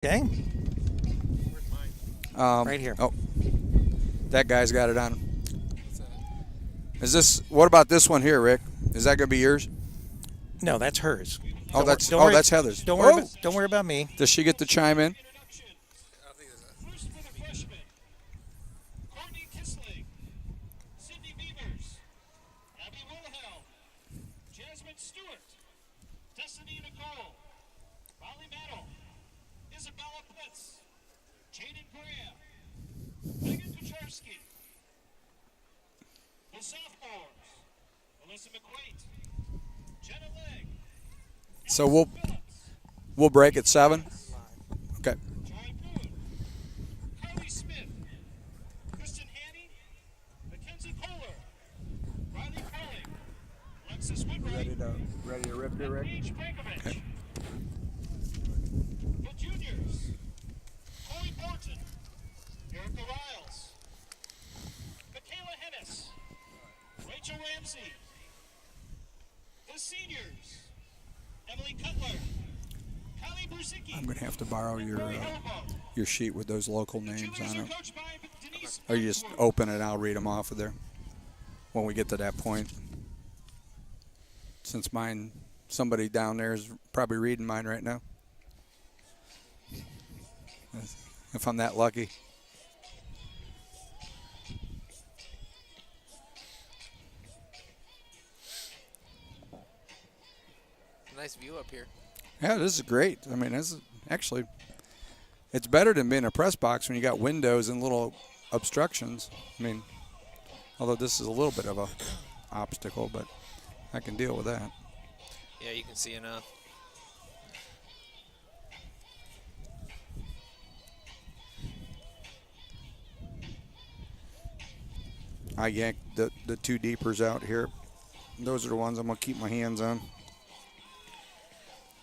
Okay, Um, right here. Oh, that guy's got it on. Is this? What about this one here, Rick? Is that gonna be yours? No, that's hers. Oh, that's don't worry, that's Heather's. Don't worry. Oh, Don't worry about me. does she get to chime in? First for the freshman, Courtney Kissling, Sydney Beavers, Abby Wilhelm, Jasmine Stewart, Destiny Nicole, Molly Meadow, Isabella Blitz, Jaden Graham, Megan Kucharski. The sophomores, Melissa McQuaid, Jenna Legg, So we'll break at 7. Okay. Joy Boone, Carly Smith, Kristen Haney, Mackenzie Kohler, Riley Crowley, Alexis Woodwright, Ready to rip and Paige Brankovich. The juniors, Corey Borton, Erica Riles, Michaela Hennis, Rachel Ramsey. The seniors, Emily Cutler, Kylie Brusicki, I'm gonna have to borrow Corey Hellbaum. your sheet with those local names Juniors on are it, coached by Denise or you just Farnsworth. open it and I'll read them off of there when we get to that point. Since somebody down there is probably reading mine right now. If I'm that lucky. Nice view up here. Yeah, this is great. I mean, this is actually, it's better than being a press box when you got windows and little obstructions. I mean, although this is a little bit of a obstacle, but I can deal with that. Yeah, you can see enough. I yanked the two deepers out here. Those are the ones I'm going to keep my hands on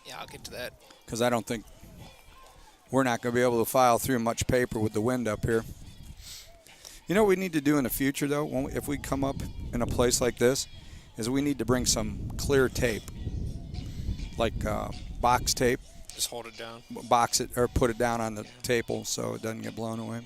Yeah, I'll get to that. because I don't think we're not going to be able to file through much paper with the wind up here. You know what we need to do in the future, though, if we come up in a place like this, is we need to bring some clear tape, like box tape, Just hold it down. box it or put it down on the table so it doesn't get blown away.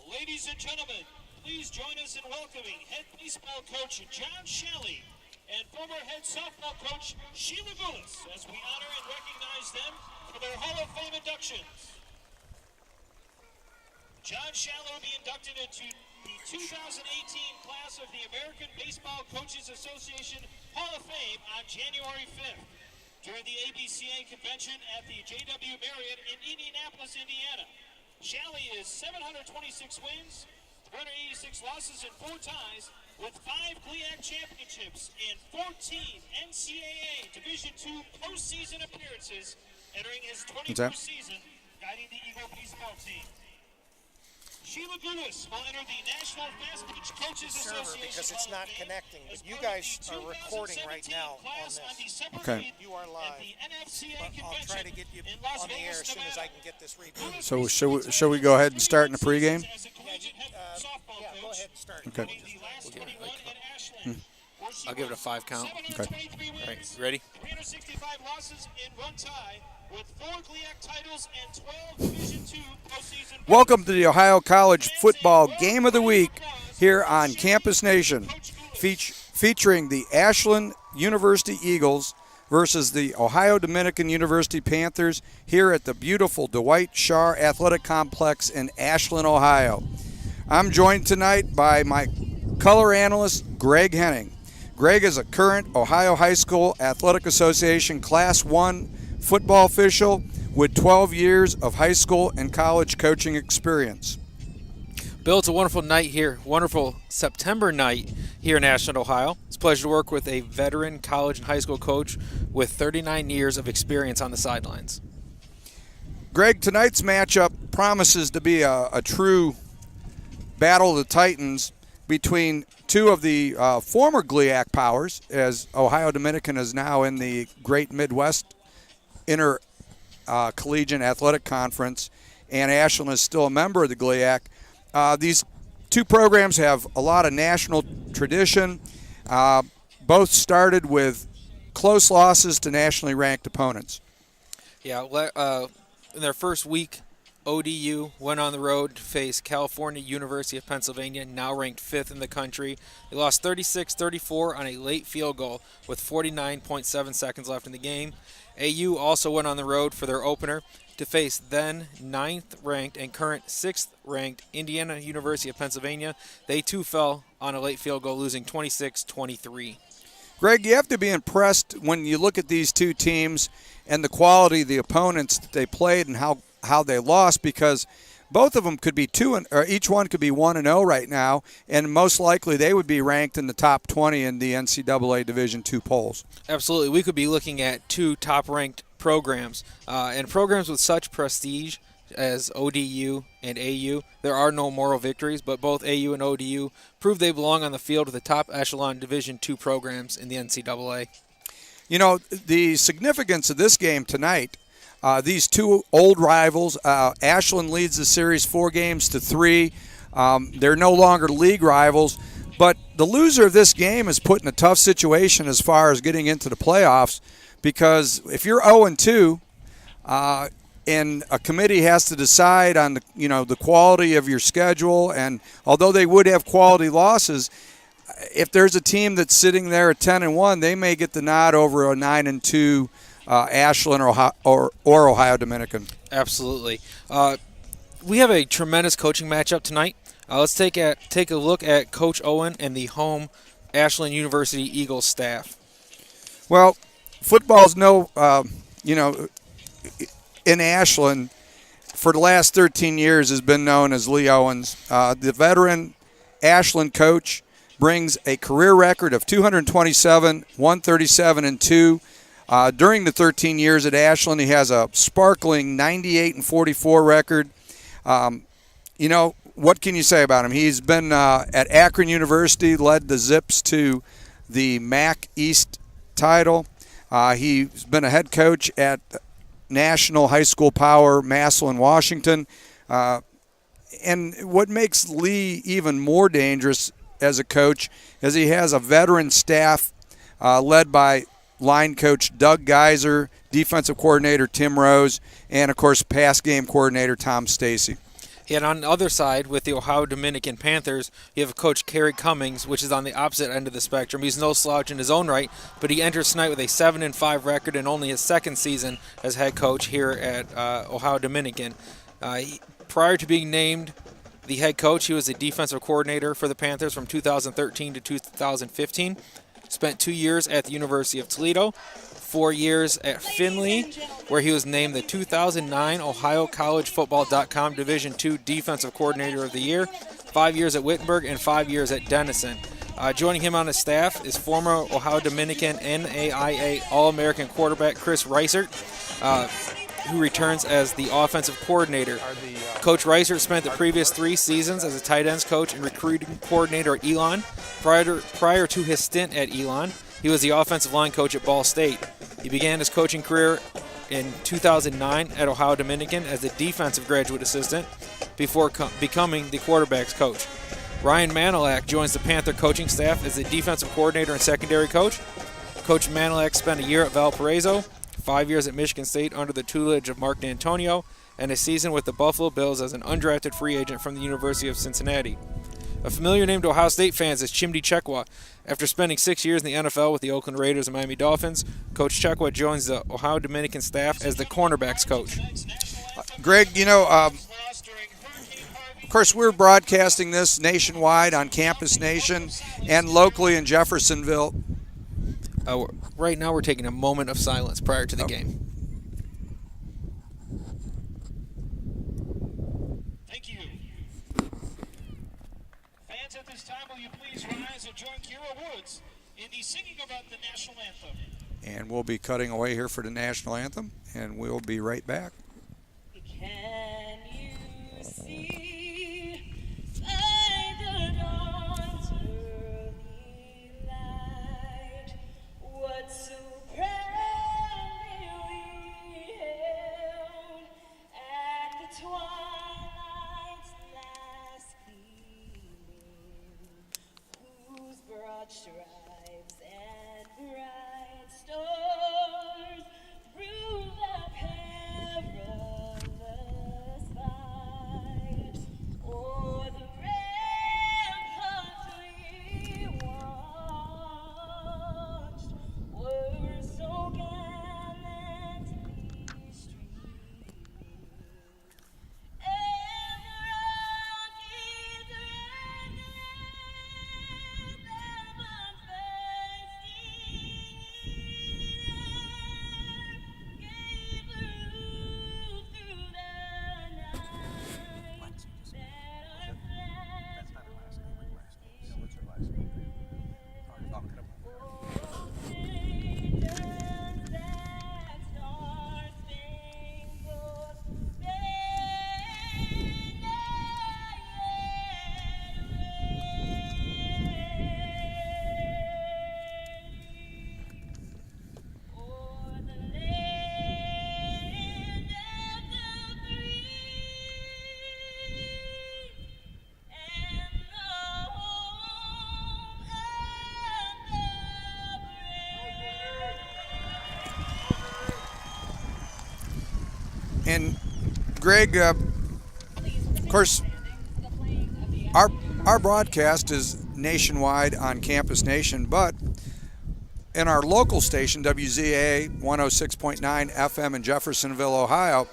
Ladies and gentlemen, please join us in welcoming head baseball coach John Shelley and former head softball coach Sheila Goulis as we honor and recognize them for their Hall of Fame inductions. John Shelley will be inducted into the 2018 class of the American Baseball Coaches Association Hall of Fame on January 5th during the ABCA convention at the JW Marriott in Indianapolis, Indiana. Shalley is 726 wins, 386 losses, and 4 ties, with 5 GLIAC championships and 14 NCAA Division II postseason appearances, entering his 21st season guiding the Eagle baseball team. Sheila Goulis will enter the National Fast Pitch Coaches Association because it's Hall not of Fame connecting. But as you part of guys the are recording right 2017 now on class this. December Okay. 8th You are at live. the NFCA But I'll convention try to get you in Las on the air Vegas, as soon as Nevada. I can get this reviewed. So should we go ahead and start in the pregame? As a collegiate head softball Yeah, go coach, ahead and start. Okay. winning the last 21 at Ashland, where she I'll give it a won 5 count. 723 All right, wins, ready? 365 losses, and 1 tie, with 4 GLIAC titles and 12 Division II postseason. Welcome to the Ohio College Football Game of the Week here on Campus Nation, featuring the Ashland University Eagles versus the Ohio Dominican University Panthers here at the beautiful Dwight Schar Athletic Complex in Ashland, Ohio. I'm joined tonight by my color analyst, Greg Henning. Greg is a current Ohio High School Athletic Association Class 1 football official with 12 years of high school and college coaching experience. Bill, it's a wonderful night here, wonderful September night here in Ashland, Ohio. It's a pleasure to work with a veteran college and high school coach with 39 years of experience on the sidelines. Greg, tonight's matchup promises to be a true battle of the Titans between two of the former GLIAC powers, as Ohio Dominican is now in the Great Midwest Intercollegiate Athletic Conference, and Ashland is still a member of the GLIAC. These two programs have a lot of national tradition. Both started with close losses to nationally ranked opponents. Yeah, in their first week, ODU went on the road to face California University of Pennsylvania, now ranked 5th in the country. They lost 36-34 on a late field goal with 49.7 seconds left in the game. AU also went on the road for their opener to face then 9th ranked and current 6th ranked Indiana University of Pennsylvania. They too fell on a late field goal, losing 26-23. Greg, you have to be impressed when you look at these two teams and the quality of the opponents that they played and how they lost, because both of them could be each one could be 1-0 right now, and most likely they would be ranked in the top 20 in the NCAA Division II polls. Absolutely. We could be looking at two top-ranked programs, and programs with such prestige as ODU and AU. There are no moral victories, but both AU and ODU prove they belong on the field with the top echelon Division II programs in the NCAA. You know, the significance of this game tonight, these two old rivals, Ashland leads the series 4-3. They're no longer league rivals, but the loser of this game is put in a tough situation as far as getting into the playoffs, because if you're 0-2, and a committee has to decide on the quality of your schedule, and although they would have quality losses, if there's a team that's sitting there at 10-1, they may get the nod over a 9-2 Ashland or Ohio Dominican. Absolutely. We have a tremendous coaching matchup tonight. Let's take a look at Coach Owen and the home Ashland University Eagles staff. Well, football's in Ashland for the last 13 years has been known as Lee Owens. The veteran Ashland coach brings a career record of 227, 137-2. During the 13 years at Ashland, he has a sparkling 98-44 record. What can you say about him? He's been at Akron University, led the Zips to the MAC East title. He's been a head coach at National High School Power, Massillon, Washington. And what makes Lee even more dangerous as a coach is he has a veteran staff led by line coach Doug Geiser, defensive coordinator Tim Rose, and, of course, pass game coordinator Tom Stacy. And on the other side, with the Ohio Dominican Panthers, you have Coach Kerry Cummings, which is on the opposite end of the spectrum. He's no slouch in his own right, but he enters tonight with a 7-5 record and only his second season as head coach here at Ohio Dominican. Prior to being named the head coach, he was the defensive coordinator for the Panthers from 2013 to 2015. Spent 2 years at the University of Toledo, 4 years at Findlay, where he was named the 2009 OhioCollegeFootball.com Division II Defensive Coordinator of the Year, 5 years at Wittenberg, and 5 years at Denison. Joining him on his staff is former Ohio Dominican NAIA All-American quarterback Chris Reisert, who returns as the offensive coordinator. Coach Reisert spent the previous 3 seasons as a tight ends coach and recruiting coordinator at Elon. Prior to his stint at Elon, he was the offensive line coach at Ball State. He began his coaching career in 2009 at Ohio Dominican as a defensive graduate assistant before becoming the quarterback's coach. Ryan Manilak joins the Panther coaching staff as the defensive coordinator and secondary coach. Coach Manilak spent a year at Valparaiso, 5 years at Michigan State under the tutelage of Mark D'Antonio, and a season with the Buffalo Bills as an undrafted free agent from the University of Cincinnati. A familiar name to Ohio State fans is Chimdi Chekwa. After spending 6 years in the NFL with the Oakland Raiders and Miami Dolphins, Coach Chekwa joins the Ohio Dominican staff as the cornerbacks coach. Greg, of course, we're broadcasting this nationwide on Campus Nation and locally in Jeffersonville. Right now we're taking a moment of silence prior to the game. Thank you. Fans, at this time, will you please rise and join Kira Woods in the singing about the national anthem? And we'll be cutting away here for the national anthem, and we'll be right back. Can you see by the dawn's early light what so proudly we hailed at the twilight's last gleaming stripes and bright stars through the perilous fight. O'er the ramparts we watched were so gallantly streamed. And the Rockies red them unbursting gave roof through the night that our flag And Greg, of course, our broadcast is nationwide on Campus Nation, but in our local station, WZA 106.9 FM in Jeffersonville, Ohio,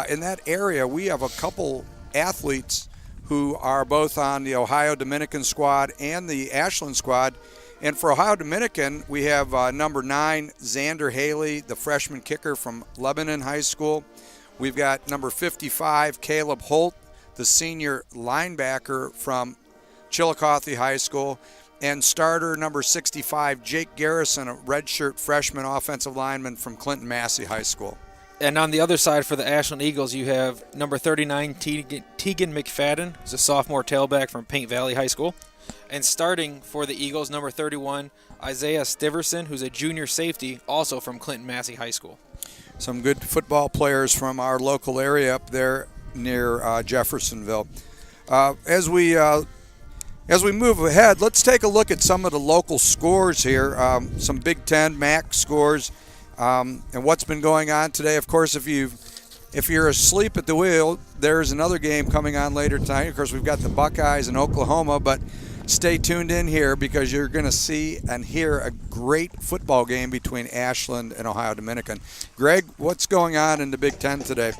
in that area, we have a couple athletes who are both on the Ohio Dominican squad and the Ashland squad. And for Ohio Dominican, we have number 9, Xander Haley, the freshman kicker from Lebanon High School. We've got number 55, Caleb Holt, the senior linebacker from Chillicothe High School. And starter number 65, Jake Garrison, a redshirt freshman offensive lineman from Clinton Massey High School. And on the other side for the Ashland Eagles, you have number 39, Tegan McFadden, who's a sophomore tailback from Paint Valley High School. And starting for the Eagles, number 31, Isaiah Stiverson, who's a junior safety, also from Clinton Massey High School. Some good football players from our local area up there near Jeffersonville. As we move ahead, let's take a look at some of the local scores here, some Big Ten MAC scores, and what's been going on today. Of course, if you're asleep at the wheel, there's another game coming on later tonight. Of course, we've got the Buckeyes in Oklahoma, but stay tuned in here because you're going to see and hear a great football game between Ashland and Ohio Dominican. Greg, what's going on in the Big Ten today?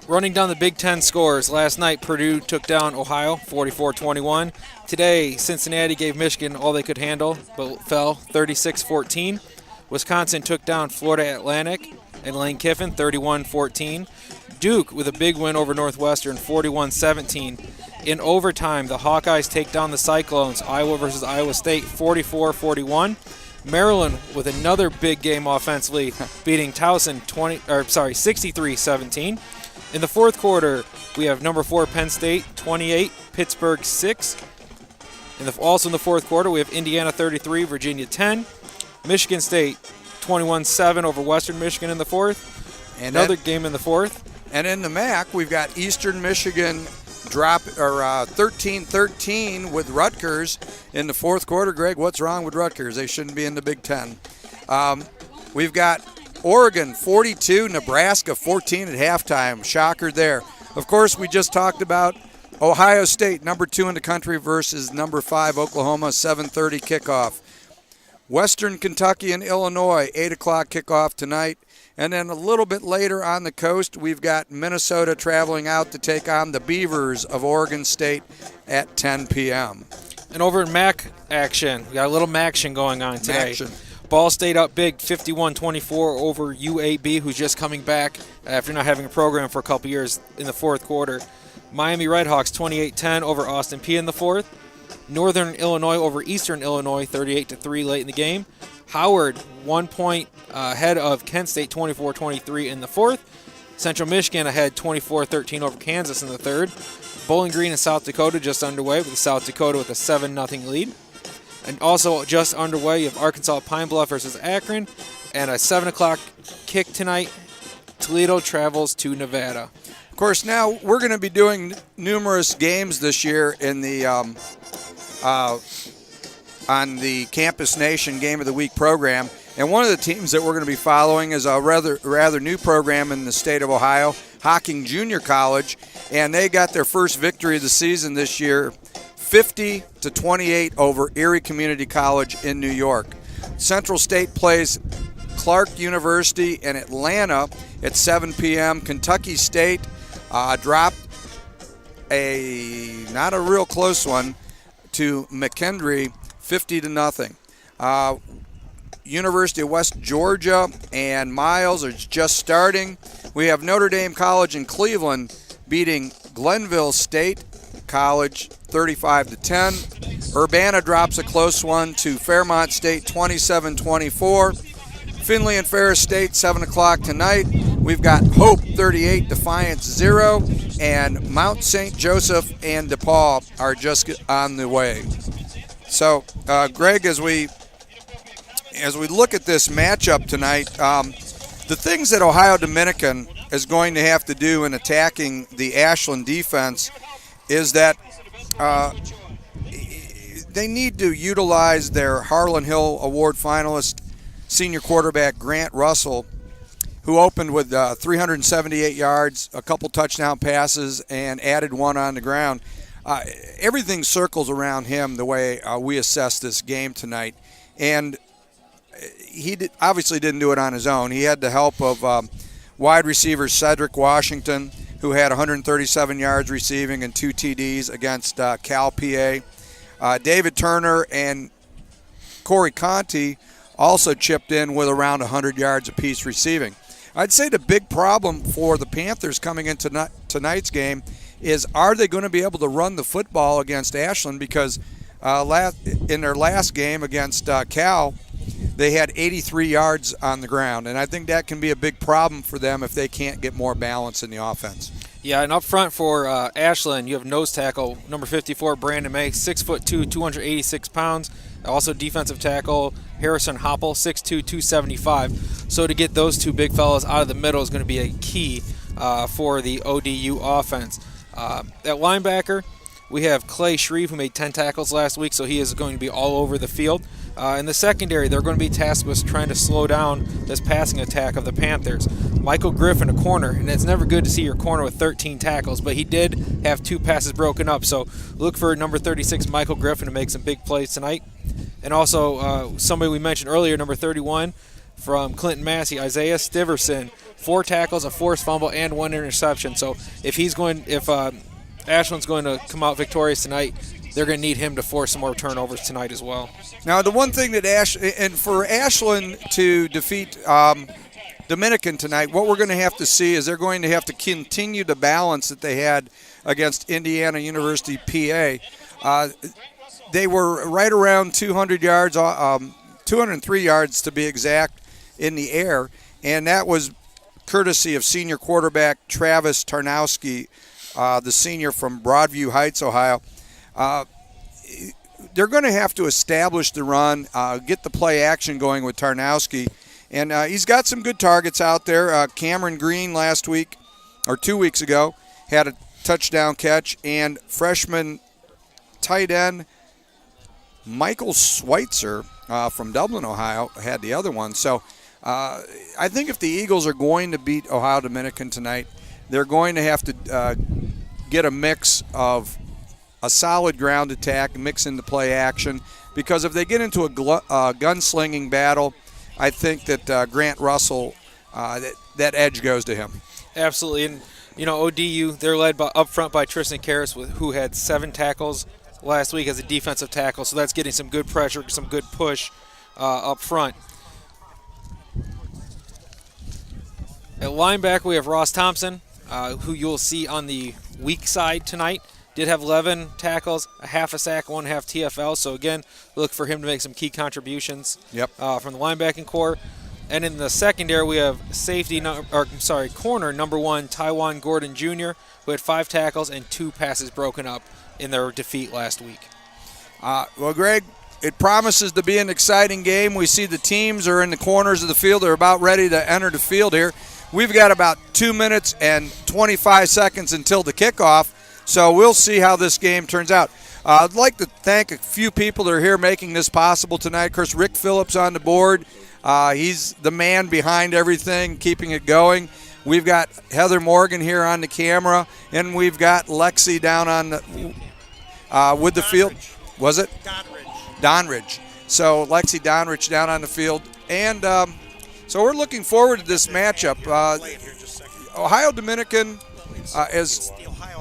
Running down the Big Ten scores, last night Purdue took down Ohio 44-21. Today, Cincinnati gave Michigan all they could handle, but fell 36-14. Wisconsin took down Florida Atlantic and Lane Kiffin 31-14. Duke with a big win over Northwestern 41-17. In overtime, the Hawkeyes take down the Cyclones, Iowa versus Iowa State 44-41. Maryland with another big game offensively, beating Towson 63-17. In the fourth quarter, we have number 4 Penn State 28, Pittsburgh 6. Also in the fourth quarter, we have Indiana 33, Virginia 10. Michigan State 21-7 over Western Michigan in the fourth. Another game in the fourth. And in the MAC, we've got Eastern Michigan 13-13 with Rutgers in the fourth quarter. Greg, what's wrong with Rutgers? They shouldn't be in the Big Ten. We've got Oregon 42, Nebraska 14 at halftime. Shocker there. Of course, we just talked about Ohio State, number 2 in the country versus number 5 Oklahoma, 7:30 kickoff. Western Kentucky and Illinois, 8 o'clock kickoff tonight. And then a little bit later on the coast, we've got Minnesota traveling out to take on the Beavers of Oregon State at 10 p.m. And over in MAC action, we got a little MAC-tion going on today. Maction. Ball State up big, 51-24 over UAB, who's just coming back after not having a program for a couple years in the fourth quarter. Miami Redhawks 28-10 over Austin Peay in the fourth. Northern Illinois over Eastern Illinois 38-3 late in the game. Howard 1 point ahead of Kent State 24-23 in the fourth. Central Michigan ahead 24-13 over Kansas in the third. Bowling Green and South Dakota just underway with South Dakota with a 7-0 lead. And also just underway, you have Arkansas Pine Bluff versus Akron. And a 7 o'clock kick tonight, Toledo travels to Nevada. Of course, now we're going to be doing numerous games this year in the on the Campus Nation Game of the Week program. And one of the teams that we're going to be following is a rather new program in the state of Ohio, Hocking Junior College, and they got their first victory of the season this year, 50-28 over Erie Community College in New York. Central State plays Clark University in Atlanta at 7 p.m. Kentucky State dropped not a real close one to McKendree, 50-0. University of West Georgia and Miles are just starting. We have Notre Dame College in Cleveland beating Glenville State College 35-10. Urbana drops a close one to Fairmont State 27-24. Finley and Ferris State 7 o'clock tonight. We've got Hope 38, Defiance 0, and Mount St. Joseph and DePaul are just on the way. So, Greg, as we look at this matchup tonight, the things that Ohio Dominican is going to have to do in attacking the Ashland defense is that they need to utilize their Harlan Hill Award finalist senior quarterback Grant Russell, who opened with 378 yards, a couple touchdown passes, and added one on the ground. Everything circles around him the way we assess this game tonight. And he obviously didn't do it on his own. He had the help of wide receiver Cedric Washington, who had 137 yards receiving and 2 TDs against Cal PA. David Turner and Corey Conti also chipped in with around 100 yards apiece receiving. I'd say the big problem for the Panthers coming into tonight's game is, are they going to be able to run the football against Ashland? Because in their last game against Cal, they had 83 yards on the ground, and I think that can be a big problem for them if they can't get more balance in the offense. Yeah, and up front for Ashland, you have nose tackle number 54, Brandon May, 6'2", 286 pounds. Also defensive tackle Harrison Hopple, 6'2", 275. So to get those two big fellas out of the middle is going to be a key for the ODU offense. At linebacker, we have Clay Shreve, who made 10 tackles last week, so he is going to be all over the field. In the secondary, they're going to be tasked with trying to slow down this passing attack of the Panthers. Michael Griffin, a corner, and it's never good to see your corner with 13 tackles, but he did have 2 passes broken up, so look for number 36, Michael Griffin, to make some big plays tonight. And also, somebody we mentioned earlier, number 31, from Clinton Massey, Isaiah Stiverson, 4 tackles, a forced fumble, and 1 interception. So if Ashland's going to come out victorious tonight, they're going to need him to force some more turnovers tonight as well. Now, the one thing that for Ashland to defeat Dominican tonight, what we're going to have to see is they're going to have to continue the balance that they had against Indiana University PA. They were right around 200 yards, 203 yards to be exact, in the air, and that was courtesy of senior quarterback Travis Tarnowski, the senior from Broadview Heights, Ohio. They're going to have to establish the run, get the play action going with Tarnowski, and he's got some good targets out there. Cameron Green last week, or 2 weeks ago, had a touchdown catch, and freshman tight end Michael Schweitzer from Dublin, Ohio, had the other one. So I think if the Eagles are going to beat Ohio Dominican tonight, they're going to have to get a mix of a solid ground attack, mix in the play action, because if they get into a gunslinging battle, I think that Grant Russell, that edge goes to him. Absolutely, and ODU, they're led up front by Tristan Karras, who had 7 tackles last week as a defensive tackle, so that's getting some good pressure, some good push up front. At linebacker, we have Ross Thompson, who you'll see on the weak side tonight. Did have 11 tackles, a half a sack, 1.5 TFL. So again, look for him to make some key contributions. From the linebacking core. And in the secondary, we have corner number 1, Taiwan Gordon Jr., who had 5 tackles and 2 passes broken up in their defeat last week. Well, Greg, it promises to be an exciting game. We see the teams are in the corners of the field. They're about ready to enter the field here. We've got about 2 minutes and 25 seconds until the kickoff, so we'll see how this game turns out. I'd like to thank a few people that are here making this possible tonight. Of course, Rick Phillips on the board. He's the man behind everything, keeping it going. We've got Heather Morgan here on the camera, and we've got Lexi down on the, with the field. Was it? Donridge. So Lexi Donridge down on the field. And so we're looking forward to this matchup. Ohio Dominican is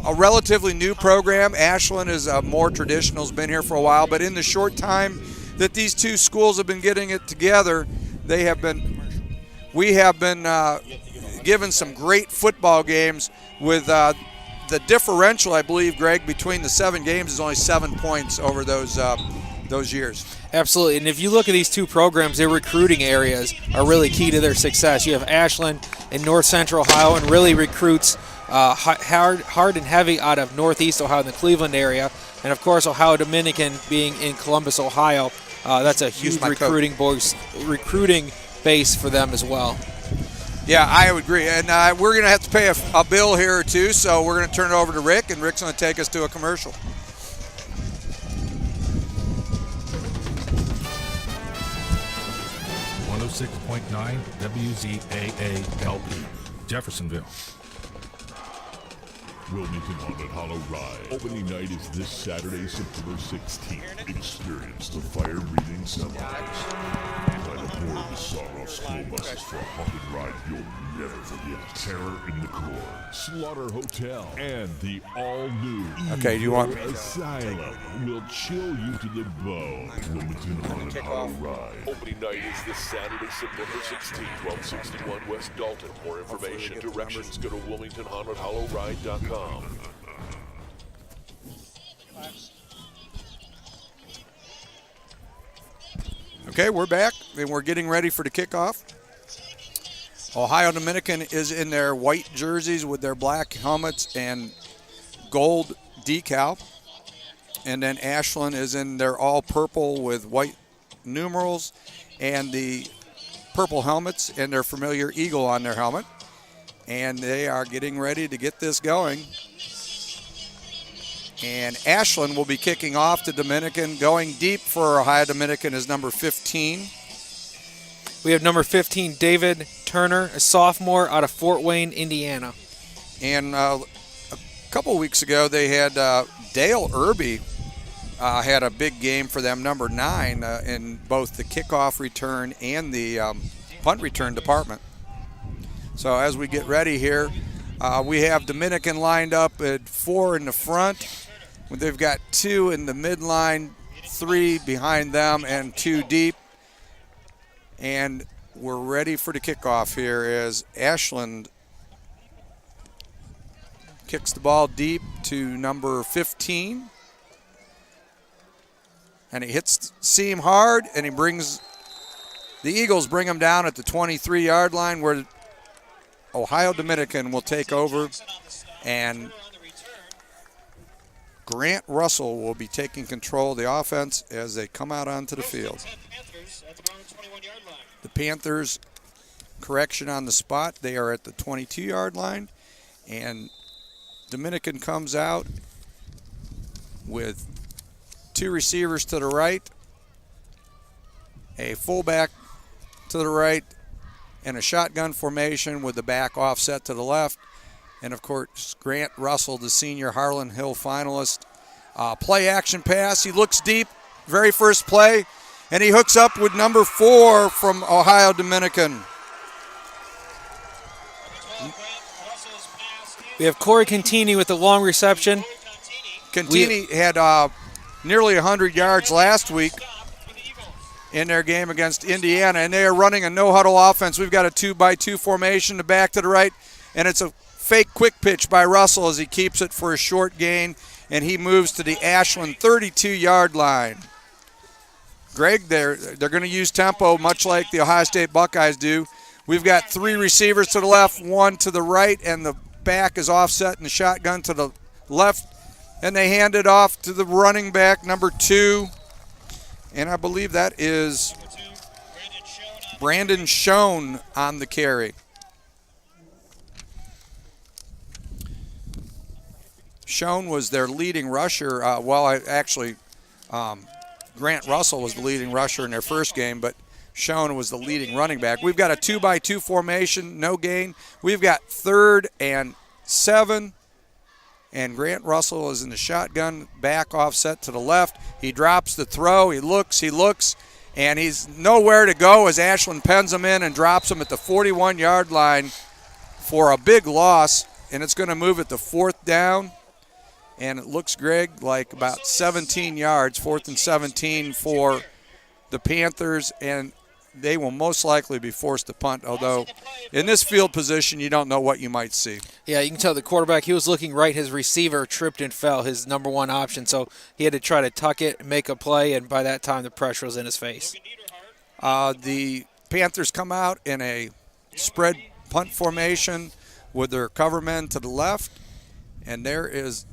a relatively new program. Ashland is more traditional, has been here for a while. But in the short time that these two schools have been getting it together, we have been given some great football games with the differential, I believe, Greg, between the 7 games is only 7 points over those years. Absolutely, and if you look at these two programs, their recruiting areas are really key to their success. You have Ashland in North Central Ohio, and really recruits hard and heavy out of Northeast Ohio in the Cleveland area, and of course Ohio Dominican being in Columbus, Ohio. That's a huge recruiting base for them as well. Yeah, I would agree, and we're going to have to pay a bill here or two, so we're going to turn it over to Rick, and Rick's going to take us to a commercial. 106.9 WZAA-LP, Jeffersonville. Wilmington Haunted Hollow Ride. Opening night is this Saturday, September 16th. Experience the fire-breathing semis. By the pour of the Sorrow school buses for a haunted ride you'll never forget. Terror in the Core, Slaughter Hotel, and the all-new Asylum will chill you to the bone. Wilmington Haunted Hollow Ride. Opening night is this Saturday, September 16th, 1261 West Dalton. More information, directions, go to WilmingtonHauntedHollowRide.com. Okay, we're back, and we're getting ready for the kickoff. Ohio Dominican is in their white jerseys with their black helmets and gold decal. And then Ashland is in their all purple with white numerals and the purple helmets and their familiar eagle on their helmet. And they are getting ready to get this going. And Ashland will be kicking off the Dominican. Going deep for Ohio Dominican is number 15. We have number 15, David Turner, a sophomore out of Fort Wayne, Indiana. And a couple weeks ago, they had Dale Irby had a big game for them, number 9, in both the kickoff return and the punt return department. So as we get ready here, we have Dominican lined up at 4 in the front. They've got 2 in the midline, 3 behind them, and 2 deep. And we're ready for the kickoff here as Ashland kicks the ball deep to number 15. And he hits the seam hard, and the Eagles bring him down at the 23-yard line where Ohio Dominican will take over, and Grant Russell will be taking control of the offense as they come out onto the field. The Panthers, correction on the spot, they are at the 22-yard line, and Dominican comes out with 2 receivers to the right, a fullback to the right, and a shotgun formation with the back offset to the left. And, of course, Grant Russell, the senior Harlan Hill finalist. Play action pass. He looks deep, very first play, and he hooks up with number 4 from Ohio Dominican. We have Corey Cantini with the long reception. Cantini had nearly 100 yards last week in their game against Indiana, and they are running a no-huddle offense. We've got a 2-by-2 formation, the back to the right, and it's a fake quick pitch by Russell as he keeps it for a short gain, and he moves to the Ashland 32-yard line. Greg, they're going to use tempo much like the Ohio State Buckeyes do. We've got 3 receivers to the left, 1 to the right, and the back is offset in the shotgun to the left, and they hand it off to the running back, number 2, and I believe that is Brandon Schoen on the carry. Schoen was their leading rusher. Grant Russell was the leading rusher in their first game, but Schoen was the leading running back. We've got a 2-by-2 formation, no gain. We've got 3rd and 7, and Grant Russell is in the shotgun, back offset to the left. He drops the throw. He looks, and he's nowhere to go as Ashland pens him in and drops him at the 41-yard line for a big loss, and it's going to move it to 4th down. And it looks, Greg, like about 17 yards, 4th and 17 for the Panthers, and they will most likely be forced to punt, although in this field position you don't know what you might see. Yeah, you can tell the quarterback, he was looking right. His receiver tripped and fell, his number one option, so he had to try to tuck it, make a play, and by that time the pressure was in his face. The Panthers come out in a spread punt formation with their cover men to the left, and there is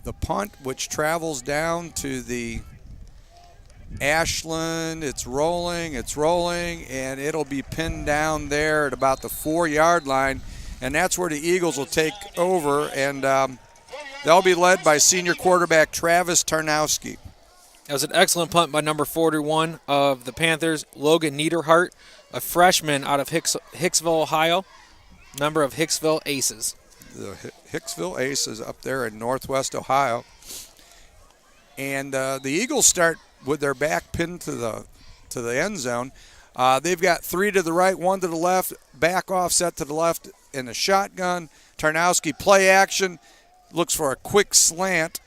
the punt, which travels down to the Ashland. It's rolling, and it'll be pinned down there at about the 4-yard line, and that's where the Eagles will take over, and they'll be led by senior quarterback Travis Tarnowski. That was an excellent punt by number 41 of the Panthers, Logan Niederhart, a freshman out of Hicksville, Ohio, member of Hicksville Aces. The Hicksville Aces up there in northwest Ohio. And the Eagles start with their back pinned to the end zone. They've got 3 to the right, 1 to the left, back offset to the left in the shotgun. Tarnowski play action, looks for a quick slant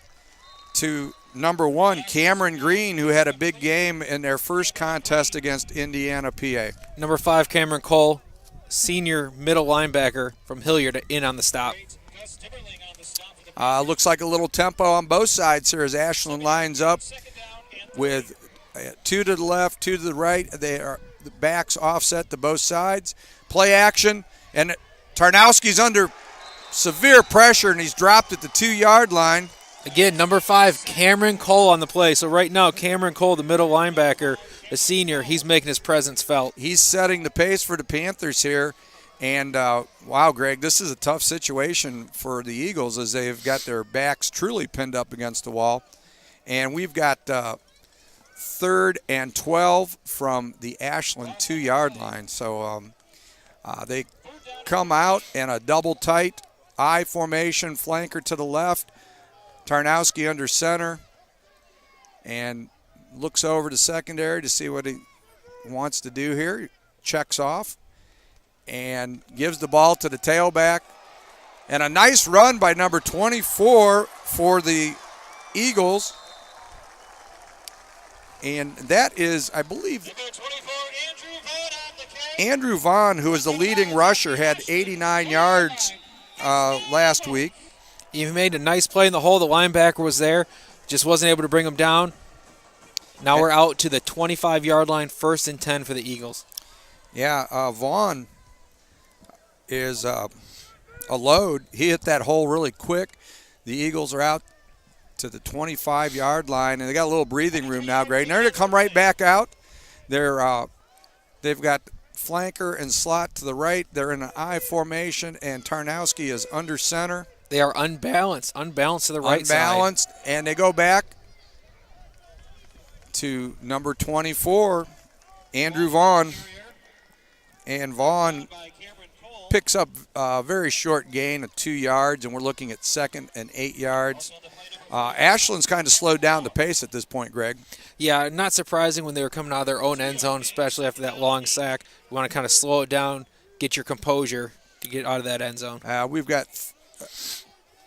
to number 1, Cameron Green, who had a big game in their first contest against Indiana, PA. Number 5, Cameron Cole, senior middle linebacker from Hilliard, in on the stop. Looks like a little tempo on both sides here as Ashland lines up with 2 to the left, 2 to the right. They are the backs offset to both sides. Play action, and Tarnowski's under severe pressure, and he's dropped at the 2-yard line. Again, number 5, Cameron Cole on the play. So right now, Cameron Cole, the middle linebacker, the senior, he's making his presence felt. He's setting the pace for the Panthers here. And, wow, Greg, this is a tough situation for the Eagles as they've got their backs truly pinned up against the wall. And we've got 3rd and 12 from the Ashland 2-yard line. So they come out in a double tight I formation, flanker to the left. Tarnowski under center and looks over to secondary to see what he wants to do here. He checks off and gives the ball to the tailback. And a nice run by number 24 for the Eagles. And that is, I believe, Andrew Vaughn, who is the leading rusher, had 89 yards last week. He made a nice play in the hole. The linebacker was there, just wasn't able to bring him down. Now we're out to the 25-yard line, 1st and 10 for the Eagles. Yeah, Vaughn is a load. He hit that hole really quick. The Eagles are out to the 25-yard line, and they got a little breathing room now, Greg. And they're going to come right back out. They've got flanker and slot to the right. They're in an I formation, and Tarnowski is under center. They are unbalanced to the right side. Unbalanced, and they go back to number 24, Andrew Vaughn. And Vaughn picks up a very short gain of 2 yards, and we're looking at 2nd and 8 yards. Ashland's kind of slowed down the pace at this point, Greg. Yeah, not surprising when they were coming out of their own end zone, especially after that long sack. You want to kind of slow it down, get your composure to get out of that end zone. We've got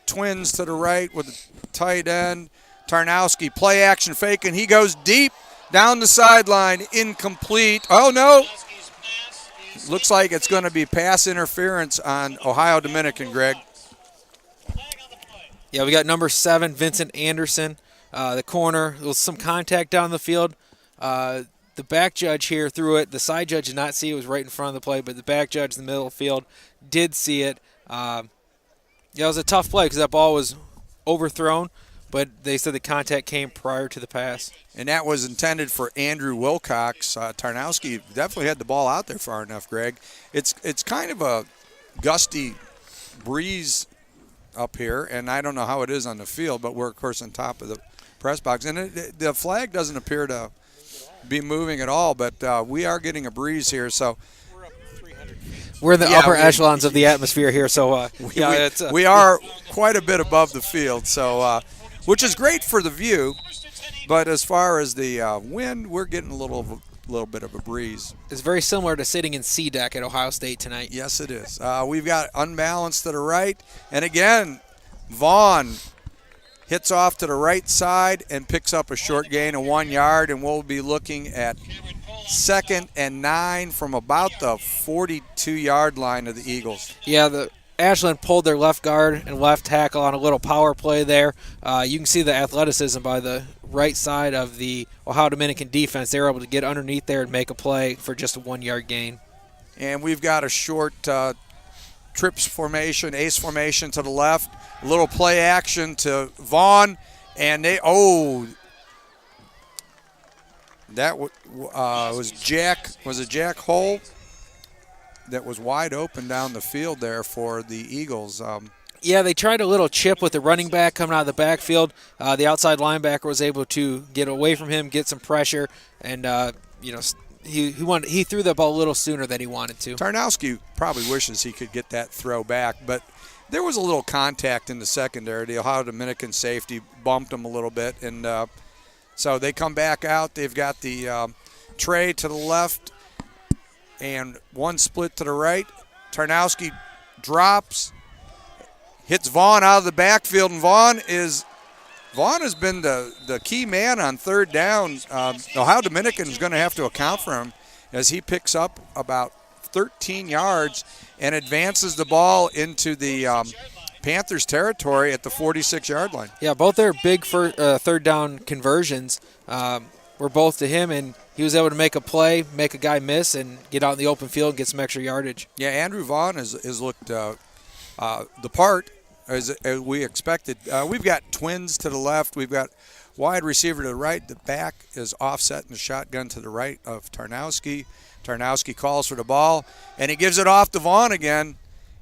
twins to the right with the tight end. Tarnowski play action fake, and he goes deep down the sideline, incomplete. Oh, no. Looks like it's going to be pass interference on Ohio Dominican, Greg. Yeah, we got number 7, Vincent Anderson, the corner. There was some contact down the field. The back judge here threw it. The side judge did not see it. It was right in front of the play, but the back judge in the middle of the field did see it. Yeah, it was a tough play because that ball was overthrown, but they said the contact came prior to the pass. And that was intended for Andrew Wilcox. Tarnowski definitely had the ball out there far enough, Greg. It's kind of a gusty breeze up here, and I don't know how it is on the field, but we're, of course, on top of the press box. And the flag doesn't appear to be moving at all, but we are getting a breeze here. So We're in the upper echelons of the atmosphere here, so we are quite a bit above the field, so which is great for the view. But as far as the wind, we're getting a little bit of a breeze. It's very similar to sitting in C deck at Ohio State tonight. Yes, it is. We've got unbalanced to the right, and again, Vaughn hits off to the right side and picks up a short gain of 1 yard, and we'll be looking at 2nd and 9 from about the 42-yard line of the Eagles. Yeah, the Ashland pulled their left guard and left tackle on a little power play there. You can see the athleticism by the right side of the Ohio Dominican defense. They were able to get underneath there and make a play for just a 1 yard gain. And we've got a short trips formation, ace formation to the left, a little play action to Vaughn, and that was Jack Hole that was wide open down the field there for the Eagles. Yeah, they tried a little chip with the running back coming out of the backfield. The outside linebacker was able to get away from him, get some pressure, and he threw the ball a little sooner than he wanted to. Tarnowski probably wishes he could get that throw back, but there was a little contact in the secondary. The Ohio Dominican safety bumped him a little bit, and so they come back out. They've got the tray to the left and one split to the right. Tarnowski drops, hits Vaughn out of the backfield, and Vaughn has been the key man on third down. Ohio Dominican is going to have to account for him as he picks up about 13 yards and advances the ball into the Panthers territory at the 46-yard line. Yeah, both their big third down conversions were both to him, and he was able to make a play, make a guy miss, and get out in the open field and get some extra yardage. Yeah, Andrew Vaughn has looked the part as we expected. We've got twins to the left. We've got wide receiver to the right. The back is offset in the shotgun to the right of Tarnowski. Tarnowski calls for the ball, and he gives it off to Vaughn again.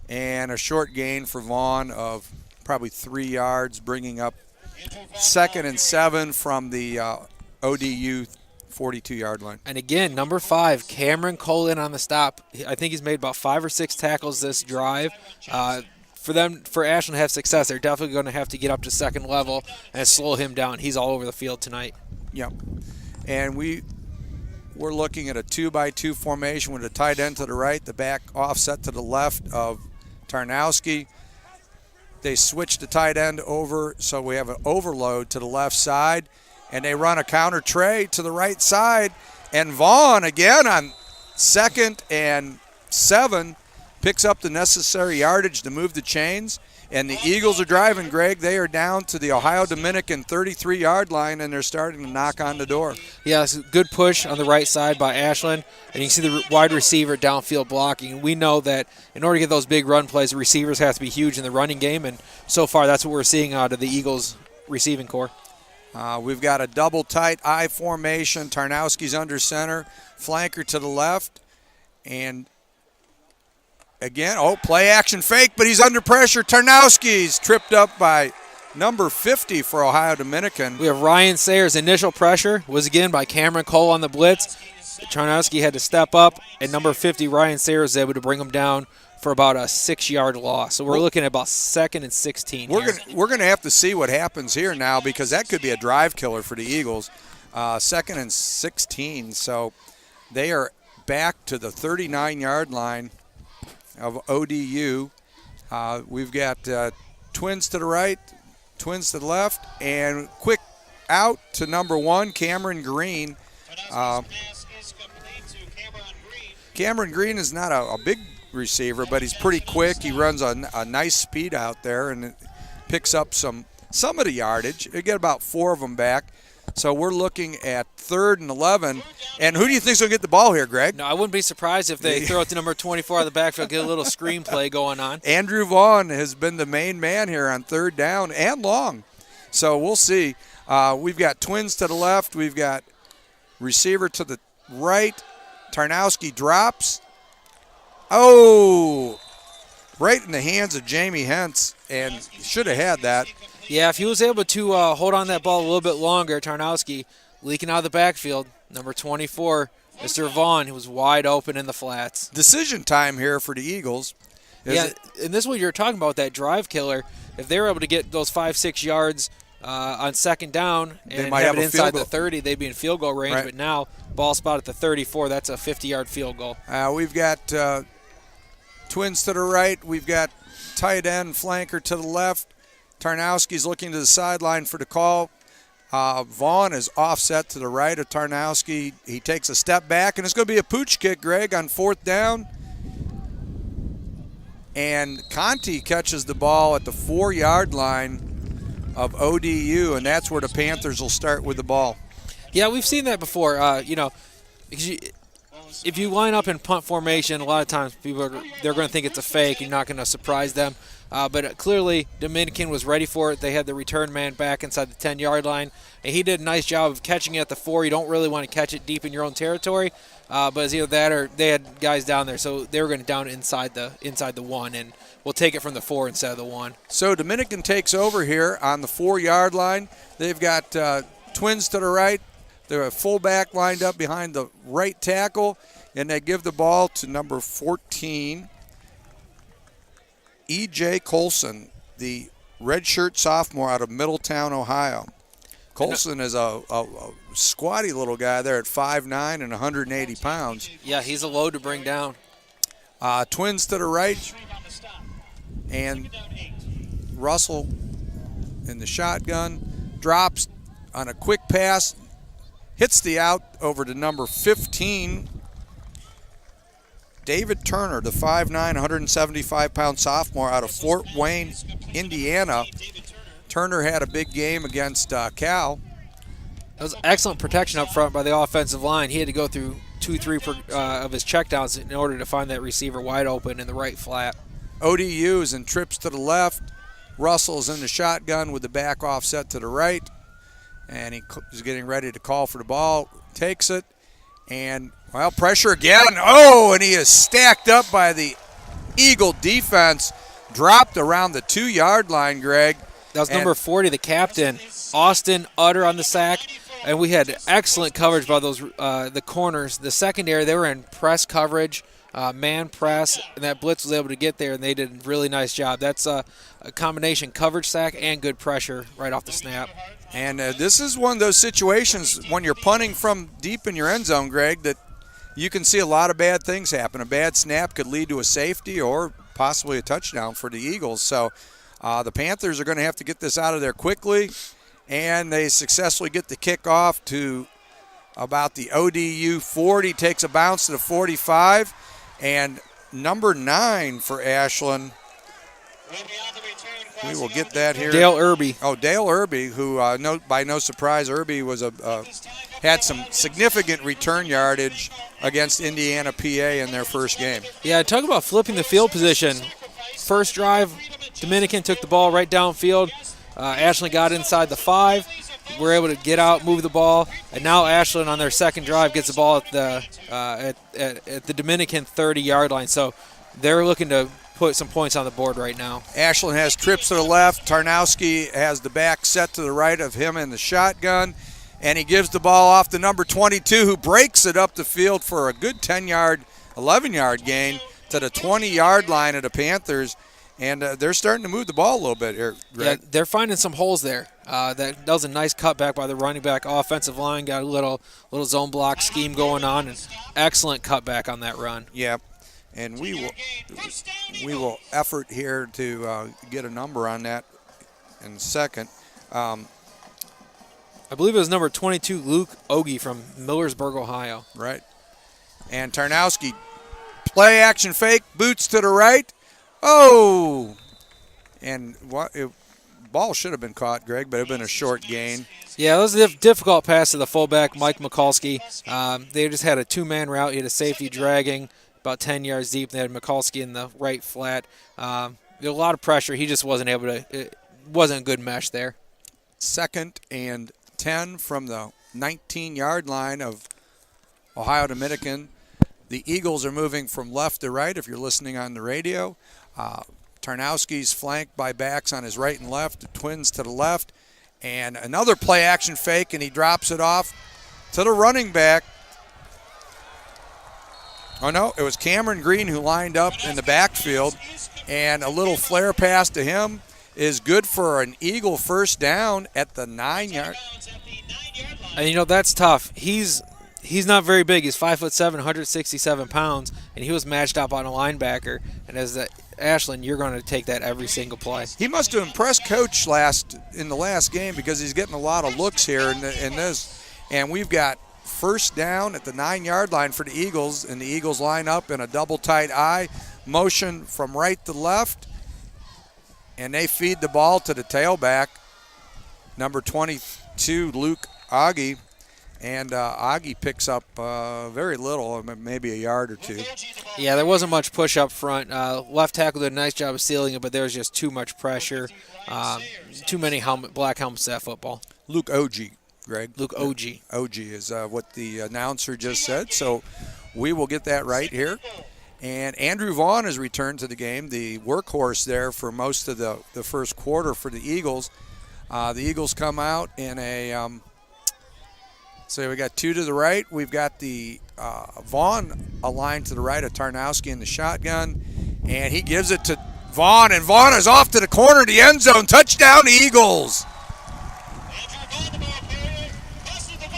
And a short gain for Vaughn of probably 3 yards, bringing up 2nd and 7 from the ODU 42-yard line. And again, number 5, Cameron Colin on the stop. I think he's made about 5 or 6 tackles this drive. For Ashland to have success, they're definitely going to have to get up to second level and slow him down. He's all over the field tonight. Yep. And we're looking at a 2-by-2 formation with a tight end to the right, the back offset to the left of Tarnowski. They switch the tight end over, so we have an overload to the left side, and they run a counter tray to the right side. And Vaughn, again on 2nd and 7, picks up the necessary yardage to move the chains. And the Eagles are driving, Greg. They are down to the Ohio Dominican 33-yard line, and they're starting to knock on the door. Yeah, it's a good push on the right side by Ashland. And you can see the wide receiver downfield blocking. We know that in order to get those big run plays, the receivers have to be huge in the running game. And so far, that's what we're seeing out of the Eagles receiving core. We've got a double tight I formation. Tarnowski's under center, flanker to the left. And again, play action fake, but he's under pressure. Tarnowski's tripped up by number 50 for Ohio Dominican. We have Ryan Sayers' initial pressure was again by Cameron Cole on the blitz. Tarnowski had to step up, and number 50, Ryan Sayers, was able to bring him down for about a 6-yard loss. So we're looking at about 2nd and 16. We're going to have to see what happens here now, because that could be a drive killer for the Eagles. 2nd and 16, so they are back to the 39-yard line of ODU. We've got twins to the right, twins to the left, and quick out to number 1, Cameron Green. Cameron Green is not a big receiver, but he's pretty quick. He runs a nice speed out there and picks up some of the yardage. They get about 4 of them back. So we're looking at 3rd and 11. And who do you think's going to get the ball here, Greg? No, I wouldn't be surprised if they throw it to number 24 on the backfield, get a little screenplay going on. Andrew Vaughn has been the main man here on 3rd down and long. So we'll see. We've got twins to the left. We've got receiver to the right. Tarnowski drops. Right in the hands of Jamie Hentz. and should have had that. Yeah, if he was able to hold on that ball a little bit longer, Tarnowski leaking out of the backfield, number 24, Mr. Vaughn, who was wide open in the flats. Decision time here for the Eagles. Yeah, and this is what you're talking about, that drive killer. If they were able to get those 5-6 yards on second down and might have have it a field inside the goal. 30, they'd be in field goal range. Right. But now, ball spot at the 34, that's a 50-yard field goal. We've got twins to the right. We've got tight end, flanker to the left. Tarnowski's looking to the sideline for the call. Vaughn is offset to the right of Tarnowski. He takes a step back, and it's going to be a pooch kick, Greg, on fourth down. And Conti catches the ball at the 4-yard line of ODU, and that's where the Panthers will start with the ball. Yeah, we've seen that before. Because if you line up in punt formation, a lot of times they're going to think it's a fake. You're not going to surprise them. But clearly, Dominican was ready for it. They had the return man back inside the 10-yard line, and he did a nice job of catching it at the 4. You don't really want to catch it deep in your own territory, but it's either that or they had guys down there, so they were going to down it inside the 1, and we'll take it from the 4 instead of the 1. So Dominican takes over here on the 4-yard line. They've got twins to the right. They're a fullback lined up behind the right tackle, and they give the ball to number 14, E.J. Colson, the redshirt sophomore out of Middletown, Ohio. Colson is a squatty little guy there at 5'9" and 180 pounds. Yeah, he's a load to bring down. Twins to the right, and Russell in the shotgun drops on a quick pass, hits the out over to number 15, David Turner, the 5'9", 175-pound sophomore out of Fort Wayne, Indiana. Turner had a big game against Cal. That was excellent protection up front by the offensive line. He had to go through 2-3 of his checkdowns in order to find that receiver wide open in the right flat. ODU is in trips to the left. Russell's in the shotgun with the back offset to the right. And he's getting ready to call for the ball. Takes it. And, well, pressure again. Oh, and he is stacked up by the Eagle defense. Dropped around the 2-yard line, Greg. That was number 40, the captain, Austin Utter on the sack. And we had excellent coverage by those the corners. The secondary, they were in press coverage, man press, and that blitz was able to get there, and they did a really nice job. That's a combination coverage sack and good pressure right off the snap. And this is one of those situations when you're punting from deep in your end zone, Greg, that you can see a lot of bad things happen. A bad snap could lead to a safety or possibly a touchdown for the Eagles. So the Panthers are going to have to get this out of there quickly, and they successfully get the kickoff to about the ODU 40, takes a bounce to the 45, and number 9 for Ashland. We will get that here. Dale Irby. Oh, Dale Irby, who, by no surprise, Irby was had some significant return yardage against Indiana PA in their first game. Yeah, talk about flipping the field position. First drive, Dominican took the ball right downfield. Ashland got inside the 5. We're able to get out, move the ball, and now Ashland on their second drive gets the ball at the Dominican 30-yard line. So they're looking to put some points on the board right now. Ashland has trips to the left. Tarnowski has the back set to the right of him in the shotgun, and he gives the ball off to number 22, who breaks it up the field for a good 10-yard, 11-yard gain to the 20-yard line of the Panthers. And they're starting to move the ball a little bit here, Greg. Yeah, they're finding some holes there. That was a nice cutback by the running back. Offensive line got a little zone block scheme going on, and excellent cutback on that run. Yeah, and we will effort here to get a number on that in a second. I believe it was number 22, Luke Ogie from Millersburg, Ohio. Right. And Tarnowski, play action fake, boots to the right. Oh! And ball should have been caught, Greg, but it would have been a short gain. Yeah, it was a difficult pass to the fullback, Mike Mikulski. They just had a 2-man route. He had a safety dragging about 10 yards deep. They had Mikulski in the right flat. A lot of pressure. He just wasn't able to. It wasn't a good mesh there. 2nd and 10 from the 19-yard line of Ohio Dominican. The Eagles are moving from left to right if you're listening on the radio. Tarnowski's flanked by backs on his right and left, the Twins to the left, and another play action fake, and he drops it off to the running back. Oh, no, it was Cameron Green who lined up in the backfield, and a little flare pass to him is good for an Eagle first down at the 9-yard. And, that's tough. He's not very big. He's 5'7", 167 pounds, and he was matched up on a linebacker. And as Ashland, you're going to take that every single play. He must have impressed Coach in the last game because he's getting a lot of looks here in this. And we've got first down at the 9-yard line for the Eagles, and the Eagles line up in a double tight eye, motion from right to left, and they feed the ball to the tailback, number 22, Luke Augie. And Augie picks up very little, maybe a yard or two. Yeah, there wasn't much push up front. Left tackle did a nice job of sealing it, but there was just too much pressure. Too many black helmets to that football. Luke Ogie, Greg. Luke Ogie. Ogie is what the announcer just said, so we will get that right here. And Andrew Vaughn has returned to the game, the workhorse there for most of the first quarter for the Eagles. The Eagles come out in a... So we got two to the right. We've got the Vaughn aligned to the right of Tarnowski in the shotgun. And he gives it to Vaughn. And Vaughn is off to the corner of the end zone. Touchdown, Eagles.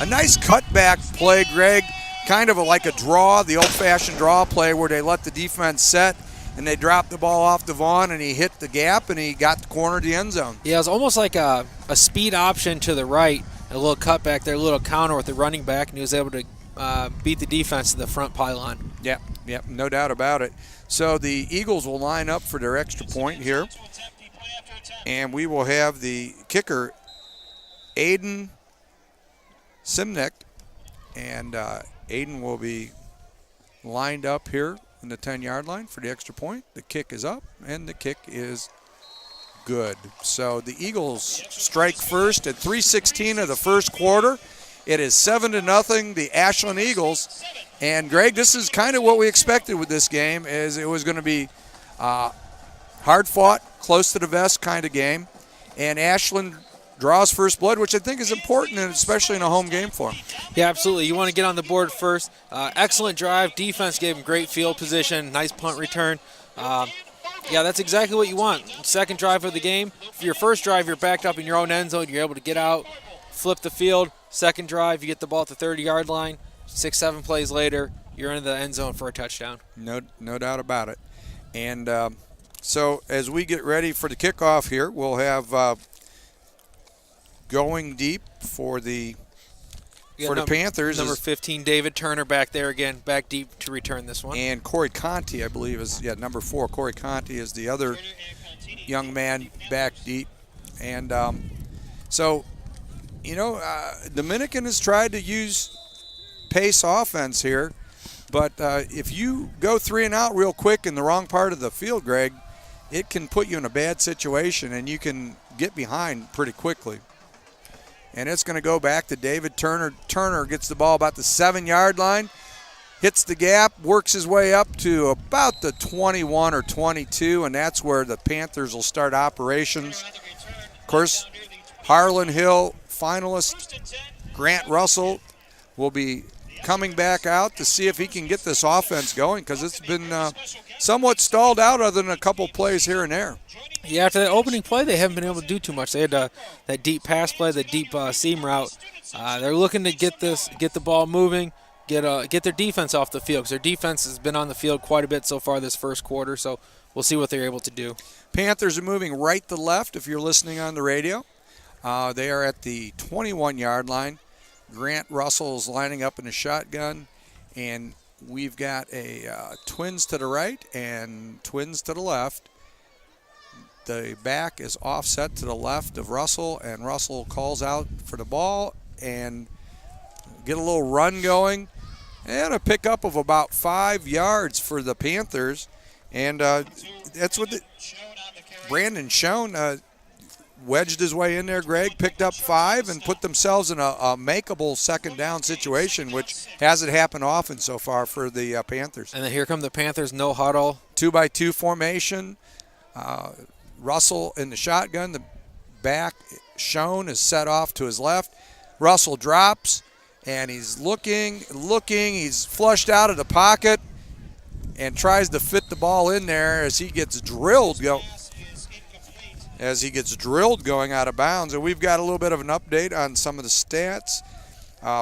A nice cutback play, Greg. Kind of like a draw, the old-fashioned draw play where they let the defense set. And they dropped the ball off to Vaughn, and he hit the gap, and he got the corner of the end zone. Yeah, it was almost like a speed option to the right. A little cutback there, a little counter with the running back, and he was able to beat the defense to the front pylon. Yep, no doubt about it. So the Eagles will line up for their extra point here. And we will have the kicker, Aiden Simnick. And Aiden will be lined up here in the 10-yard line for the extra point. The kick is up, and the kick is good. So the Eagles strike first at 3:16 of the first quarter. It is 7-0, the Ashland Eagles. And Greg, this is kind of what we expected with this game, is it was going to be hard fought, close to the vest kind of game. And Ashland draws first blood, which I think is important, and especially in a home game for them. Yeah, absolutely. You want to get on the board first. Excellent drive. Defense gave them great field position. Nice punt return. Yeah, that's exactly what you want. Second drive of the game. For your first drive, you're backed up in your own end zone. You're able to get out, flip the field. Second drive, you get the ball at the 30-yard line. 6-7 plays later, you're in the end zone for a touchdown. No doubt about it. And so as we get ready for the kickoff here, we'll have going deep for the Panthers. Number 15, David Turner back there again, back deep to return this one. And Corey Conti, I believe, is number 4. Corey Conti is the other young man back deep. And Dominican has tried to use pace offense here. But if you go 3 and out real quick in the wrong part of the field, Greg, it can put you in a bad situation, and you can get behind pretty quickly. And it's going to go back to David Turner. Turner gets the ball about the 7-yard line, hits the gap, works his way up to about the 21 or 22, and that's where the Panthers will start operations. Of course, Harlan Hill finalist Grant Russell will be coming back out to see if he can get this offense going, because it's been somewhat stalled out other than a couple plays here and there. Yeah, after that opening play, they haven't been able to do too much. They had that deep pass play, that deep seam route. They're looking to get the ball moving, get their defense off the field, because their defense has been on the field quite a bit so far this first quarter, so we'll see what they're able to do. Panthers are moving right to left if you're listening on the radio. They are at the 21-yard line. Grant Russell's lining up in a shotgun, and we've got a twins to the right and twins to the left. The back is offset to the left of Russell, and Russell calls out for the ball and get a little run going. And a pickup of about 5 yards for the Panthers. And that's what Brandon Schoen wedged his way in there, Greg, picked up 5 and put themselves in a makeable second down situation, which hasn't happened often so far for the Panthers. And then here come the Panthers, no huddle. 2-by-2 formation. Russell in the shotgun. The back, Schoen, is set off to his left. Russell drops, and he's looking. He's flushed out of the pocket and tries to fit the ball in there as he gets drilled. Going out of bounds. And we've got a little bit of an update on some of the stats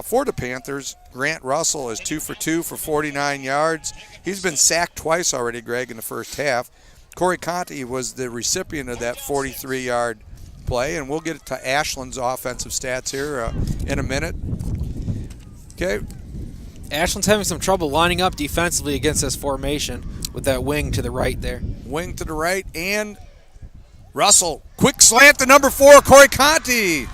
for the Panthers. Grant Russell is 2 for 2 for 49 yards. He's been sacked twice already, Greg, in the first half. Corey Conti was the recipient of that 43-yard play, and we'll get to Ashland's offensive stats here in a minute. Okay. Ashland's having some trouble lining up defensively against this formation with that wing to the right there. Wing to the right, and Russell, quick slant to number 4, Corey Conti.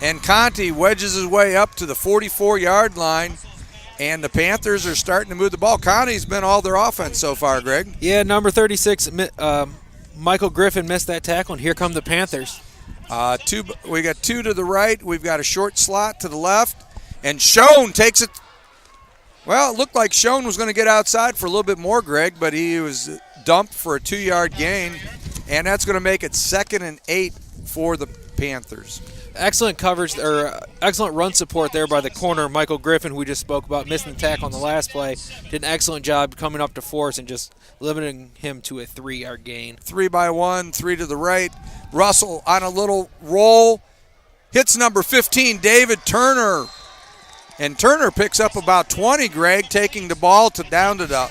And Conti wedges his way up to the 44-yard line, and the Panthers are starting to move the ball. Conti's been all their offense so far, Greg. Yeah, number 36, Michael Griffin missed that tackle, and here come the Panthers. We got 2 to the right. We've got a short slot to the left, and Schoen takes it. Well, it looked like Schoen was going to get outside for a little bit more, Greg, but he was dumped for a 2-yard gain, and that's going to make it 2nd and 8 for the Panthers. Excellent coverage, or excellent run support there by the corner, Michael Griffin, who we just spoke about, missing the tackle on the last play. Did an excellent job coming up to force and just limiting him to a 3-yard gain. 3 by 1, 3 to the right. Russell on a little roll. Hits number 15, David Turner. And Turner picks up about 20, Greg, taking the ball down to the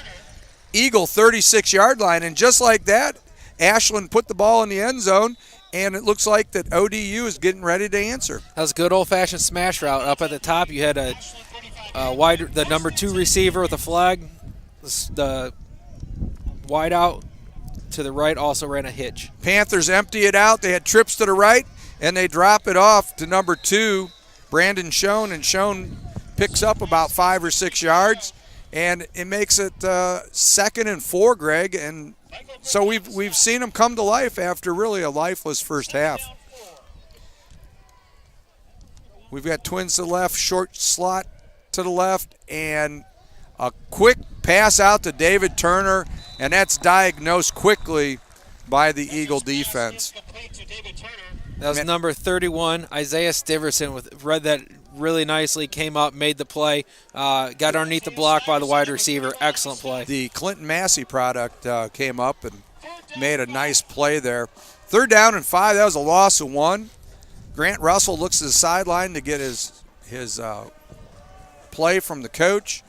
Eagle 36-yard line. And just like that, Ashland put the ball in the end zone, and it looks like that ODU is getting ready to answer. That was a good old-fashioned smash route. Up at the top, you had the number 2 receiver with a flag. The wide out to the right also ran a hitch. Panthers empty it out. They had trips to the right, and they drop it off to number 2, Brandon Schoen, and Schoen picks up about 5 or 6 yards, and it makes it 2nd and 4, Greg. And so we've seen them come to life after really a lifeless first half. We've got twins to the left, short slot to the left, and a quick pass out to David Turner, and that's diagnosed quickly by the Eagle defense. That was number 31, Isaiah Stiverson, read that really nicely, came up, made the play, got underneath the block by the wide receiver. Excellent play. The Clinton Massey product came up and made a nice play there. 3rd down and 5, that was a loss of 1. Grant Russell looks to the sideline to get his play from the coach.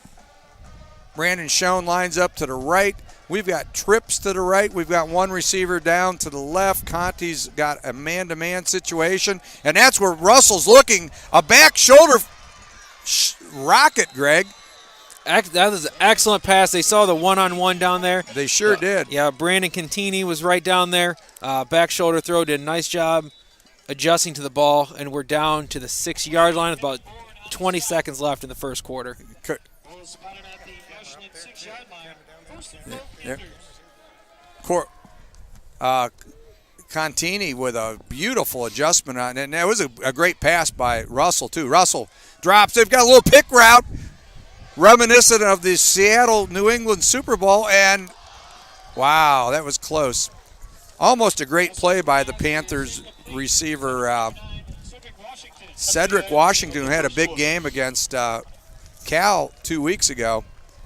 Brandon Schoen lines up to the right. We've got trips to the right. We've got 1 receiver down to the left. Conti's got a man-to-man situation, and that's where Russell's looking. A back shoulder rocket, Greg. That was an excellent pass. They saw the one-on-one down there. They sure did. Yeah, Brandon Contini was right down there. Back shoulder throw, did a nice job adjusting to the ball, and we're down to the 6-yard line with about 20 seconds left in the first quarter. There. Contini with a beautiful adjustment on it. And that was a great pass by Russell, too. Russell drops. They've got a little pick route reminiscent of the Seattle-New England Super Bowl. And, wow, that was close. Almost a great play by the Panthers receiver, Cedric Washington, who had a big game against Cal 2 weeks ago.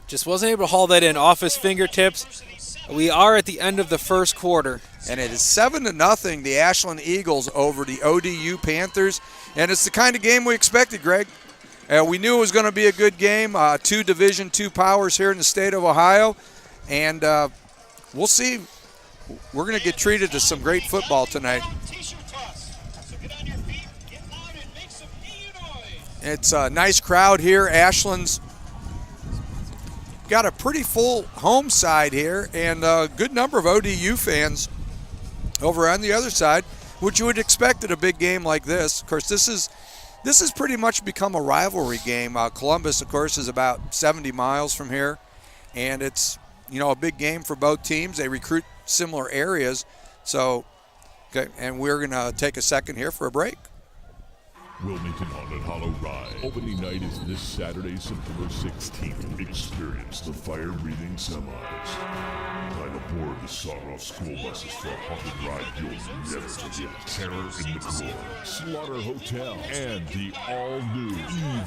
Just wasn't able to haul that in off his fingertips. We are at the end of the first quarter. And it is 7-0, the Ashland Eagles over the ODU Panthers. And it's the kind of game we expected, Greg. We knew it was going to be a good game. 2 Division II powers here in the state of Ohio. And we'll see. We're going to get treated to some great football tonight. It's a nice crowd here. Ashland's got a pretty full home side here, and a good number of ODU fans over on the other side, which you would expect at a big game like this. Of course, this has pretty much become a rivalry game. Columbus, of course, is about 70 miles from here, and it's a big game for both teams. They recruit similar areas, so okay. And we're going to take a second here for a break. Wilmington Haunted Hollow Ride. Opening night is this Saturday, September 16th. Experience the fire-breathing semis. Climb aboard the sawed-off school buses for a haunted ride you'll never forget. Terror in the Core, Slaughter Hotel, and the all-new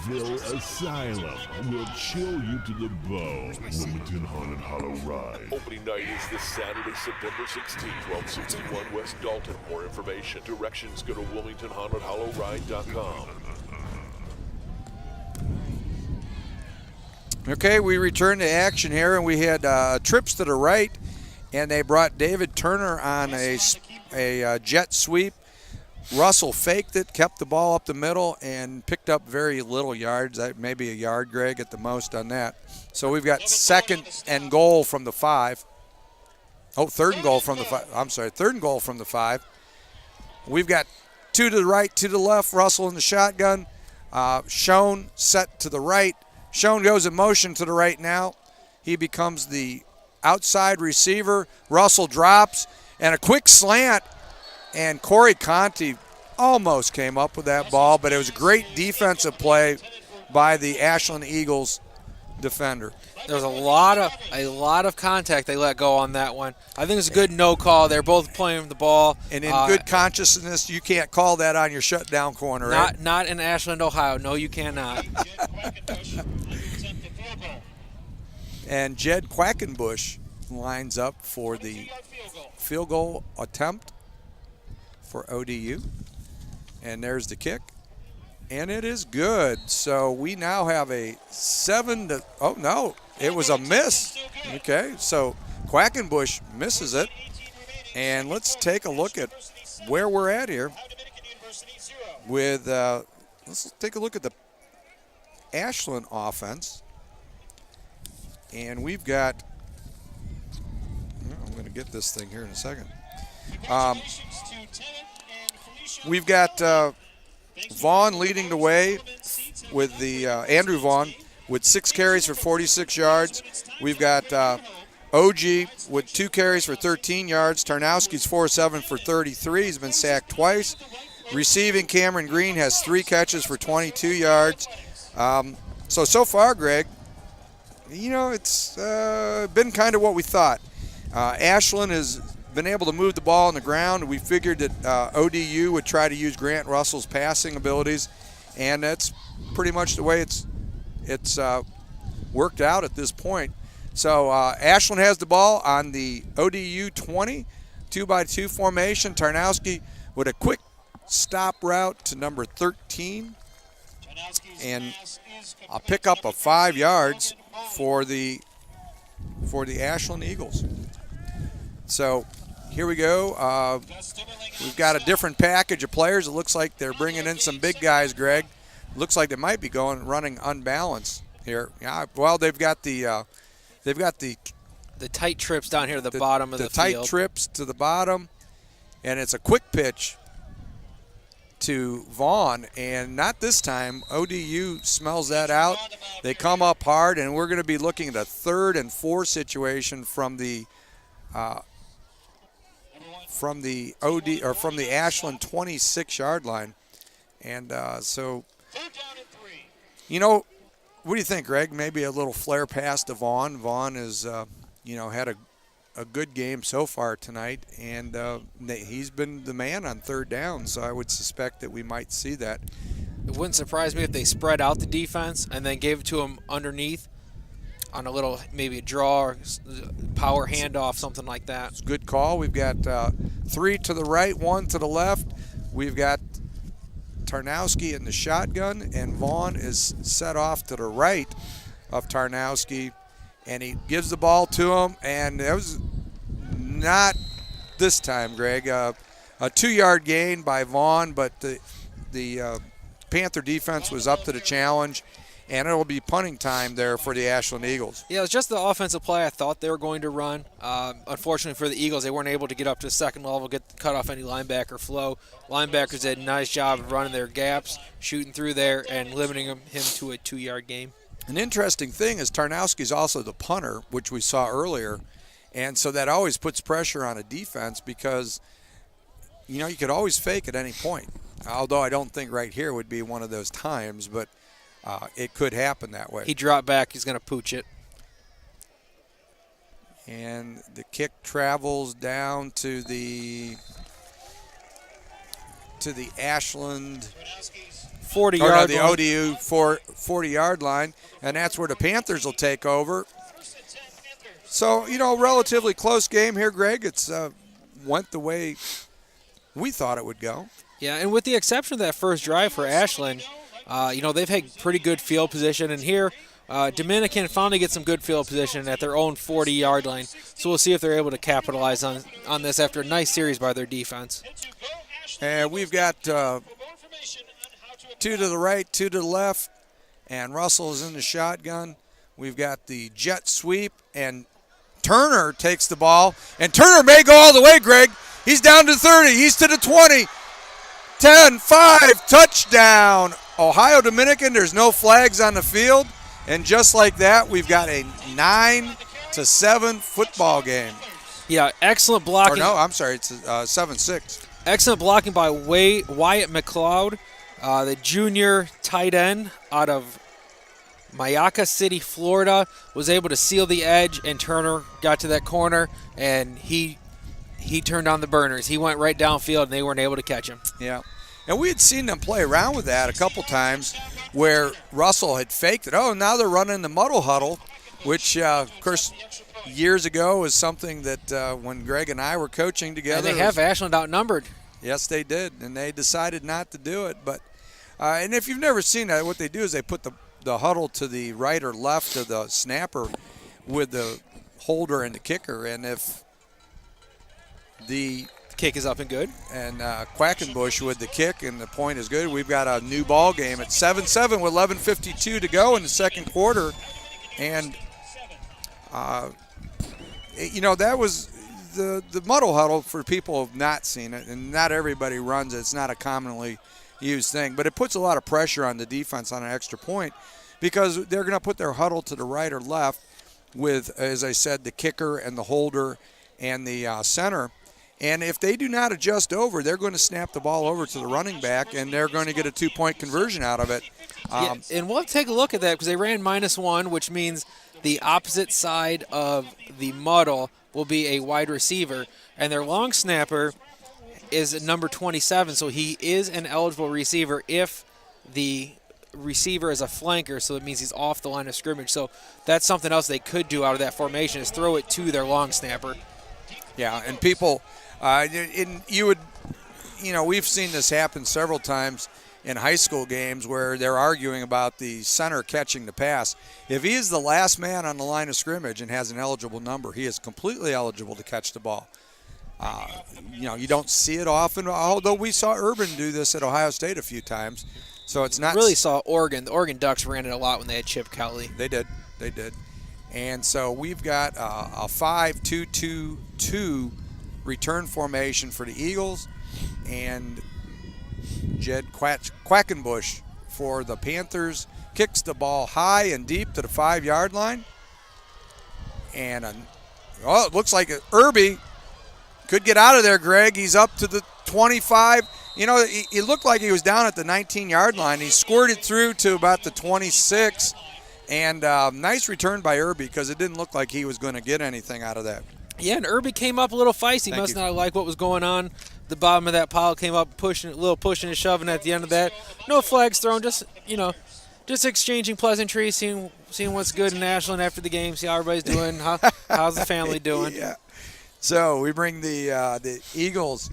Evil Asylum will chill you to the bone. Wilmington Haunted Hollow Ride. Opening night is this Saturday, September 16th, 1261 West Dalton. More information, directions, go to WilmingtonHauntedHollowRide.com. Okay, we return to action here, and we had trips to the right, and they brought David Turner on a jet sweep. Russell faked it, kept the ball up the middle, and picked up very little yards, maybe a yard, Greg, at the most on that. So we've got second and goal from the 5. Oh, third and goal from the 5. I'm sorry, third and goal from the 5. We've got 2 to the right, 2 to the left. Russell in the shotgun. Schoen set to the right. Schoen goes in motion to the right now. He becomes the outside receiver. Russell drops, and a quick slant. And Corey Conti almost came up with that ball, but it was a great defensive play by the Ashland Eagles defender. There was a lot of contact they let go on that one. I think it's a good no call. They're both playing the ball. And in good consciousness, you can't call that on your shutdown corner, right? Not in Ashland, Ohio. No, you cannot. And Jed Quackenbush lines up for the field goal attempt for ODU. And there's the kick. And it is good. So we now have a 7 to, oh no, it was a miss. Okay, so Quackenbush misses it. And let's take a look at where we're at here with, let's take a look at the Ashland offense. And we've got, I'm going to get this thing here in a second. We've got Vaughn leading the way with the Andrew Vaughn with 6 carries for 46 yards. We've got OG with 2 carries for 13 yards. Tarnowski's 4-7 for 33. He's been sacked twice. Receiving, Cameron Green has 3 catches for 22 yards. So far, Greg, you know, it's been kind of what we thought. Ashland has been able to move the ball on the ground. We figured that ODU would try to use Grant Russell's passing abilities, and that's pretty much the way it's worked out at this point. So Ashland has the ball on the ODU 20, 2-by-2 formation. Tarnowski with a quick stop route to number 13, and I'll pick up a 5 yards for the Ashland Eagles. So here we go. We've got a different package of players. It looks like they're bringing in some big guys, Greg. Looks like they might be running unbalanced here. Yeah, well, they've got the tight trips down here at the bottom of the tight field. Trips to the bottom, and it's a quick pitch to Vaughn, and not this time. ODU smells that out. They come up hard, and we're going to be looking at a 3rd and 4 situation from the Ashland 26-yard line. And so, you know, what do you think, Greg? Maybe a little flare pass to Vaughn. Vaughn has, had a good game so far tonight, and he's been the man on 3rd down, so I would suspect that we might see that. It wouldn't surprise me if they spread out the defense and then gave it to him underneath on a little, maybe a draw or power handoff, something like that. It's a good call. We've got 3 to the right, 1 to the left. We've got Tarnowski in the shotgun, and Vaughn is set off to the right of Tarnowski, and he gives the ball to him, and it was not this time, Greg. A 2-yard gain by Vaughn, but the Panther defense was up to the challenge, and it'll be punting time there for the Ashland Eagles. Yeah, it was just the offensive play I thought they were going to run. Unfortunately for the Eagles, they weren't able to get up to the second level, cut off any linebacker flow. Linebackers did a nice job of running their gaps, shooting through there, and limiting him to a 2-yard game. An interesting thing is Tarnowski's also the punter, which we saw earlier, and so that always puts pressure on a defense because, you know, you could always fake at any point. although I don't think right here would be one of those times, but it could happen that way. He dropped back. He's going to pooch it. And the kick travels down to the Ashland 40-yard the line. ODU 40-yard line, and that's where the Panthers will take over. So, relatively close game here, Greg. It's went the way we thought it would go. Yeah, and with the exception of that first drive for Ashland, they've had pretty good field position. And here, Dominican finally gets some good field position at their own 40-yard line. So we'll see if they're able to capitalize on this after a nice series by their defense. And we've got 2 to the right, 2 to the left, and Russell is in the shotgun. We've got the jet sweep, and Turner takes the ball. And Turner may go all the way, Greg. He's down to 30. He's to the 20. 10, 5, touchdown. Ohio Dominican, there's no flags on the field. And just like that, we've got a 9-7 football game. Yeah, excellent blocking. Or no, I'm sorry, it's 7-6. Excellent blocking by Wyatt McLeod, the junior tight end out of Mayaca City, Florida, was able to seal the edge, and Turner got to that corner, and he turned on the burners. He went right downfield, and they weren't able to catch him. Yeah. And we had seen them play around with that a couple times where Russell had faked it. Oh, now they're running the muddle huddle, which, of course, years ago was something that when Greg and I were coaching together. And they have Ashland outnumbered. Yes, they did, and they decided not to do it. But and if you've never seen that, what they do is they put the huddle to the right or left of the snapper with the holder and the kicker. And if the kick is up and good, and Quackenbush with the kick and the point is good, we've got a new ball game at 7-7 with 11:52 to go in the second quarter. And, that was the muddle huddle for people who have not seen it, and not everybody runs it. It's not a commonly used thing, but it puts a lot of pressure on the defense on an extra point because they're going to put their huddle to the right or left with, as I said, the kicker and the holder and the center. And if they do not adjust over, they're going to snap the ball over to the running back, and they're going to get a 2-point conversion out of it. Yeah, and we'll take a look at that because they ran -1, which means the opposite side of the muddle will be a wide receiver, and their long snapper is number 27, so he is an eligible receiver if the receiver is a flanker, so it means he's off the line of scrimmage. So that's something else they could do out of that formation is throw it to their long snapper. Yeah, and people, we've seen this happen several times in high school games where they're arguing about the center catching the pass. If he is the last man on the line of scrimmage and has an eligible number, he is completely eligible to catch the ball. You don't see it often, although we saw Urban do this at Ohio State a few times. So it's not. Really saw Oregon. The Oregon Ducks ran it a lot when they had Chip Kelly. They did. And so we've got a 5-2-2-2 return formation for the Eagles, and Jed Quackenbush for the Panthers kicks the ball high and deep to the 5-yard line. And it looks like Irby could get out of there, Greg. He's up to the 25. He looked like he was down at the 19-yard line. He squirted through to about the 26. And nice return by Irby because it didn't look like he was going to get anything out of that. Yeah, and Irby came up a little feisty. Thank Must you. not like what was going on. The bottom of that pile came up, pushing and shoving at the end of that. No flags thrown, just exchanging pleasantries, seeing what's good in Ashland after the game, see how everybody's doing, how's the family doing. Yeah. So we bring the Eagles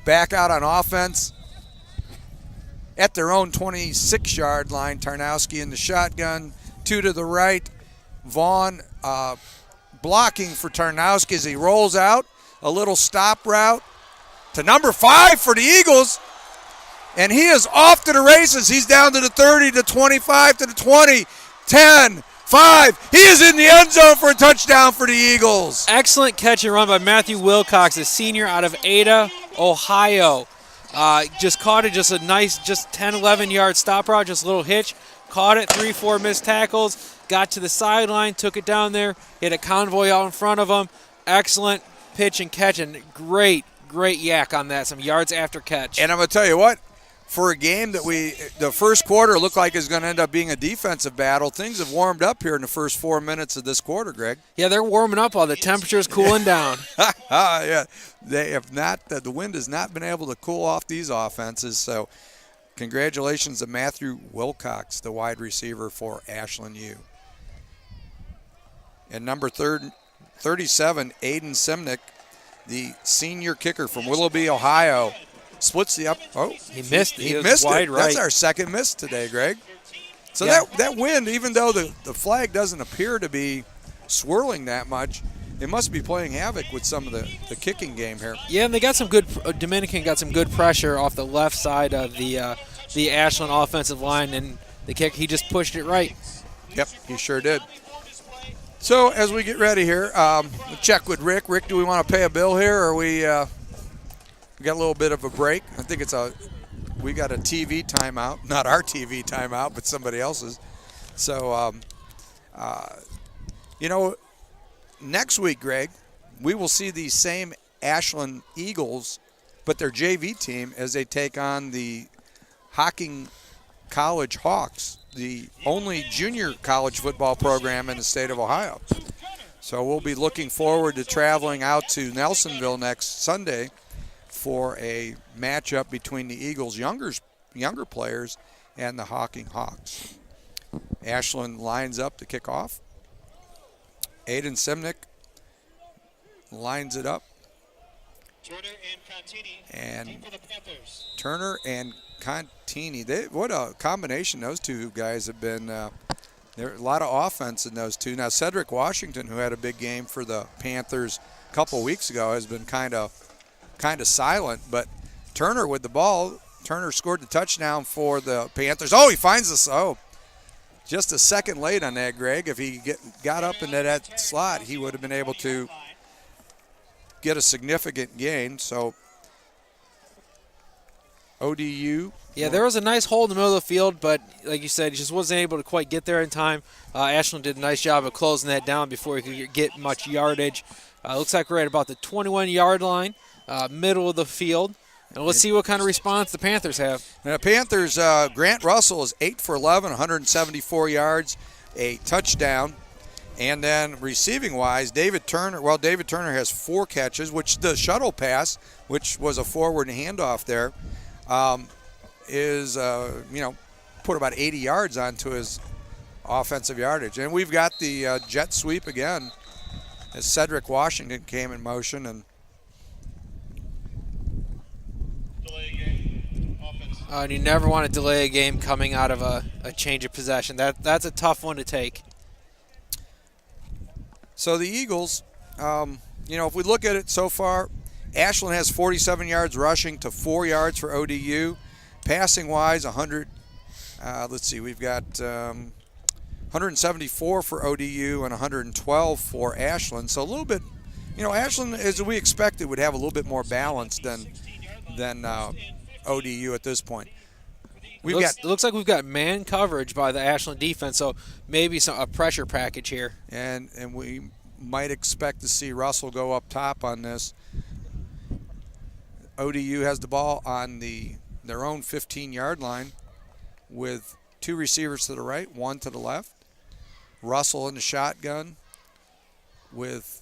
back out on offense at their own 26-yard line. Tarnowski in the shotgun, 2 to the right. Vaughn blocking for Tarnowski as he rolls out. A little stop route to number 5 for the Eagles. And he is off to the races. He's down to the 30, to 25, to the 20, 10, 5. He is in the end zone for a touchdown for the Eagles. Excellent catch and run by Matthew Wilcox, a senior out of Ada, Ohio. Just caught it, just a nice, 10, 11-yard stop route, just a little hitch. Caught it, 3-4 missed tackles, got to the sideline, took it down there, hit a convoy out in front of him. Excellent pitch and catch, and great yak on that, some yards after catch. And I'm going to tell you what, for a game that the first quarter looked like is going to end up being a defensive battle, things have warmed up here in the first 4 minutes of this quarter, Greg. Yeah, they're warming up while the temperature's cooling down. Yeah, they have not. The wind has not been able to cool off these offenses. So, congratulations to Matthew Wilcox, the wide receiver for Ashland U. And number 37, Aiden Simnick, the senior kicker from Willoughby, Ohio, splits the up. Oh, He missed it. He was missed wide it. right. That's our second miss today, Greg. So Yeah. that wind, even though the flag doesn't appear to be swirling that much, it must be playing havoc with some of the kicking game here. Yeah, and they got some good. Dominican got some good pressure off the left side of the Ashland offensive line, and the kick he just pushed it right. Yep, he sure did. So as we get ready here, we'll check with Rick. Rick, do we want to pay a bill here, or we got a little bit of a break? I think we got a TV timeout, not our TV timeout, but somebody else's. So, next week, Greg, we will see these same Ashland Eagles, but their JV team, as they take on the Hocking College Hawks, the only junior college football program in the state of Ohio. So we'll be looking forward to traveling out to Nelsonville next Sunday for a matchup between the Eagles' younger players and the Hocking Hawks. Ashland lines up to kick off. Aiden Simnick lines it up. Turner and Contini. And Team for the Panthers. Turner and Contini. What a combination those two guys have been. There are a lot of offense in those two. Now, Cedric Washington, who had a big game for the Panthers a couple weeks ago, has been kind of silent. But Turner with the ball. Turner scored the touchdown for the Panthers. Oh, he finds us. Oh, just a second late on that, Greg. If he got up into that slot, he would have been able to get a significant gain. So ODU. Yeah, there was a nice hole in the middle of the field, but like you said, he just wasn't able to quite get there in time. Ashland did a nice job of closing that down before he could get much yardage. Looks like we're at about the 21-yard line, middle of the field. And let's see what kind of response the Panthers have. And the Panthers, Grant Russell is 8 for 11, 174 yards, a touchdown. And then receiving-wise, David Turner has 4 catches, which the shuttle pass, which was a forward handoff there, put about 80 yards onto his offensive yardage. And we've got the jet sweep again as Cedric Washington came in motion. And And you never want to delay a game coming out of a change of possession. That's a tough one to take. So the Eagles, if we look at it so far, Ashland has 47 yards rushing to 4 yards for ODU. Passing-wise, 100. We've got 174 for ODU and 112 for Ashland. So a little bit, Ashland, as we expected, would have a little bit more balance than ODU at this point. It looks like we've got man coverage by the Ashland defense, so maybe a pressure package here. And we might expect to see Russell go up top on this. ODU has the ball on their own 15-yard line with 2 receivers to the right, 1 to the left. Russell in the shotgun with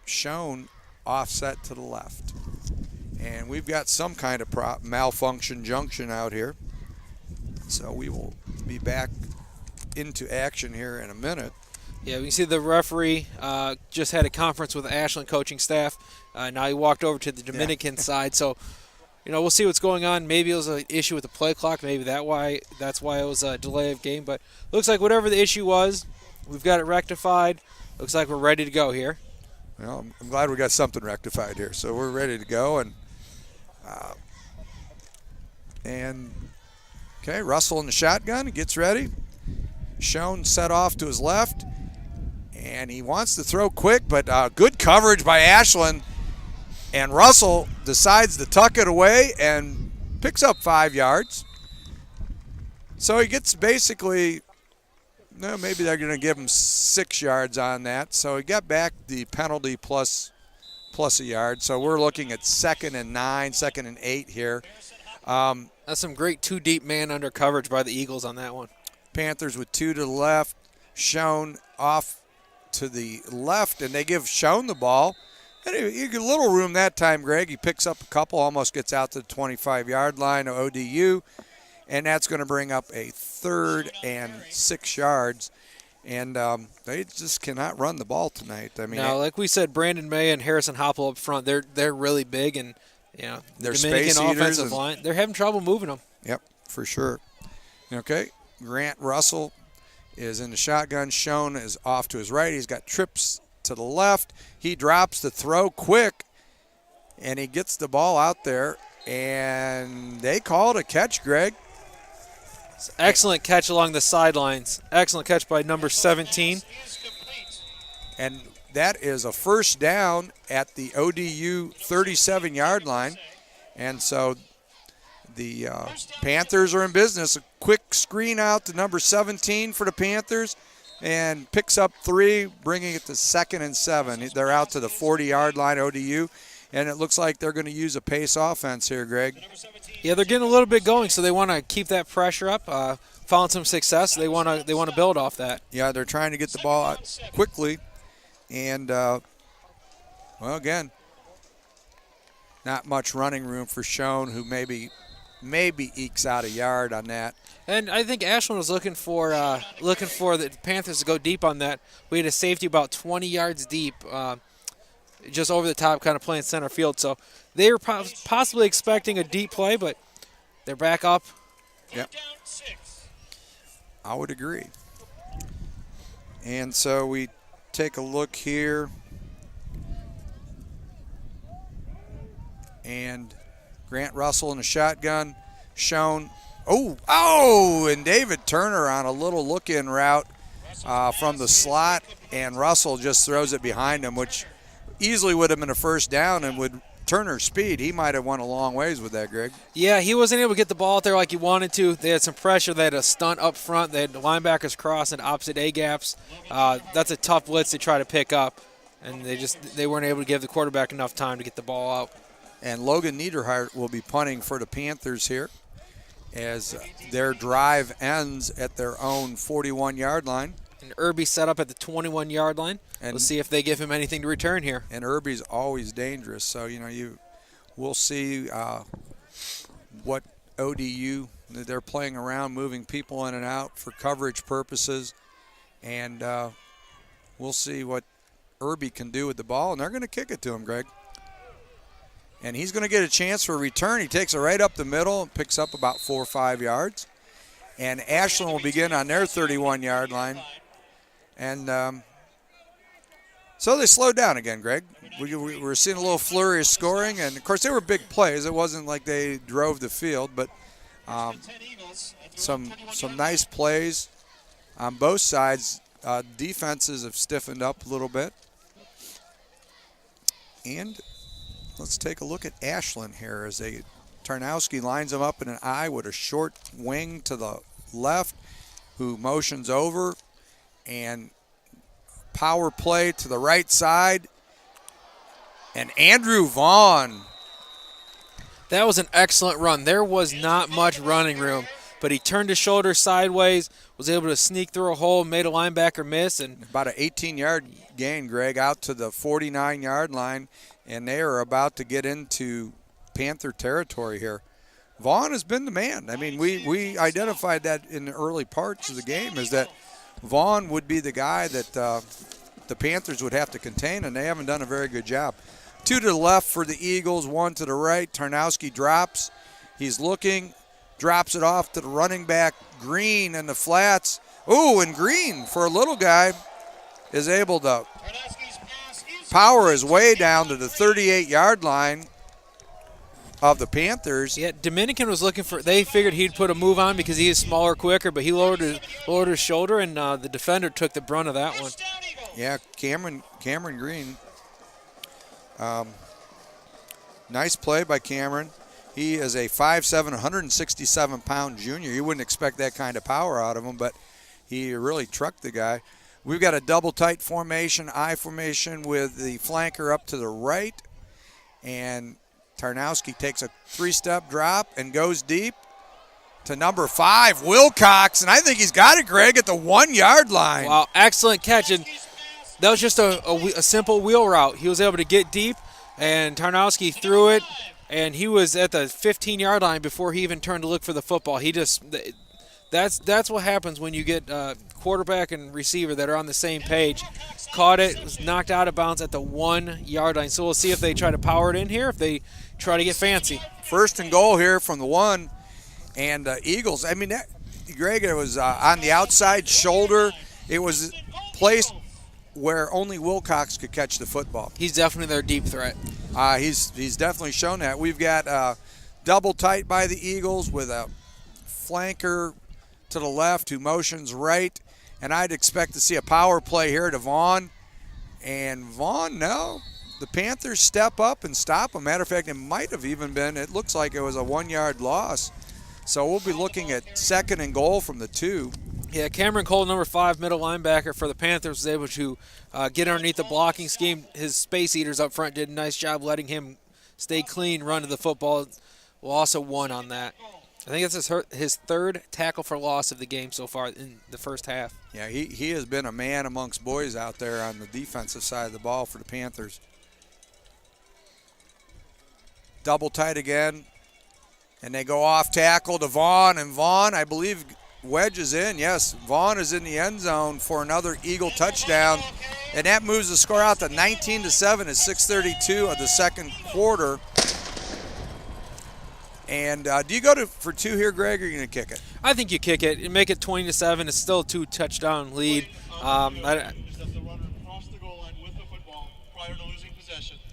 Schoen offset to the left. And we've got some kind of malfunction junction out here. So we will be back into action here in a minute. Yeah, we can see the referee just had a conference with the Ashland coaching staff. Now he walked over to the Dominican side. So, we'll see what's going on. Maybe it was an issue with the play clock. Maybe that's why it was a delay of game. But looks like whatever the issue was, we've got it rectified. Looks like we're ready to go here. Well, I'm glad we got something rectified here. So we're ready to go. Okay, Russell in the shotgun. He gets ready. Schoen set off to his left. And he wants to throw quick, but good coverage by Ashland. And Russell decides to tuck it away and picks up 5 yards. So he gets basically, maybe they're going to give him 6 yards on that. So he got back the penalty plus a yard. So we're looking at 2nd and 9, 2nd and 8 here. That's some great two deep man under coverage by the Eagles on that one. Panthers with 2 to the left. Schoen off to the left, and they give Schoen the ball. And he get a little room that time, Greg. He picks up a couple, almost gets out to the 25-yard line of ODU, and that's going to bring up a 3rd and 6 yards. And they just cannot run the ball tonight. I mean, now, like we said, Brandon May and Harrison Hopple up front, they're really big, and they're the Dominican space eaters offensive and- line, they're having trouble moving them. Yep, for sure. Okay, Grant Russell is in the shotgun. Schoen is off to his right. He's got trips to the left. He drops the throw quick, and he gets the ball out there, and they call it a catch, Greg. Excellent catch along the sidelines. Excellent catch by number 17. Is complete. And that is a first down at the ODU 37-yard line. And so the Panthers are in business. A quick screen out to number 17 for the Panthers and picks up 3, bringing it to 2nd and 7. They're out to the 40-yard line, ODU, and it looks like they're going to use a pace offense here, Greg. Yeah, they're getting a little bit going, so they want to keep that pressure up. Found some success. They want to build off that. Yeah, they're trying to get the ball out quickly. And, well, again, not much running room for Schoen, who maybe ekes out a yard on that. And I think Ashland was looking for the Panthers to go deep on that. We had a safety about 20 yards deep, just over the top, kind of playing center field. So they were possibly expecting a deep play, but they're back up. Yep. Down 6. I would agree. And so we take a look here. And Grant Russell in the shotgun. Schoen. And David Turner on a little look-in route from the slot. And Russell just throws it behind him, which easily would have been a first down, and with Turner's speed, he might have won a long ways with that, Greg. Yeah, he wasn't able to get the ball out there like he wanted to. They had some pressure. They had a stunt up front. They had the linebackers cross and opposite A-gaps. That's a tough blitz to try to pick up, and they weren't able to give the quarterback enough time to get the ball out. And Logan Niederhart will be punting for the Panthers here as their drive ends at their own 41-yard line. And Irby set up at the 21-yard line. And we'll see if they give him anything to return here. And Irby's always dangerous, so we'll see what ODU, they're playing around, moving people in and out for coverage purposes, and we'll see what Irby can do with the ball, and they're going to kick it to him, Greg. And he's going to get a chance for a return. He takes it right up the middle and picks up about 4 or 5 yards. And Ashland will begin on their 31-yard line. And so they slowed down again, Greg. We were seeing a little flurry of scoring. And, of course, they were big plays. It wasn't like they drove the field. But some nice plays on both sides. Defenses have stiffened up a little bit. And let's take a look at Ashland here as Tarnowski lines them up in an I with a short wing to the left, who motions over, and power play to the right side. And Andrew Vaughn. That was an excellent run. There was not much running room, but he turned his shoulder sideways, was able to sneak through a hole, made a linebacker miss. And about an 18-yard gain, Greg, out to the 49-yard line. And they are about to get into Panther territory here. Vaughn has been the man. I mean, we identified that in the early parts of the game, is that Vaughn would be the guy that the Panthers would have to contain, and they haven't done a very good job. 2 to the left for the Eagles, 1 to the right. Tarnowski drops. He's looking, drops it off to the running back, Green in the flats. And Green, for a little guy, is able to power his way down to the 38-yard line of the Panthers. Yeah, Dominican was looking for. They figured he'd put a move on because he is smaller, quicker, but he lowered his shoulder, and the defender took the brunt of that one. Yeah, Cameron Green. Nice play by Cameron. He is a 5'7", 167-pound junior. You wouldn't expect that kind of power out of him, but he really trucked the guy. We've got a double tight formation, I formation, with the flanker up to the right. And Tarnowski takes a 3-step drop and goes deep. to number 5, Wilcox, and I think he's got it, Greg, at the 1-yard line. Wow, excellent catch. And that was just a simple wheel route. He was able to get deep, and Tarnowski threw it, and he was at the 15-yard line before he even turned to look for the football. That's what happens when you get quarterback and receiver that are on the same page. Caught it, was knocked out of bounds at the 1-yard line. So we'll see if they try to power it in here, if they try to get fancy. First and goal here from the 1, and Eagles. I mean, Greg, it was on the outside shoulder. It was placed where only Wilcox could catch the football. He's definitely their deep threat. He's definitely shown that. We've got double tight by the Eagles with a flanker to the left who motions right, and I'd expect to see a power play here to Vaughn. And Vaughn, no. The Panthers step up and stop him. Matter of fact, it might have even been, it looks like it was a 1-yard loss. So we'll be looking at second and goal from the 2. Yeah, Cameron Cole, number 5, middle linebacker for the Panthers, was able to get underneath the blocking scheme. His space eaters up front did a nice job letting him stay clean, run to the football. Loss of 1 on that. I think it's his 3rd tackle for loss of the game so far in the first half. Yeah, he has been a man amongst boys out there on the defensive side of the ball for the Panthers. Double tight again. And they go off tackle to Vaughn. And Vaughn, I believe, wedges in. Yes, Vaughn is in the end zone for another Eagle touchdown. And that moves the score out to 19-7 at 6:32 of the second quarter. And do you go for 2 here, Greg, or are you going to kick it? I think you kick it and make it 20-7. It's still a 2-touchdown lead.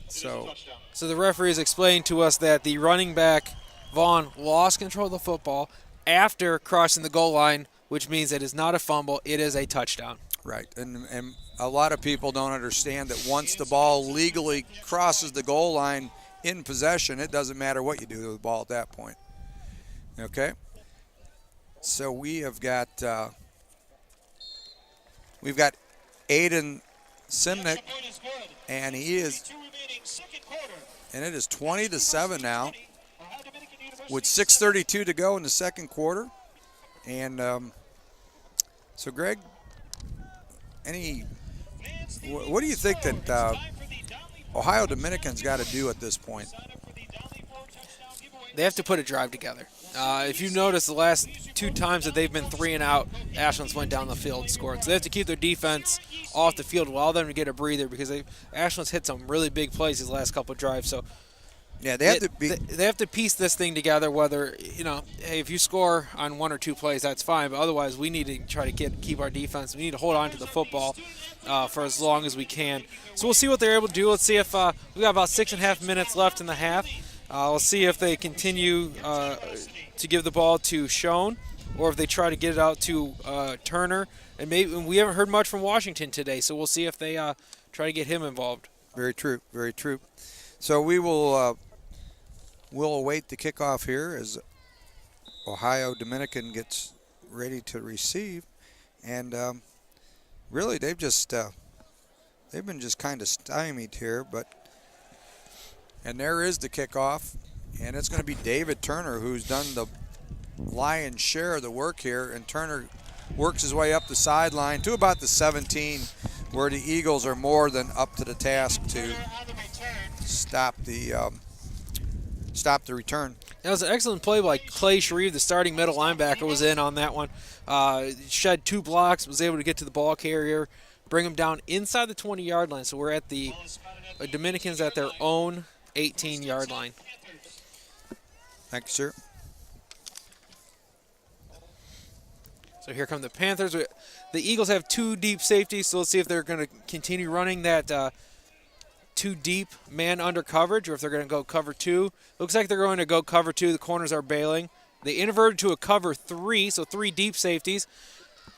So the referee has explained to us that the running back, Vaughn, lost control of the football after crossing the goal line, which means it is not a fumble. It is a touchdown. Right, and a lot of people don't understand that once the ball legally crosses the goal line in possession, it doesn't matter what you do with the ball at that point. Okay? So we have got Aiden Simnick, and he is, and it is 20-7 now with 6:32 to go in the second quarter. And so, Greg, what do you think that Ohio Dominican's got to do at this point? They have to put a drive together. If you notice, the last 2 times that they've been 3 and out, Ashland's went down the field and scored. So they have to keep their defense off the field, allow them to get a breather, because Ashland's hit some really big plays these last couple of drives. So yeah, they have to piece this thing together. Whether, hey, if you score on 1 or 2 plays, that's fine. But otherwise, we need to try to keep our defense. We need to hold on to the football for as long as we can. So we'll see what they're able to do. Let's see if we got about 6.5 minutes left in the half. We'll see if they continue to give the ball to Schoen, or if they try to get it out to Turner. And maybe we haven't heard much from Washington today, so we'll see if they try to get him involved. Very true, very true. So we will we'll await the kickoff here as Ohio Dominican gets ready to receive, and really they've been just kind of stymied here, and there is the kickoff, and it's going to be David Turner who's done the lion's share of the work here, and Turner works his way up the sideline to about the 17, where the Eagles are more than up to the task to stop the return. That was an excellent play by Clay Shreve, the starting middle linebacker, was in on that one. Shed 2 blocks, was able to get to the ball carrier, bring him down inside the 20-yard line. So we're at the Dominicans at their own 18-yard line. Thank you, sir. So here come the Panthers. The Eagles have 2 deep safeties, so let's see if they're going to continue running that 2 deep man under coverage, or if they're going to go cover 2. Looks like they're going to go cover 2. The corners are bailing. They inverted to a cover 3, so 3 deep safeties.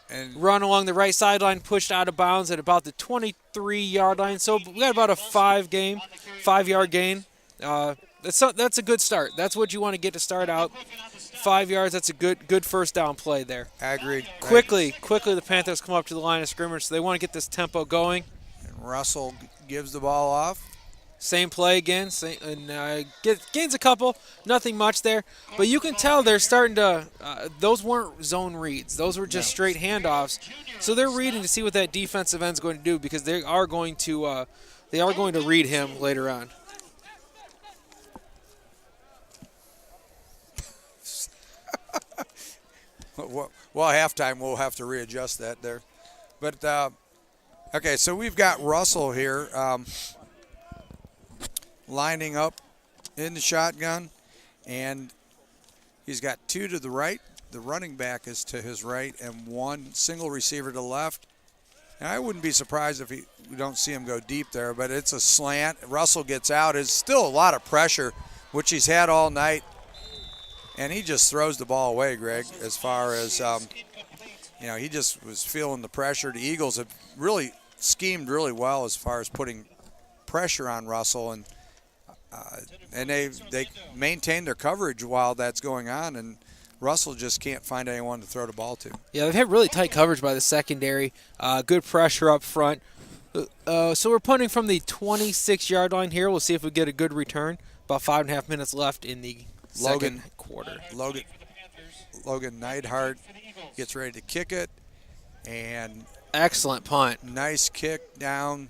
And run along the right sideline, pushed out of bounds at about the 23-yard line. So we got about a 5-yard gain. That's a good start. That's what you want to get to start out. 5 yards, that's a good first down play there. I agree. Quickly the Panthers come up to the line of scrimmage, so they want to get this tempo going. And Russell gives the ball off. Same play again, gains a couple, nothing much there. But you can tell they're starting to, those weren't zone reads. Those were just straight handoffs. So they're reading to see what that defensive end's going to do because they are going to read him later on. Well, halftime we'll have to readjust that there. But, okay, so we've got Russell here lining up in the shotgun, and he's got two to the right. The running back is to his right, and one single receiver to the left. And I wouldn't be surprised if we don't see him go deep there, but it's a slant. Russell gets out. It's still a lot of pressure, which he's had all night. And he just throws the ball away, Greg, as far as, he just was feeling the pressure. The Eagles have really schemed really well as far as putting pressure on Russell, and they maintain their coverage while that's going on, and Russell just can't find anyone to throw the ball to. Yeah, they've had really tight coverage by the secondary. Good pressure up front. So we're punting from the 26-yard line here. We'll see if we get a good return. About 5.5 minutes left in the second quarter. Logan Neidhart gets ready to kick it, and excellent punt. Nice kick down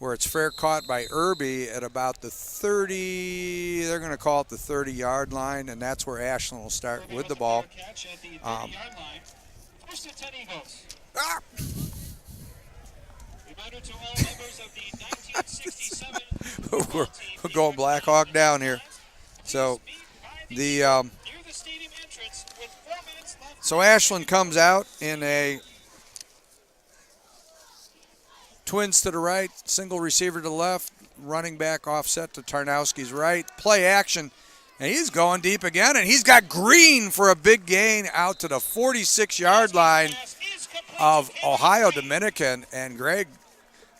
where it's fair caught by Irby at about the 30, they're going to call it the 30-yard line, and that's where Ashland will start with the ball. We're going Black Hawk down here. So so Ashland comes out in a twins to the right, single receiver to the left, running back offset to Tarnowski's right. Play action, and he's going deep again, and he's got Green for a big gain out to the 46-yard line of Ohio Dominican. And Greg,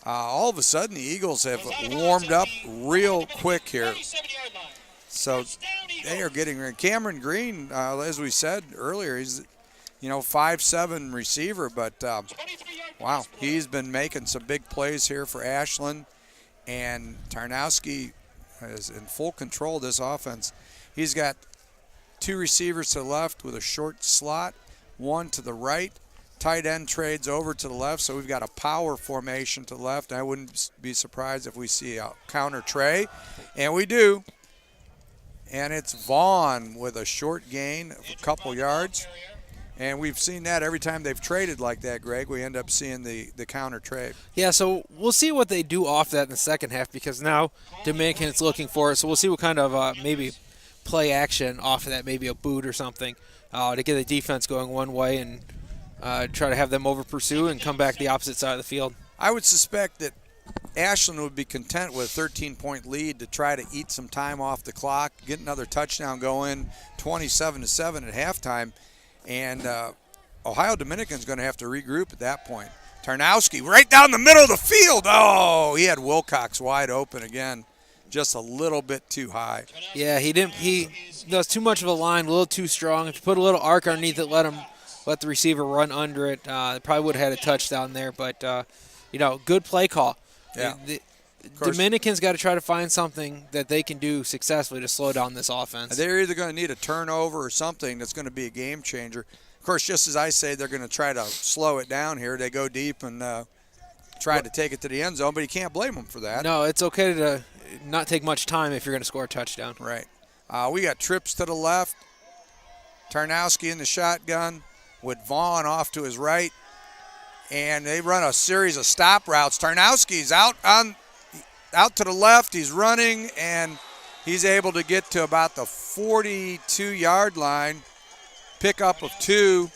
all of a sudden the Eagles have warmed up real quick here. So they are getting ready. Cameron Green, as we said earlier, he's 5'7" receiver, but wow, he's been making some big plays here for Ashland, and Tarnowski is in full control of this offense. He's got two receivers to the left with a short slot, one to the right. Tight end trades over to the left, so we've got a power formation to the left. I wouldn't be surprised if we see a counter tray, and we do. And it's Vaughn with a short gain of a couple yards. And we've seen that every time they've traded like that, Greg. We end up seeing the counter trade. Yeah, so we'll see what they do off that in the second half because now Dominican is looking for it. So we'll see what kind of maybe play action off of that, maybe a boot or something to get the defense going one way and try to have them over pursue and come back the opposite side of the field. I would suspect that Ashland would be content with a 13-point lead to try to eat some time off the clock, get another touchdown going, 27-7 at halftime. And Ohio Dominican's going to have to regroup at that point. Tarnowski right down the middle of the field. Oh, he had Wilcox wide open again, just a little bit too high. Yeah, he was too much of a line, a little too strong. If you put a little arc underneath it, let the receiver run under it, they probably would have had a touchdown there. But, good play call. Yeah. The Dominicans got to try to find something that they can do successfully to slow down this offense. They're either going to need a turnover or something that's going to be a game changer. Of course, just as I say, they're going to try to slow it down here. They go deep and try to take it to the end zone, but you can't blame them for that. No, it's okay to not take much time if you're going to score a touchdown. Right. We got trips to the left. Tarnowski in the shotgun with Vaughn off to his right. And they run a series of stop routes. Tarnowski's out to the left. He's running, and he's able to get to about the 42-yard line, pickup of 2,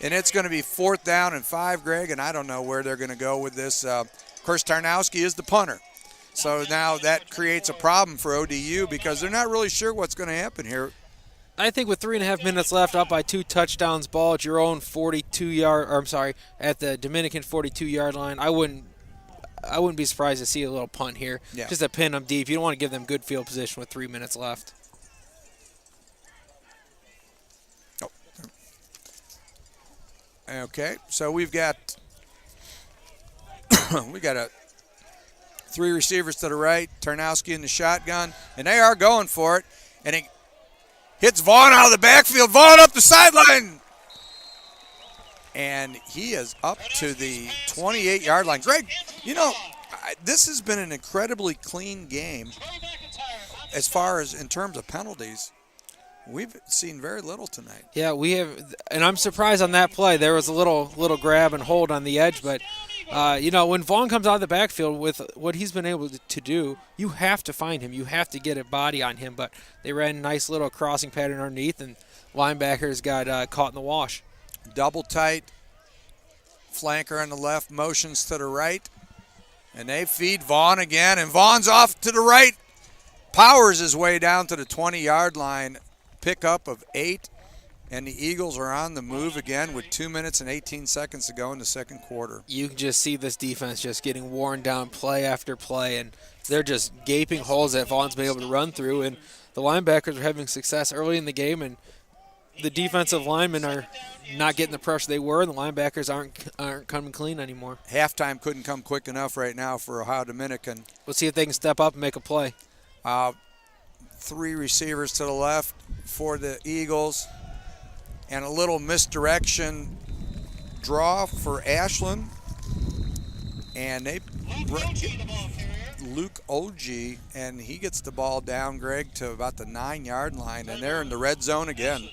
and it's going to be 4th down and 5, Greg, and I don't know where they're going to go with this. Of course, Tarnowski is the punter. So now that creates a problem for ODU because they're not really sure what's going to happen here. I think with 3.5 minutes left, up by 2 touchdowns, ball at your own 42-yard, at the Dominican 42-yard line, I wouldn't be surprised to see a little punt here. Yeah. Just to pin them deep. You don't want to give them good field position with 3 minutes left. Oh. Okay, so we've got a Three receivers to the right. Tarnowski in the shotgun, and they are going for it. And he hits Vaughn out of the backfield. Vaughn up the sideline. And he is up to the 28-yard line. Greg, this has been an incredibly clean game as far as in terms of penalties. We've seen very little tonight. Yeah, we have, and I'm surprised on that play. There was a little grab and hold on the edge, but when Vaughn comes out of the backfield with what he's been able to do, you have to find him. You have to get a body on him. But they ran a nice little crossing pattern underneath, and linebackers got caught in the wash. Double tight, flanker on the left, motions to the right, and they feed Vaughn again, and Vaughn's off to the right, powers his way down to the 20-yard line, pickup of 8, and the Eagles are on the move again with 2 minutes and 18 seconds to go in the second quarter. You can just see this defense just getting worn down play after play, and they're just gaping holes that Vaughn's been able to run through, and the linebackers are having success early in the game, and the defensive linemen are not getting the pressure they were, and the linebackers aren't coming clean anymore. Halftime couldn't come quick enough right now for Ohio Dominican. Let's see if they can step up and make a play. Three receivers to the left for the Eagles, and a little misdirection draw for Ashland, and they Luke Ogie, and he gets the ball down, Greg, to about the 9-yard line, and they're in the red zone again.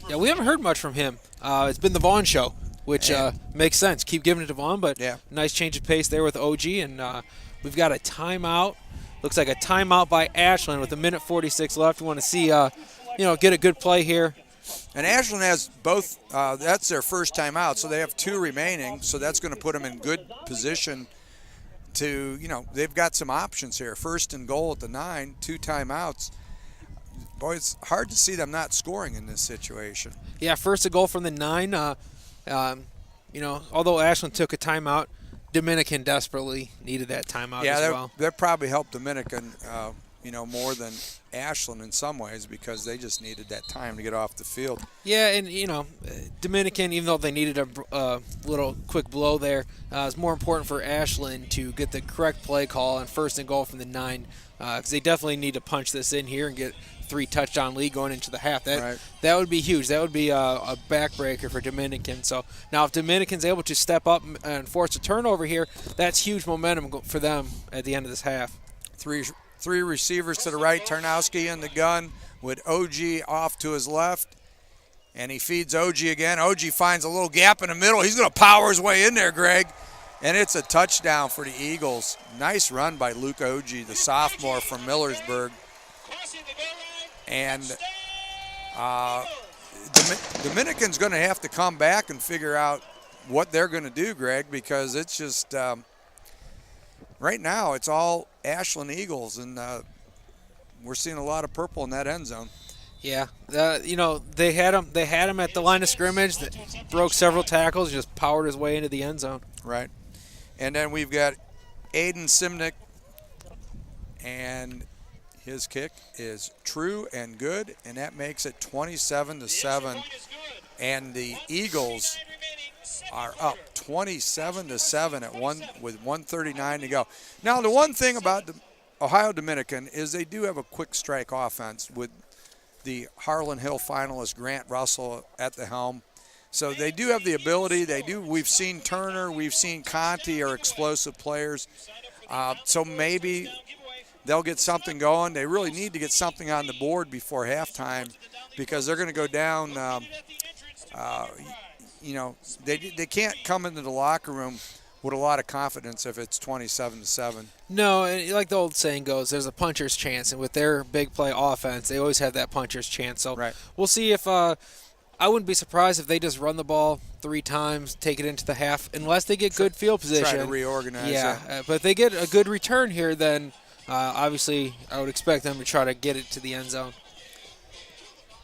Yeah, we haven't heard much from him. It's been the Vaughn show, which makes sense. Keep giving it to Vaughn, but nice change of pace there with OG, and we've got a timeout. Looks like a timeout by Ashland with 1:46 left. We want to see, get a good play here. And Ashland has both. That's their first timeout, so they have 2 remaining. So that's going to put them in good position to, they've got some options here. First and goal at the 9, 2 timeouts. Boy, it's hard to see them not scoring in this situation. Yeah, first and goal from the 9. Although Ashland took a timeout, Dominican desperately needed that timeout as well. Yeah, that probably helped Dominican, more than Ashland in some ways because they just needed that time to get off the field. Yeah, and, Dominican, even though they needed a little quick blow there, it's more important for Ashland to get the correct play call on first and goal from the 9 because they definitely need to punch this in here and get 3 touchdown lead going into the half. That would be huge. That would be a backbreaker for Dominican. So now if Dominican's able to step up and force a turnover here, that's huge momentum for them at the end of this half. Three receivers to the right. Tarnowski in the gun with OG off to his left. And he feeds OG again. OG finds a little gap in the middle. He's going to power his way in there, Greg. And it's a touchdown for the Eagles. Nice run by Luke OG, the sophomore from Millersburg. And Dominican's going to have to come back and figure out what they're going to do, Greg, because it's just right now it's all Ashland Eagles, and we're seeing a lot of purple in that end zone. Yeah, they had him at the line of scrimmage, that broke several tackles, just powered his way into the end zone. Right. And then we've got Aiden Simnick, and his kick is true and good, and that makes it 27-7. And the Eagles are up 27-7 with 1:39 to go. Now, the one thing about the Ohio Dominican is they do have a quick strike offense with the Harlan Hill finalist Grant Russell at the helm. So they do have the ability. We've seen Turner, we've seen Conti are explosive players. So maybe they'll get something going. They really need to get something on the board before halftime because they're going to go down. They can't come into the locker room with a lot of confidence if it's 27-7. No, and like the old saying goes, there's a puncher's chance, and with their big play offense, they always have that puncher's chance. So We'll see if I wouldn't be surprised if they just run the ball 3 times, take it into the half, unless they get good field position. Try to reorganize. Yeah, but if they get a good return here, then obviously I would expect them to try to get it to the end zone.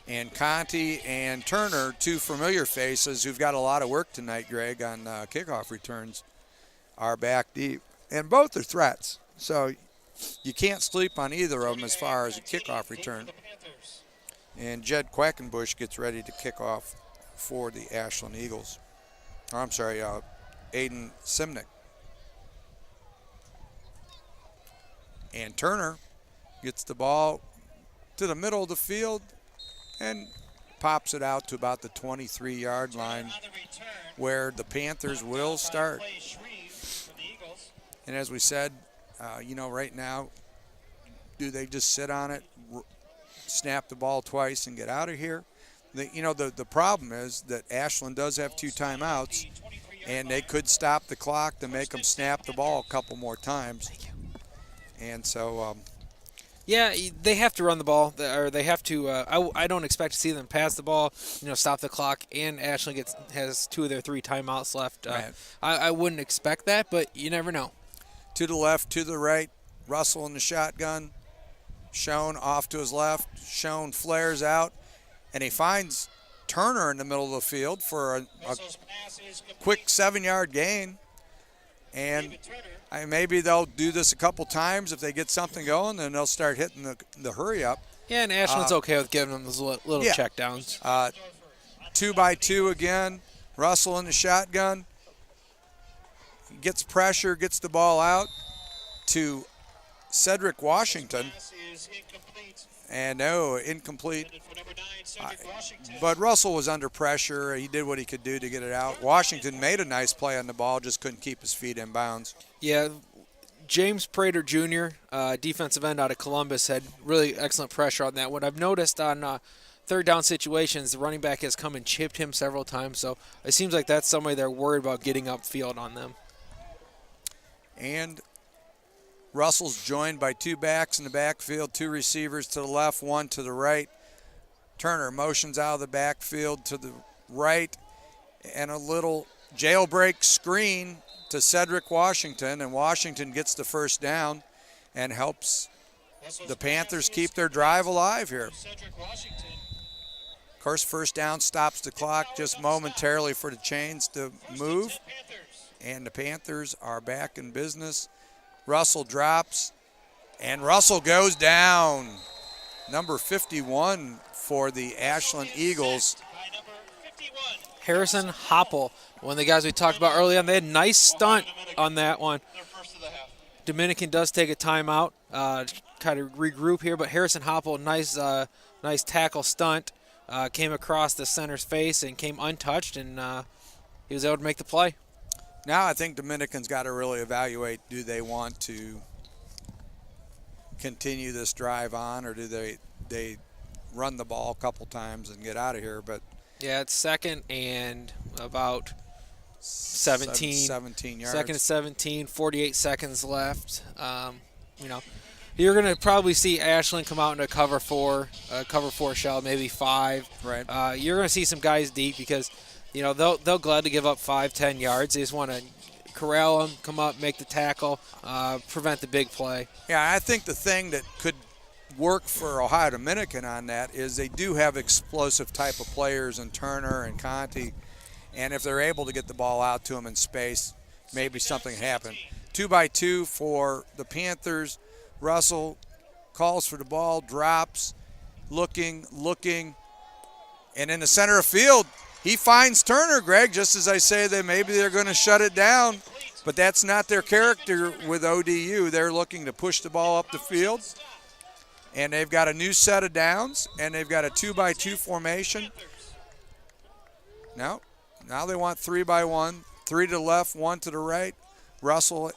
And Conti and Turner, 2 familiar faces who've got a lot of work tonight, Greg, on kickoff returns, are back deep. And both are threats. So you can't sleep on either of them as far as a kickoff return. And Jed Quackenbush gets ready to kick off for the Ashland Eagles. Aiden Simnick. And Turner gets the ball to the middle of the field and pops it out to about the 23-yard line On the return, where the Panthers will start. play Shreve for the Eagles. And as we said, right now, do they just sit on it, snap the ball twice, and get out of here? The problem is that Ashland does have 2 timeouts, and they could stop the clock to make them snap the ball a couple more times. And so, Yeah, they have to run the ball, or they have to. I don't expect to see them pass the ball, stop the clock, and Ashland has 2 of their 3 timeouts left. Right. I wouldn't expect that, but you never know. to the left, to the right, Russell in the shotgun, Schoen off to his left, Schoen flares out, and he finds Turner in the middle of the field for a Russell's pass is complete. quick 7-yard gain. And David Turner. maybe they'll do this a couple times. If they get something going, then they'll start hitting the hurry up. Yeah, and Ashland's okay with giving them those little yeah. check downs. 2x2 again. Russell in the shotgun. Gets pressure, gets the ball out to Cedric Washington. Pass is incomplete. And no, incomplete. Intended for number 9, Cedric Washington. But Russell was under pressure. He did what he could do to get it out. Washington made a nice play on the ball, just couldn't keep his feet in bounds. Yeah, James Prater Jr., defensive end out of Columbus, had really excellent pressure on that. What I've noticed on third down situations, the running back has come and chipped him several times, so it seems like that's somebody they're worried about getting upfield on them. And Russell's joined by 2 backs in the backfield, 2 receivers to the left, 1 to the right. Turner motions out of the backfield to the right, and a little jailbreak screen to Cedric Washington, and Washington gets the first down and helps the Panthers keep their drive alive here. Cedric Washington. Of course, first down stops the clock just momentarily for the chains to move, Panthers. and the Panthers are back in business. Russell drops, and Russell goes down. Number 51 for the Ashland Eagles. By number 51. Harrison Hopple, one of the guys we talked about earlier on, they had a nice stunt on that one. Their first of the half. Dominican does take a timeout, kind of regroup here, but Harrison Hopple, nice tackle stunt, came across the center's face and came untouched, and he was able to make the play. Now I think Dominican's got to really evaluate, do they want to continue this drive on, or do they run the ball a couple times and get out of here? But Yeah, it's second and about 17. 17 yards. Second and 17, 48 seconds left. You're going to probably see Ashland come out in a cover four shell, maybe 5. Right. You're going to see some guys deep because, they'll gladly give up 5-10 yards. They just want to corral them, come up, make the tackle, prevent the big play. Yeah, I think the thing that could work for Ohio Dominican on that is they do have explosive type of players in Turner and Conti, and if they're able to get the ball out to them in space, maybe something happen. 2x2 for the Panthers. Russell calls for the ball, drops, looking, and in the center of field, he finds Turner, Greg, just as I say that maybe they're going to shut it down, but that's not their character with ODU. They're looking to push the ball up the field, and they've got a new set of downs, and they've got a 2x2 formation. Now they want 3x1, 3 to the left, 1 to the right. Russell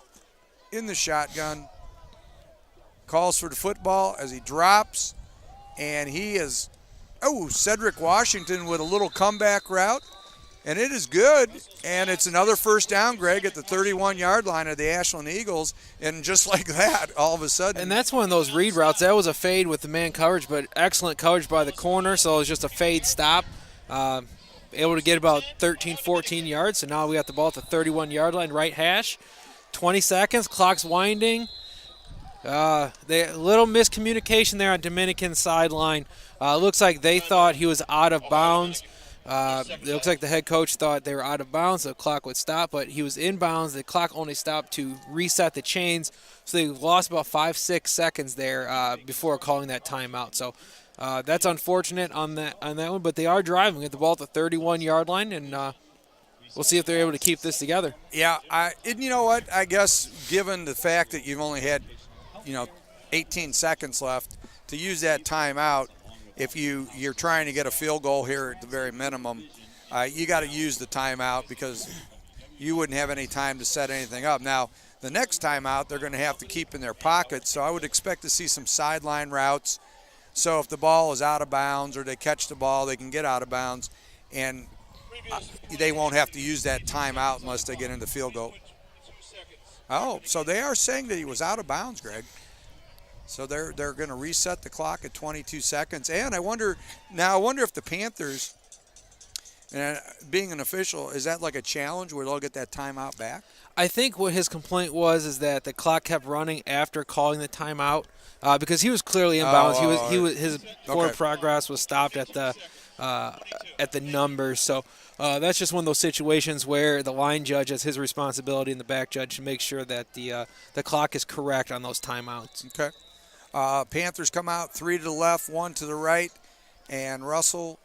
in the shotgun, calls for the football as he drops, and he is, Cedric Washington with a little comeback route, and it is good, and it's another first down, Greg, at the 31-yard line of the Ashland Eagles, and just like that, all of a sudden. And that's one of those read routes. That was a fade with the man coverage, but excellent coverage by the corner, so it was just a fade stop. Able to get about 13, 14 yards, so now we got the ball at the 31-yard line, right hash. 20 seconds, clock's winding. Little miscommunication there on Dominican sideline. Looks like they thought he was out of bounds. It looks like the head coach thought they were out of bounds. The clock would stop, but he was in bounds. The clock only stopped to reset the chains, so they lost about 5-6 seconds there before calling that timeout. So that's unfortunate on that one, but they are driving. Get the ball at the 31-yard line, and we'll see if they're able to keep this together. Yeah, and you know what? I guess given the fact that you've only had, 18 seconds left to use that timeout. If you're trying to get a field goal here at the very minimum, you got to use the timeout because you wouldn't have any time to set anything up. Now, the next timeout they're going to have to keep in their pocket, so I would expect to see some sideline routes. So if the ball is out of bounds or they catch the ball, they can get out of bounds, and they won't have to use that timeout unless they get into field goal. Oh, so they are saying that he was out of bounds, Greg. So they're going to reset the clock at 22 seconds. And I wonder if the Panthers, and being an official, is that like a challenge where they'll get that timeout back? I think what his complaint was is that the clock kept running after calling the timeout because he was clearly in bounds. His forward progress was stopped at the numbers. So that's just one of those situations where the line judge has his responsibility and the back judge to make sure that the clock is correct on those timeouts. Okay. Panthers come out 3 to the left, 1 to the right, and Russell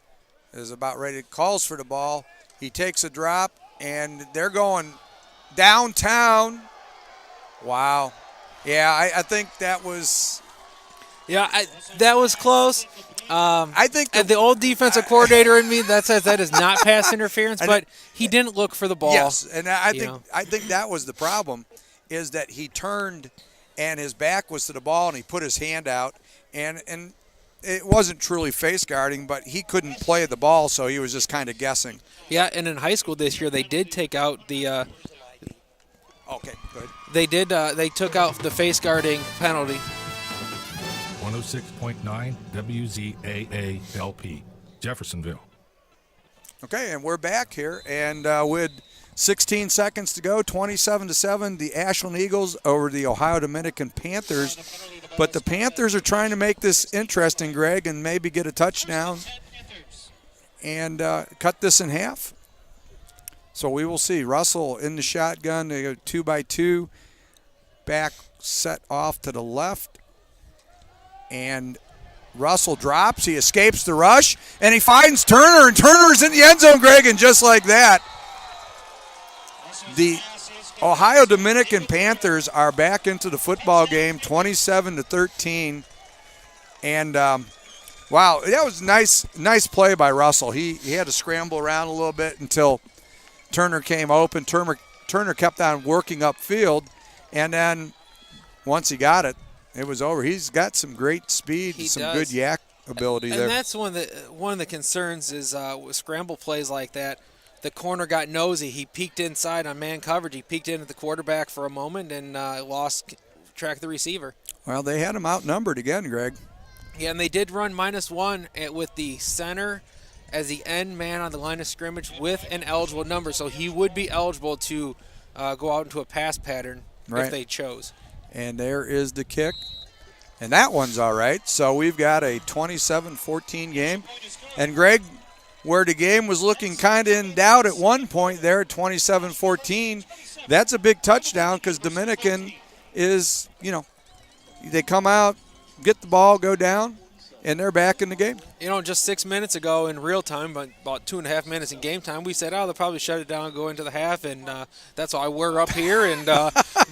is about ready. Calls for the ball. He takes a drop, and they're going downtown. Wow. Yeah, I think that was. Yeah, that was close. I think the old defensive coordinator in me that says that is not pass interference, but he didn't look for the ball. Yes, and I think that was the problem, is that he turned and his back was to the ball and he put his hand out, and it wasn't truly face guarding, but he couldn't play the ball, so he was just kind of guessing. Yeah, and in high school this year they did take out the. Okay, good. They did. They took out the face guarding penalty. 106.9 WZAA LP, Jeffersonville. Okay, and we're back here, and with 16 seconds to go, 27-7, the Ashland Eagles over the Ohio Dominican Panthers. But the Panthers are trying to make this interesting, Greg, and maybe get a touchdown and cut this in half. So we will see. Russell in the shotgun. They go 2-by-2. Back set off to the left. And Russell drops. He escapes the rush. And he finds Turner. And Turner's in the end zone, Greg. And just like that, the Ohio Dominican Panthers are back into the football game, 27-13. And, wow, that was nice play by Russell. He had to scramble around a little bit until Turner came open. Turner kept on working upfield, and then once he got it, it was over. He's got some great speed, good yak ability there. And that's one of the concerns is with scramble plays like that. The corner got nosy. He peeked inside on man coverage. He peeked in at the quarterback for a moment and lost track of the receiver. Well, they had him outnumbered again, Greg. Yeah, and they did run -1 with the center as the end man on the line of scrimmage with an eligible number. So he would be eligible to go out into a pass pattern if they chose. And there is the kick. And that one's all right. So we've got a 27-14 game. And, Greg, where the game was looking kind of in doubt at one point there at 27-14, that's a big touchdown because Dominican is, they come out, get the ball, go down, and they're back in the game. Just 6 minutes ago in real time, but about 2.5 minutes in game time, we said, they'll probably shut it down and go into the half, and that's why we're up here, and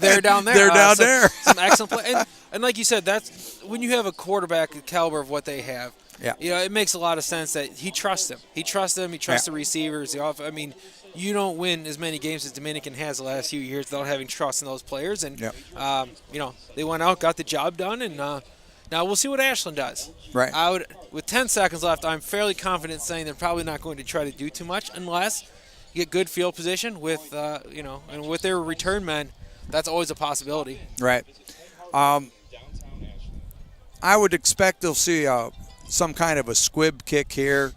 they're down there. They're down there. Some excellent play. And like you said, that's when you have a quarterback the caliber of what they have. Yeah. It makes a lot of sense that he trusts them. He trusts them. He trusts the receivers. You don't win as many games as Dominican has the last few years without having trust in those players. And, they went out, got the job done, and now we'll see what Ashland does. Right. With 10 seconds left, I'm fairly confident saying they're probably not going to try to do too much unless you get good field position with, and with their return men, that's always a possibility. Right. I would expect they'll see some kind of a squib kick here.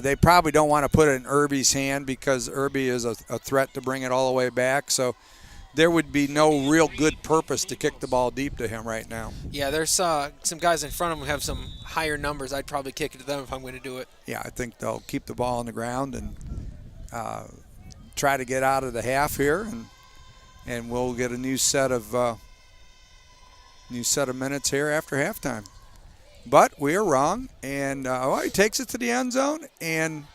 They probably don't want to put it in Irby's hand because Irby is a threat to bring it all the way back. So there would be no real good purpose to kick the ball deep to him right now. Yeah, there's some guys in front of him who have some higher numbers. I'd probably kick it to them if I'm going to do it. Yeah, I think they'll keep the ball on the ground and try to get out of the half here, and we'll get a new set of minutes here after halftime. But we are wrong, and he takes it to the end zone, and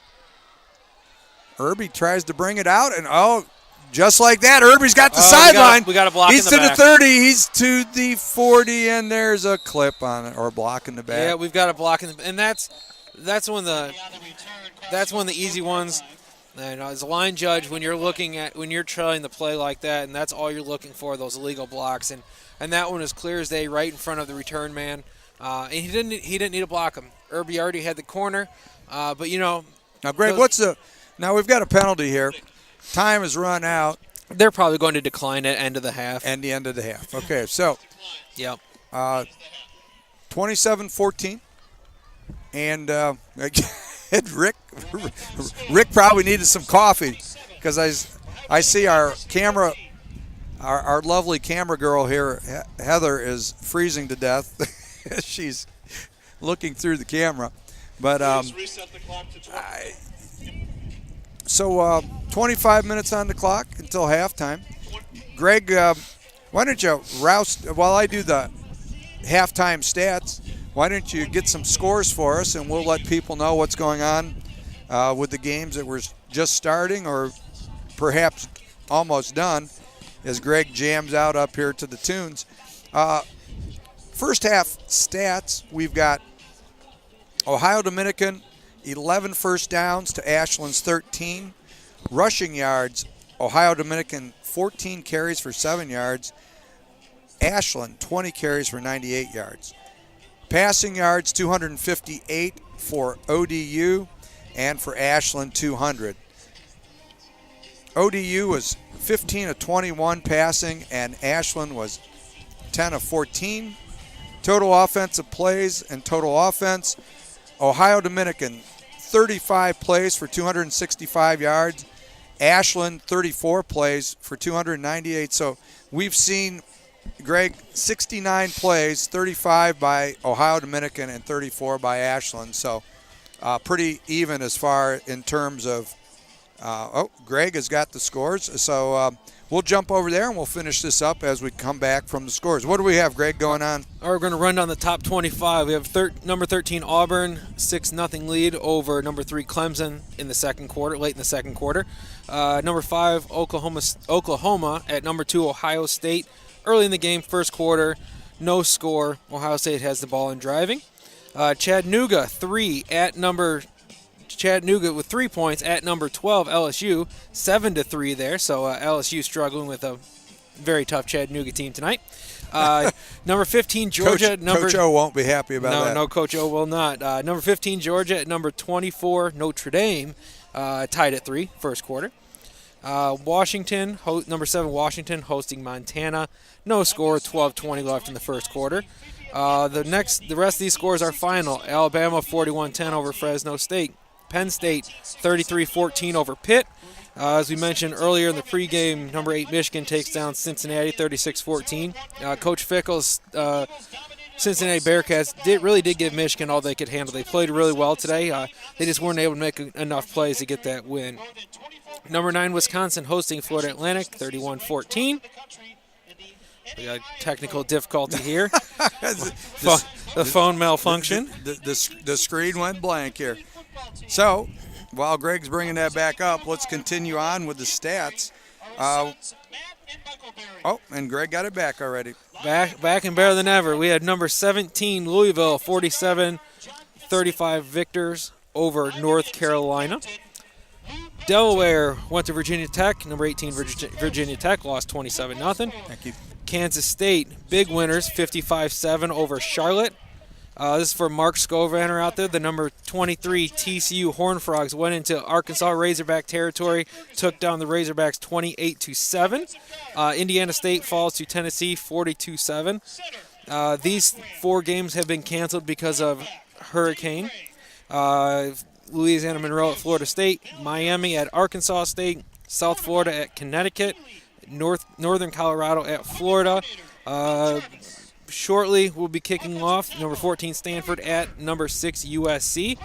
Irby tries to bring it out, and just like that, Irby's got the Oh, sideline. we got a block He's in the to the back. 30. He's to the 40, and there's a clip on it, or block in the back. Yeah, we've got a block in the, and that's one of the easy ones. And as a line judge, when you're trailing the play like that, and that's all you're looking for, those illegal blocks, and that one is clear as day, right in front of the return man. And he didn't need to block him. Irby already had the corner, but Now, Greg, now we've got a penalty here. Time has run out. they're probably going to decline at end of the half. And the end of the half. Okay, so Yep. 27-14. And Rick probably needed some coffee because I see our camera, our lovely camera girl here, Heather, is freezing to death. She's looking through the camera. But Reset the clock to 12. so 25 minutes on the clock until halftime. Greg, why don't you roust while I do the halftime stats? Why don't you get some scores for us, and we'll let people know what's going on with the games that were just starting or perhaps almost done as Greg jams out up here to the tunes. First half stats, we've got Ohio Dominican, 11 first downs to Ashland's 13. Rushing yards, Ohio Dominican, 14 carries for 7 yards. Ashland, 20 carries for 98 yards. Passing yards, 258 for ODU, and for Ashland, 200. ODU was 15 of 21 passing, and Ashland was 10 of 14. Total offensive plays and total offense, Ohio Dominican, 35 plays for 265 yards. Ashland, 34 plays for 298. So we've seen, Greg, 69 plays, 35 by Ohio Dominican and 34 by Ashland. So pretty even as far in terms of Greg has got the scores. So we'll jump over there and we'll finish this up as we come back from the scores. What do we have, Greg, going on? We're going to run down the top 25. We have number 13 Auburn, 6-0 lead over number 3 Clemson in the second quarter, late in the second quarter. Number 5 Oklahoma at number 2 Ohio State. Early in the game, first quarter, no score. Ohio State has the ball and driving. Chattanooga with 3 points at number 12 LSU, 7-3 there. So LSU struggling with a very tough Chattanooga team tonight. Number 15 Georgia. Coach O won't be happy about that. No, Coach O will not. Number 15 Georgia at number 24 Notre Dame, tied at 3 first quarter. Washington, number 7 Washington hosting Montana. No score, 12:20 left in the first quarter. The rest of these scores are final. Alabama 41-10 over Fresno State. Penn State 33-14 over Pitt. As we mentioned earlier in the pregame, number 8 Michigan takes down Cincinnati 36-14. Coach Fickle's Cincinnati Bearcats really did give Michigan all they could handle. They played really well today. They just weren't able to make enough plays to get that win. Number 9 Wisconsin hosting Florida Atlantic 31-14. We got technical difficulty here. The phone malfunction. The screen went blank here. So, while Greg's bringing that back up, let's continue on with the stats. And Greg got it back already. Back and better than ever. We had number 17 Louisville 47-35 victors over North Carolina. Delaware went to Virginia Tech. Number 18 Virginia Tech lost 27-0. Thank you. Kansas State, big winners, 55-7 over Charlotte. This is for Mark Scovanner out there. The number 23 TCU Horned Frogs went into Arkansas Razorback territory, took down the Razorbacks 28-7. Indiana State falls to Tennessee 42-7. These 4 games have been canceled because of hurricane. Louisiana Monroe at Florida State, Miami at Arkansas State, South Florida at Connecticut, Northern Colorado at Florida. Shortly, we'll be kicking off number 14 Stanford at number 6 USC.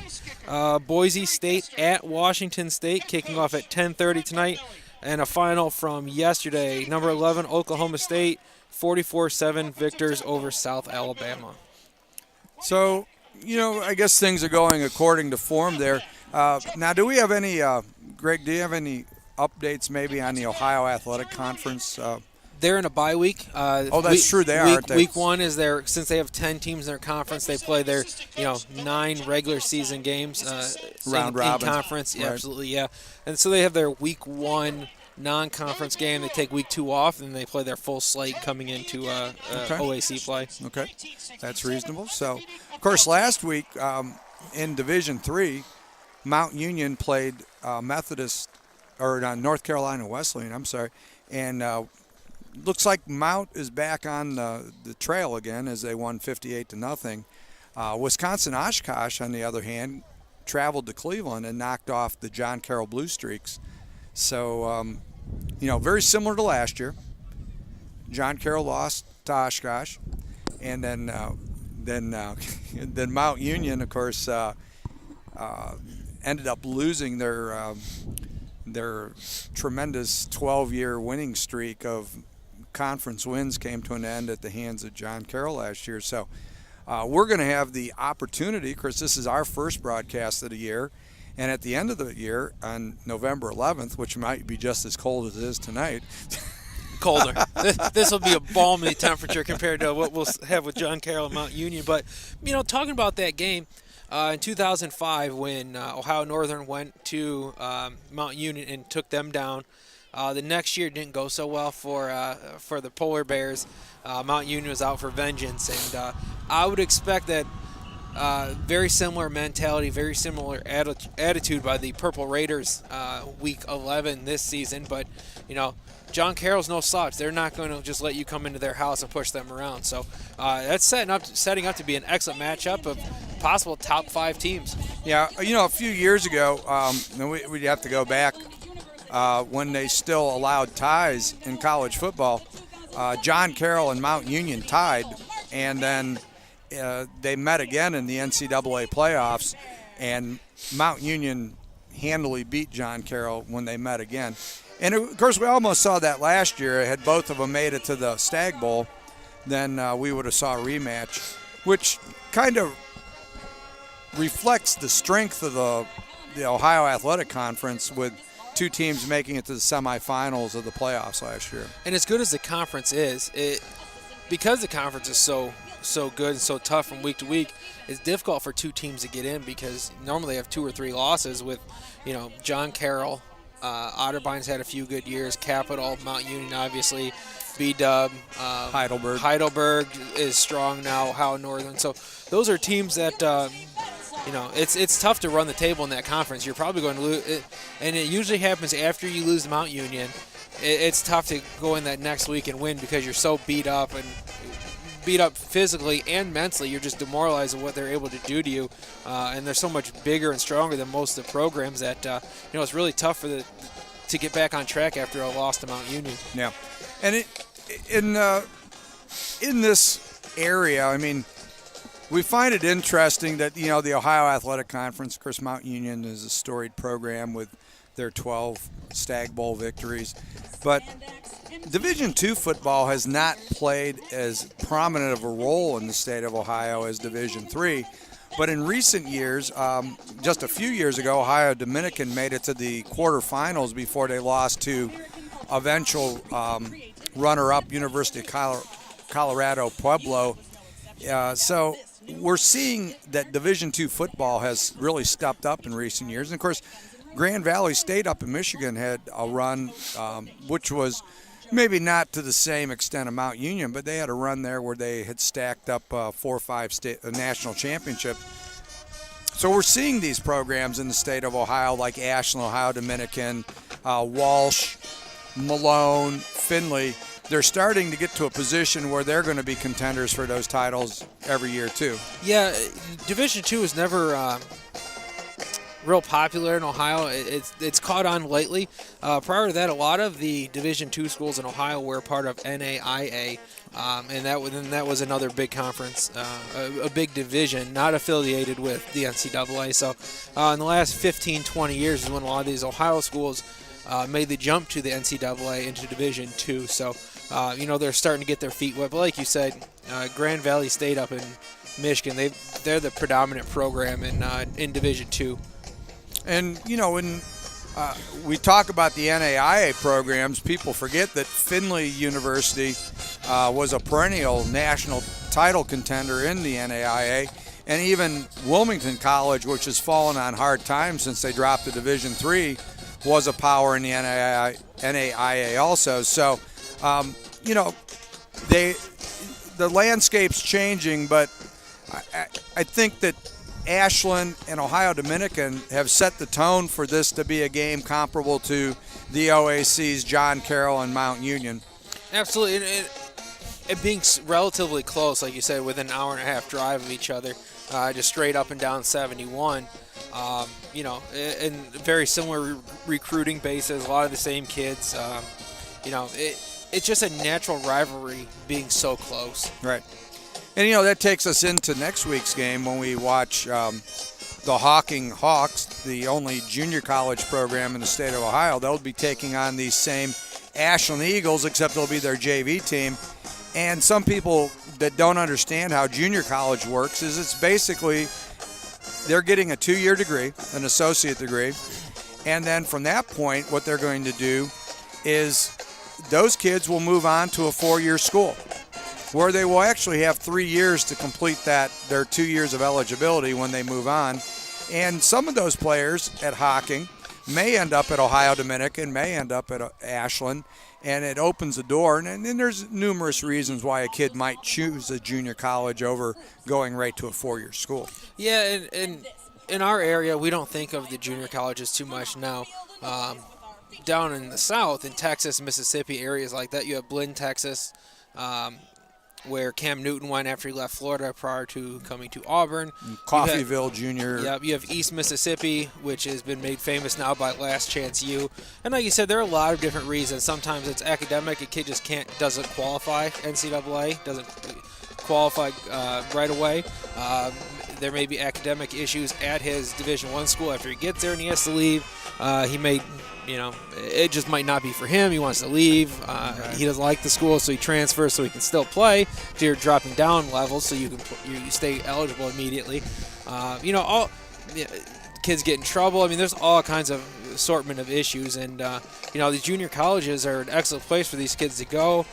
Boise State at Washington State, kicking off at 10:30 tonight. And a final from yesterday, number 11 Oklahoma State, 44-7 victors over South Alabama. So, I guess things are going according to form there. Now, do we have any, Greg, do you have any updates maybe on the Ohio Athletic Conference? They're in a bye week. That's true. They are, aren't they? Week one is since they have 10 teams in their conference, they play their 9 regular season games. Round in robin. conference. Right. Absolutely, yeah. And so they have their week one non-conference game. They take week 2 off, and they play their full slate coming into OAC play. Okay, that's reasonable. So, of course, last week in Division III, Mount Union played North Carolina Wesleyan. I'm sorry, and looks like Mount is back on the trail again as they won 58-0. Wisconsin Oshkosh, on the other hand, traveled to Cleveland and knocked off the John Carroll Blue Streaks. So, very similar to last year. John Carroll lost to Oshkosh, and then Mount Union, of course, ended up losing their tremendous 12-year winning streak of conference wins came to an end at the hands of John Carroll last year. So we're going to have the opportunity, of course, this is our first broadcast of the year, and at the end of the year on November 11th, which might be just as cold as it is tonight. Colder. This will be a balmy temperature compared to what we'll have with John Carroll and Mount Union. But, talking about that game, in 2005 when Ohio Northern went to Mount Union and took them down, the next year didn't go so well for the Polar Bears. Mount Union was out for vengeance, and I would expect that very similar mentality, very similar attitude by the Purple Raiders week 11 this season. But, John Carroll's no slouch. They're not going to just let you come into their house and push them around. So that's setting up to be an excellent matchup of possible top 5 teams. Yeah, a few years ago, we'd have to go back when they still allowed ties in college football. John Carroll and Mount Union tied, and then they met again in the NCAA playoffs, and Mount Union handily beat John Carroll when they met again. And, of course, we almost saw that last year. Had both of them made it to the Stag Bowl, then we would have saw a rematch, which kind of reflects the strength of the Ohio Athletic Conference with 2 teams making it to the semifinals of the playoffs last year. And as good as the conference is, because the conference is so good and so tough from week to week, it's difficult for 2 teams to get in because normally they have 2 or 3 losses with, John Carroll. Otterbeins had a few good years. Capital, Mount Union, obviously. B-Dub. Heidelberg is strong now. Ohio Northern. So those are teams that, it's tough to run the table in that conference. You're probably going to lose. And it usually happens after you lose to Mount Union. It's tough to go in that next week and win because you're so beat up physically and mentally. You're just demoralized at what they're able to do to you, and they're so much bigger and stronger than most of the programs that it's really tough to get back on track after a loss to Mount Union. Yeah, and in this area, we find it interesting that the Ohio Athletic Conference, of course, Mount Union is a storied program with their 12 Stag Bowl victories, but Division II football has not played as prominent of a role in the state of Ohio as Division III. But in recent years, just a few years ago, Ohio Dominican made it to the quarterfinals before they lost to eventual runner-up University of Colorado Pueblo. So we're seeing that Division II football has really stepped up in recent years. And, of course, Grand Valley State up in Michigan had a run which was maybe not to the same extent of Mount Union, but they had a run there where they had stacked up 4 or 5 national championships. So we're seeing these programs in the state of Ohio like Ashland, Ohio Dominican, Walsh, Malone, Findlay. They're starting to get to a position where they're going to be contenders for those titles every year too. Yeah, Division II is never real popular in Ohio. It's caught on lately. Prior to that, a lot of the Division II schools in Ohio were part of NAIA, and that was another big conference, a big division, not affiliated with the NCAA. So in the last 15, 20 years is when a lot of these Ohio schools made the jump to the NCAA into Division II. So, they're starting to get their feet wet. But like you said, Grand Valley State up in Michigan, they're the predominant program in Division II. And, we talk about the NAIA programs. People forget that Findlay University was a perennial national title contender in the NAIA, and even Wilmington College, which has fallen on hard times since they dropped to Division III, was a power in the NAIA also. So, the landscape's changing, but I think that Ashland and Ohio Dominican have set the tone for this to be a game comparable to the OAC's John Carroll and Mount Union. Absolutely. And it being relatively close, like you said, within an hour and a half drive of each other, just straight up and down 71. And very similar recruiting bases, a lot of the same kids. It's just a natural rivalry being so close. Right. And, that takes us into next week's game when we watch the Hawking Hawks, the only junior college program in the state of Ohio. They'll be taking on these same Ashland Eagles, except they'll be their JV team. And some people that don't understand how junior college works is it's basically they're getting a 2-year degree, an associate degree. And then from that point, what they're going to do is those kids will move on to a 4-year school, where they will actually have 3 years to complete their 2 years of eligibility when they move on. And some of those players at Hocking may end up at Ohio Dominican, may end up at Ashland, and it opens the door. And then there's numerous reasons why a kid might choose a junior college over going right to a 4-year school. Yeah, and in our area, we don't think of the junior colleges too much now. Down in the south, in Texas, Mississippi, areas like that, you have Blinn, Texas, where Cam Newton went after he left Florida prior to coming to Auburn. Coffeyville Junior. Yeah, you have East Mississippi, which has been made famous now by Last Chance U. And like you said, there are a lot of different reasons. Sometimes it's academic. A kid just doesn't qualify NCAA, doesn't qualify right away. There may be academic issues at his Division I school after he gets there and he has to leave. He may, it just might not be for him. He wants to leave. He doesn't like the school, so he transfers so he can still play. So you're dropping down levels so you stay eligible immediately. All kids get in trouble. I mean, there's all kinds of assortment of issues, and the junior colleges are an excellent place for these kids to go,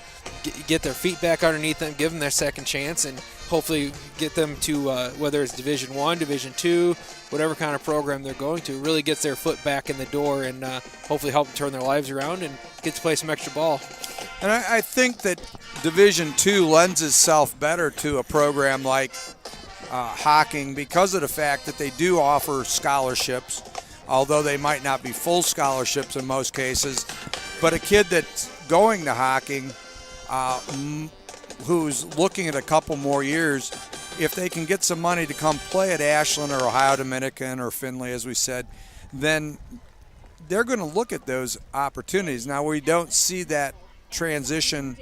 get their feet back underneath them, give them their second chance, and hopefully get them to whether it's Division I, Division II, whatever kind of program they're going to, really gets their foot back in the door and hopefully help them turn their lives around and get to play some extra ball. And I think that Division II lends itself better to a program like Hocking because of the fact that they do offer scholarships, although they might not be full scholarships in most cases. But a kid that's going to Hocking, who's looking at a couple more years, if they can get some money to come play at Ashland or Ohio Dominican or Findlay, as we said, then they're going to look at those opportunities. Now, we don't see that transition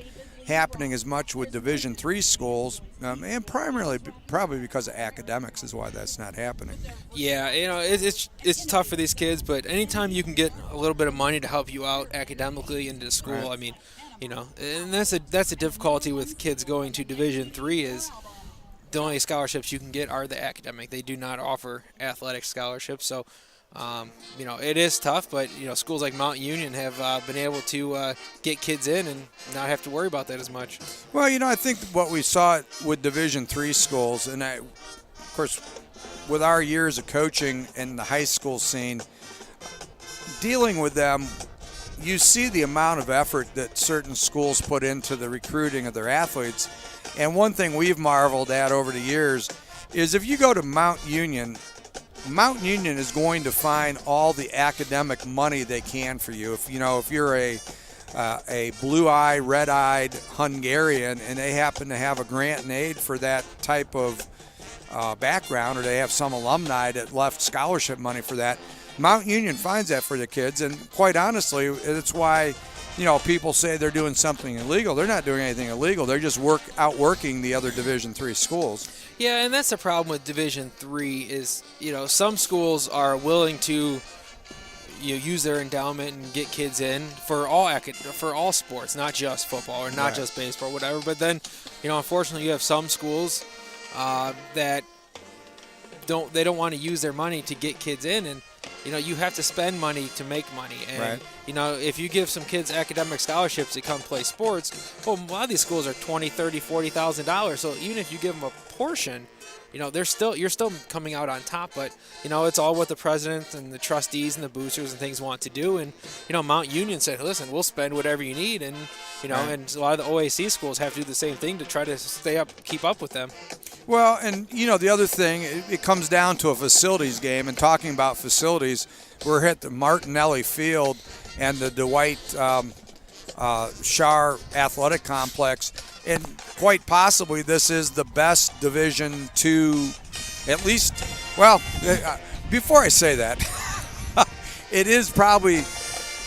happening as much with Division III schools, and primarily probably because of academics is why that's not happening. Yeah, it's tough for these kids, but anytime you can get a little bit of money to help you out academically into the school, right. I mean, and that's a difficulty with kids going to Division III is the only scholarships you can get are the academic. They do not offer athletic scholarships, so it is tough, but schools like Mount Union have been able to get kids in and not have to worry about that as much. Well, I think what we saw with Division III schools, and of course, with our years of coaching in the high school scene, dealing with them, you see the amount of effort that certain schools put into the recruiting of their athletes. And one thing we've marveled at over the years is if you go to Mount Union is going to find all the academic money they can for you. If you're a blue-eyed, red-eyed Hungarian and they happen to have a grant and aid for that type of background, or they have some alumni that left scholarship money for that, Mount Union finds that for the kids. And quite honestly, it's why people say they're doing something illegal. They're not doing anything illegal. They're just outworking the other Division III schools. Yeah, and that's the problem with Division III is, some schools are willing to use their endowment and get kids in for all sports, not just football or not just baseball, whatever. But then, unfortunately, you have some schools that don't want to use their money to get kids in, and you have to spend money to make money. And, Right. if you give some kids academic scholarships to come play sports, well, a lot of these schools are $20, $30, $40,000. So even if you give them a portion, you're still coming out on top. But, it's all what the president and the trustees and the boosters and things want to do. And, Mount Union said, listen, we'll spend whatever you need. And, and a lot of the OAC schools have to do the same thing to try to keep up with them. Well, and the other thing, it comes down to a facilities game. And talking about facilities, we're at the Martinelli Field and the Dwight Shar Athletic Complex, and quite possibly this is the best Division II, at least. Well, before I say that, it is probably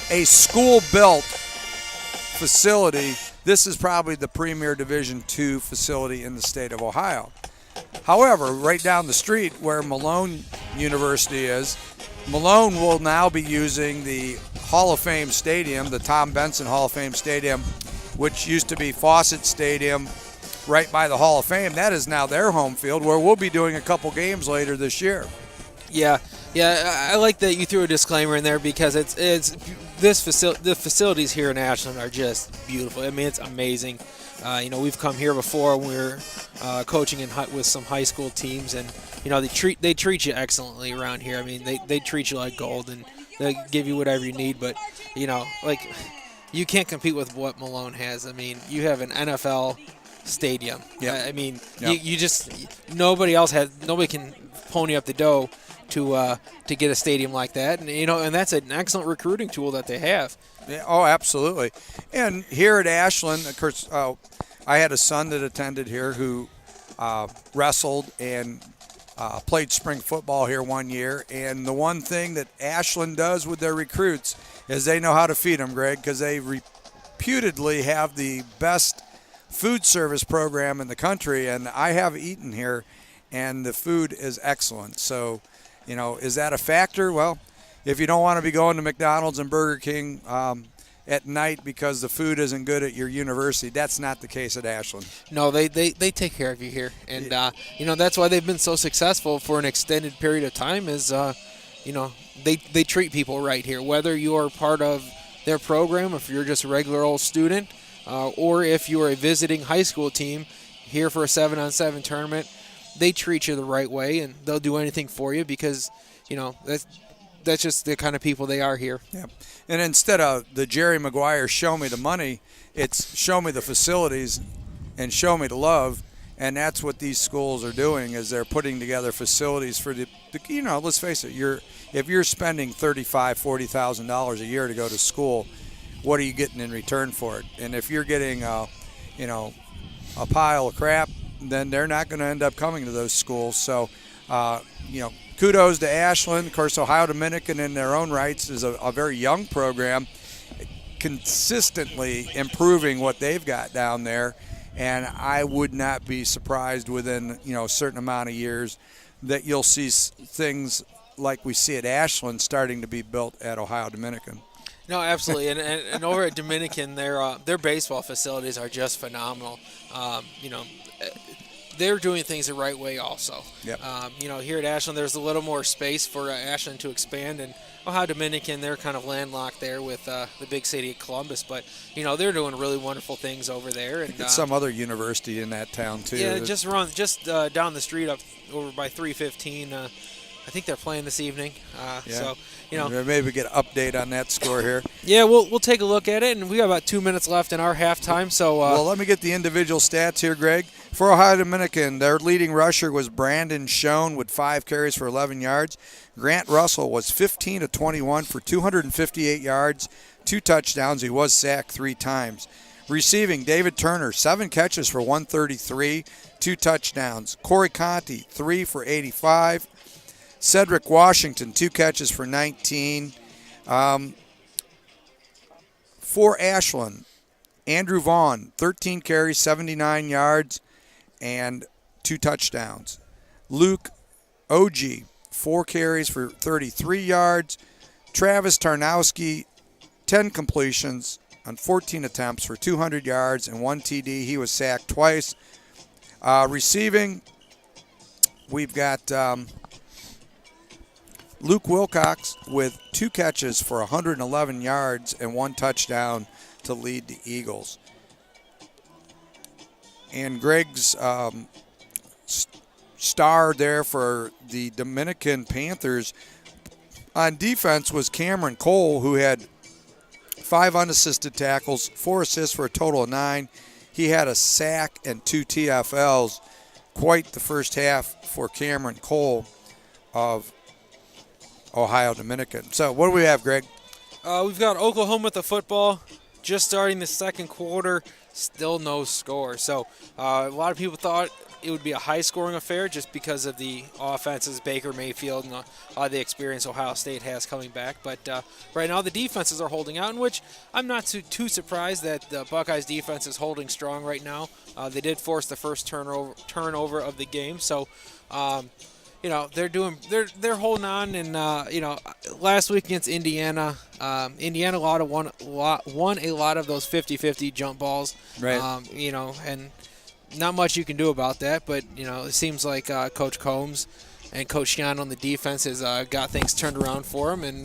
a school-built facility. This is probably the premier Division II facility in the state of Ohio. However, right down the street where Malone University is, Malone will now be using the Hall of Fame Stadium, the Tom Benson Hall of Fame Stadium, which used to be Fawcett Stadium right by the Hall of Fame. That is now their home field, where we'll be doing a couple games later this year. Yeah, I like that you threw a disclaimer in there because the facilities here in Ashland are just beautiful. I mean, it's amazing. We've come here before when we were coaching with some high school teams, and they treat you excellently around here. I mean, they treat you like gold, and they give you whatever you need. But you can't compete with what Malone has. I mean, you have an NFL stadium. Yeah. I mean, Yep. you just nobody can pony up the dough to get a stadium like that, and that's an excellent recruiting tool that they have. Yeah, oh, absolutely. And here at Ashland, of course, I had a son that attended here who wrestled and played spring football here one year. And the one thing that Ashland does with their recruits is they know how to feed them, Greg, because they reputedly have the best food service program in the country. And I have eaten here, and the food is excellent. So, is that a factor? Well, if you don't want to be going to McDonald's and Burger King at night because the food isn't good at your university, that's not the case at Ashland. No, they take care of you here, and that's why they've been so successful for an extended period of time. Is they treat people right here, whether you are part of their program, if you're just a regular old student, or if you are a visiting high school team here for a 7-on-7 tournament. They treat you the right way, and they'll do anything for you because that's just the kind of people they are here. Yeah. And instead of the Jerry Maguire show me the money, it's show me the facilities and show me the love. And that's what these schools are doing, is they're putting together facilities for the let's face it, if you're spending $35,000, $40,000 a year to go to school, what are you getting in return for it? And if you're getting a pile of crap, then they're not going to end up coming to those schools. So, kudos to Ashland. Of course, Ohio Dominican in their own rights is a very young program, consistently improving what they've got down there. And I would not be surprised within, a certain amount of years that you'll see things like we see at Ashland starting to be built at Ohio Dominican. No, absolutely, and over at Dominican, their baseball facilities are just phenomenal. They're doing things the right way also. Yep. Here at Ashland, there's a little more space for Ashland to expand, and Ohio Dominican, they're kind of landlocked there with the big city of Columbus, but they're doing really wonderful things over there. And some other university in that town too. Yeah, just down the street up over by 315. I think they're playing this evening. So maybe we get an update on that score here. Yeah, we'll take a look at it, and we got about 2 minutes left in our halftime. So well, let me get the individual stats here, Greg. For Ohio Dominican, their leading rusher was Brandon Schoen with 5 carries for 11 yards. Grant Russell was 15 of 21 for 258 yards, 2 touchdowns. He was sacked 3 times. Receiving, David Turner, 7 catches for 133, 2 touchdowns. Corey Conti, 3 for 85. Cedric Washington, 2 catches for 19. For Ashland, Andrew Vaughn, 13 carries, 79 yards, and 2 touchdowns. Luke Ogie, 4 carries for 33 yards. Travis Tarnowski, 10 completions on 14 attempts for 200 yards and 1 TD. He was sacked twice. Receiving, we've got Luke Wilcox with 2 catches for 111 yards and 1 touchdown to lead the Eagles. And Greg's star there for the Dominican Panthers on defense was Cameron Cole, who had 5 unassisted tackles, 4 assists for a total of 9. He had a sack and 2 TFLs. Quite the first half for Cameron Cole of Ohio Dominican. So what do we have, Greg? We've got Oklahoma with the football, just starting the second quarter, still no score. So a lot of people thought it would be a high-scoring affair just because of the offenses, Baker Mayfield, and the experience Ohio State has coming back. But right now the defenses are holding out, in which I'm not too surprised that the Buckeyes defense is holding strong right now. They did force the first turnover of the game, so they're holding on. And last week against Indiana, Indiana won a lot of those 50-50 jump balls. Right. And not much you can do about that. But it seems like Coach Combs and Coach Shian on the defense has got things turned around for him, and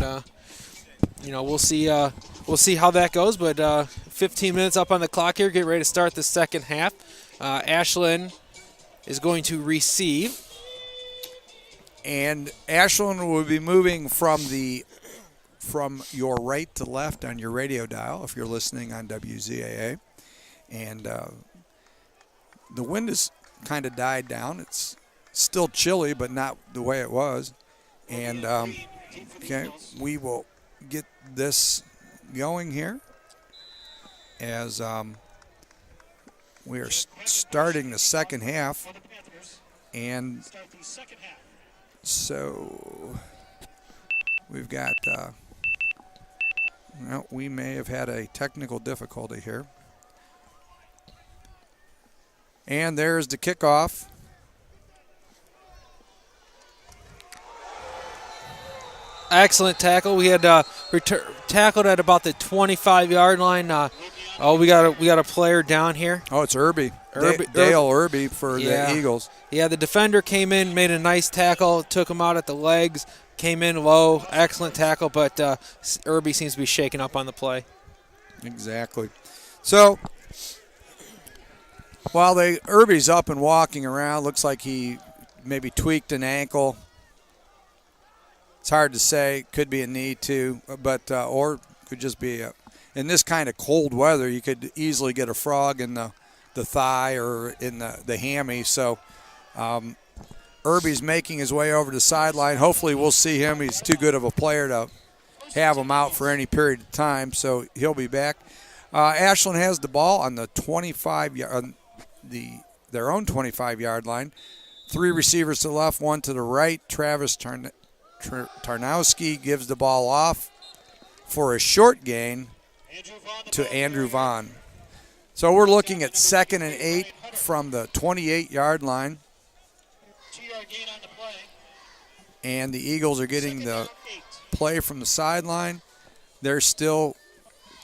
we'll see how that goes. But 15 minutes up on the clock here, get ready to start the second half. Ashland is going to receive. And Ashland will be moving from your right to left on your radio dial if you're listening on WZAA. And the wind has kind of died down. It's still chilly, but not the way it was. And okay, we will get this going here as we are starting the second half. And so we've got, we may have had a technical difficulty here. And there's the kickoff. Excellent tackle. We had tackled at about the 25-yard line. We got a player down here. Oh, it's Irby. Dale Irby for the Eagles. Yeah, the defender came in, made a nice tackle, took him out at the legs, came in low. Excellent tackle, but Irby seems to be shaken up on the play. Exactly. So while Irby's up and walking around, looks like he maybe tweaked an ankle. It's hard to say. Could be a knee too, but or could just be in this kind of cold weather, you could easily get a frog in the thigh or in the hammy. So Irby's making his way over to the sideline. Hopefully we'll see him. He's too good of a player to have him out for any period of time, so he'll be back. Ashland has the ball on the 25-yard, their own 25-yard line. 3 receivers to the left, 1 to the right. Travis Tarnowski gives the ball off for a short gain to Andrew Vaughn. So we're looking at 2nd and 8 from the 28-yard line. 2-yard gain on the play. And the Eagles are getting the play from the sideline. They're still,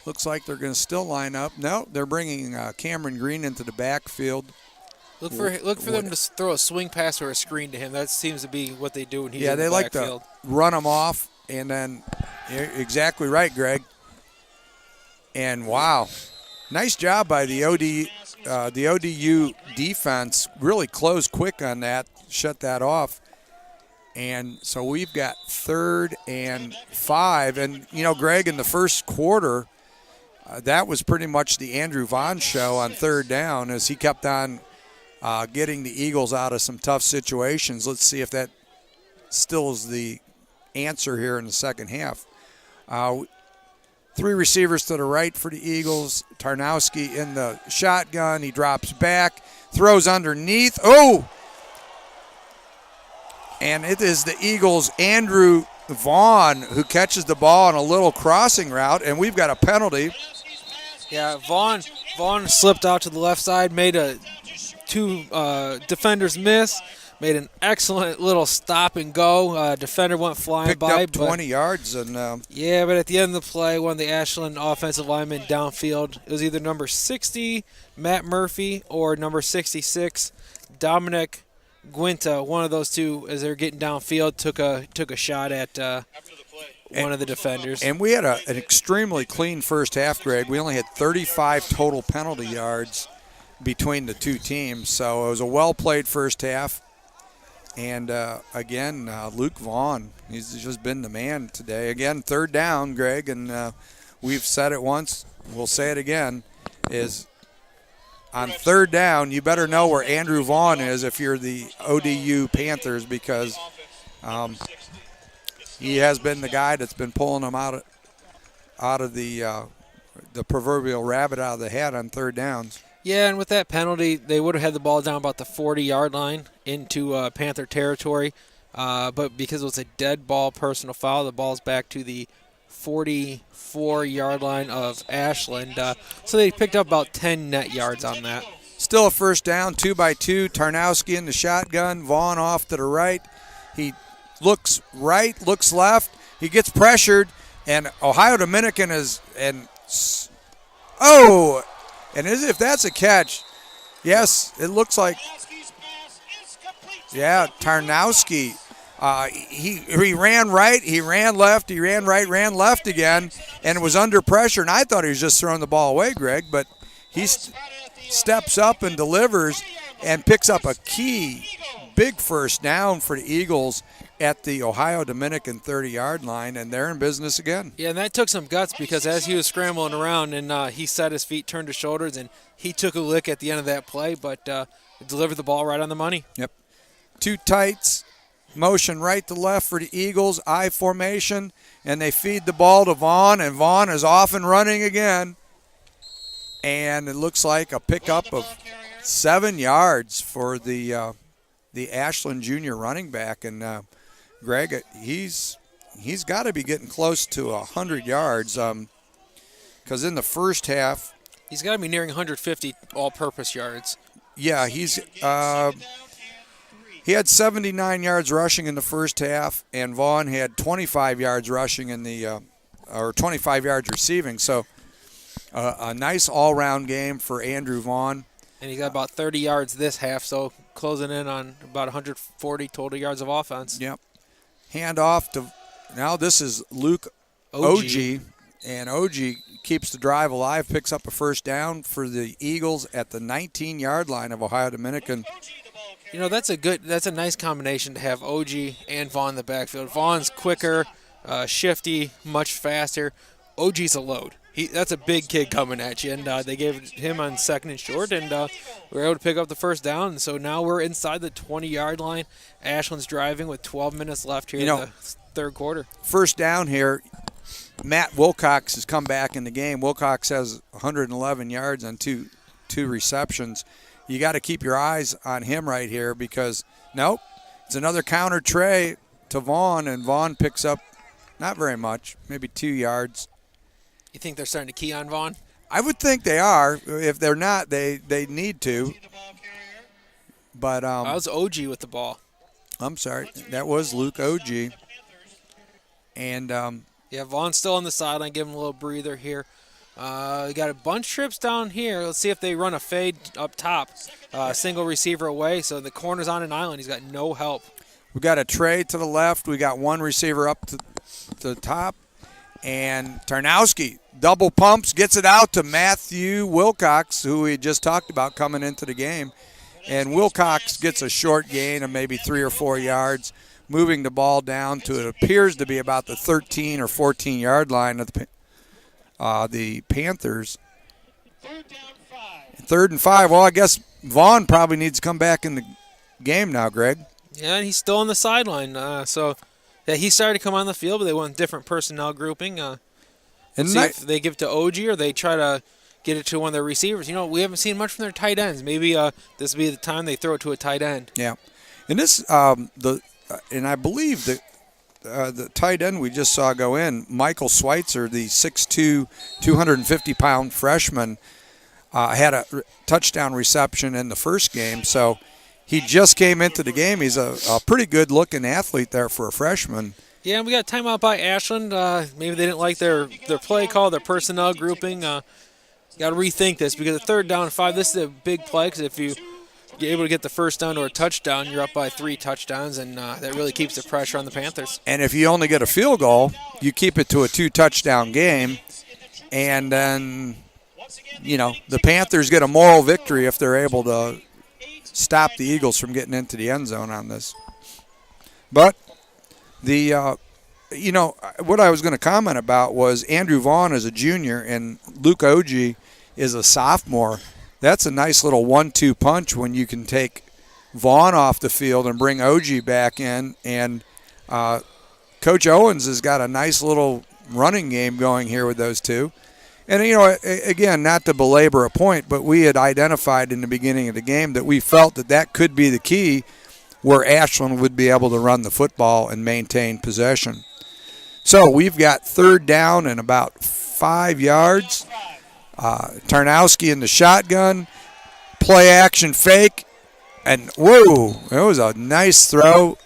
looks like they're going to still line up. No, they're bringing Cameron Green into the backfield. Look for them to throw a swing pass or a screen to him. That seems to be what they do when he's in the they like backfield. to run him off, and then you're exactly right, Greg. And wow, nice job by the ODU defense. Really closed quick on that, shut that off. And so we've got 3rd and 5. And, Greg, in the first quarter, that was pretty much the Andrew Vaughn show on 3rd down as he kept on getting the Eagles out of some tough situations. Let's see if that still is the answer here in the second half. 3 receivers to the right for the Eagles. Tarnowski in the shotgun. He drops back, throws underneath. Oh! And it is the Eagles' Andrew Vaughn who catches the ball on a little crossing route, and we've got a penalty. Yeah, Vaughn slipped out to the left side, made 2 defenders miss, made an excellent little stop and go. Defender went flying Picked by. up 20 yards. And but at the end of the play, one of the Ashland offensive linemen downfield, it was either number 60, Matt Murphy, or number 66, Dominic Guinta, one of those two, as they're getting downfield, took a shot at one of the defenders. And we had an extremely clean first half, Greg. We only had 35 total penalty yards between the two teams, so it was a well-played first half. And, again, Luke Vaughn, he's just been the man today. Again, third down, Greg, and we've said it once, we'll say it again, is on third down, you better know where Andrew Vaughn is if you're the ODU Panthers, because he has been the guy that's been pulling them out of the proverbial rabbit out of the hat on third downs. Yeah, and with that penalty, they would have had the ball down about the 40-yard line into Panther territory. But because it was a dead ball personal foul, the ball's back to the 44-yard line of Ashland. So they picked up about 10 net yards on that. Still a first down, 2-by-2. Tarnowski in the shotgun. Vaughn off to the right. He looks right, looks left. He gets pressured, and Ohio Dominican is – and as if that's a catch, yes, it looks like – yeah, Tarnowski. He ran right, he ran left, he ran right, ran left again, and was under pressure. And I thought he was just throwing the ball away, Greg, but he steps up and delivers and picks up a key big first down for the Eagles at the Ohio Dominican 30-yard line, and they're in business again. Yeah, and that took some guts, because as he was scrambling around and he set his feet, turned his shoulders, and he took a lick at the end of that play, but delivered the ball right on the money. Yep. Two tights, motion right to left for the Eagles, I formation, and they feed the ball to Vaughn, and Vaughn is off and running again. And it looks like a pickup of 7 yards for the Ashland junior running back. And Greg, he's got to be getting close to 100 yards, because in the first half, he's got to be nearing 150 all-purpose yards. Yeah, he had 79 yards rushing in the first half, and Vaughn had 25 yards rushing in the or 25 yards receiving. So a nice all-round game for Andrew Vaughn. And he got about 30 yards this half, so closing in on about 140 total yards of offense. Yep. Hand off to now. This is Luke Og, and Og keeps the drive alive, picks up a first down for the Eagles at the 19-yard line of Ohio Dominican. You know, that's a nice combination to have Og and Vaughn in the backfield. Vaughn's quicker, shifty, much faster. OG's a load. That's a big kid coming at you, and they gave him on second and short, and we were able to pick up the first down. And so now we're inside the 20-yard line. Ashland's driving with 12 minutes left here in the third quarter. First down here, Matt Wilcox has come back in the game. Wilcox has 111 yards on two receptions. You got to keep your eyes on him right here, because, nope, it's another counter tray to Vaughn, and Vaughn picks up not very much, maybe 2 yards. You think they're starting to key on Vaughn? I would think they are. If they're not, they need to. But that was Og with the ball. I'm sorry, that was Luke Og. And yeah, Vaughn's still on the sideline, give him a little breather here. We got a bunch of trips down here. Let's see if they run a fade up top. Single receiver away, so the corner's on an island. He's got no help. We got a tray to the left. We got one receiver up to the top. And Tarnowski double pumps, gets it out to Matthew Wilcox, who we just talked about coming into the game. And Wilcox gets a short gain of maybe 3 or 4 yards, moving the ball down to it appears to be about the 13 or 14-yard line of the Panthers. Third and 5. Well, I guess Vaughn probably needs to come back in the game now, Greg. Yeah, and he's still on the sideline. So yeah, he started to come on the field, but they went different personnel grouping. And see if they give it to Og or they try to get it to one of their receivers. You know, we haven't seen much from their tight ends. Maybe this will be the time they throw it to a tight end. Yeah, and this and I believe the tight end we just saw go in, Michael Schweitzer, the 6'2", 250-pound freshman, had a touchdown reception in the first game. So he just came into the game. He's a pretty good-looking athlete there for a freshman. Yeah, and we got timeout by Ashland. Maybe they didn't like their play call, their personnel grouping. Got to rethink this, because the 3rd down and 5, this is a big play, because if you you're able to get the first down or a touchdown, you're up by 3 touchdowns, and that really keeps the pressure on the Panthers. And if you only get a field goal, you keep it to a 2-touchdown game, and then, the Panthers get a moral victory if they're able to stop the Eagles from getting into the end zone on this. But what I was going to comment about was Andrew Vaughn is a junior and Luke Ogie is a sophomore. That's a nice little 1-2 punch when you can take Vaughn off the field and bring Ogie back in. And Coach Owens has got a nice little running game going here with those two. And, again, not to belabor a point, but we had identified in the beginning of the game that we felt that could be the key where Ashland would be able to run the football and maintain possession. So we've got third down and about 5 yards. Tarnowski in the shotgun, play action fake, and whoa, it was a nice throw.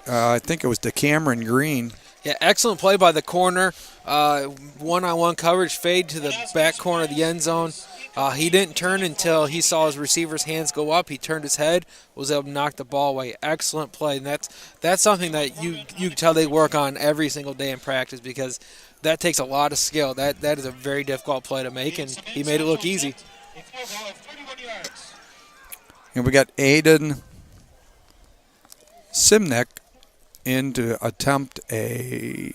I think it was to Cameron Green. Yeah, excellent play by the corner. One-on-one coverage, fade to the back corner of the end zone. He didn't turn until he saw his receiver's hands go up. He turned his head, was able to knock the ball away. Excellent play, and that's something that you can tell they work on every single day in practice because that takes a lot of skill. That is a very difficult play to make, and he made it look easy. And we got Aiden Simnick in to attempt a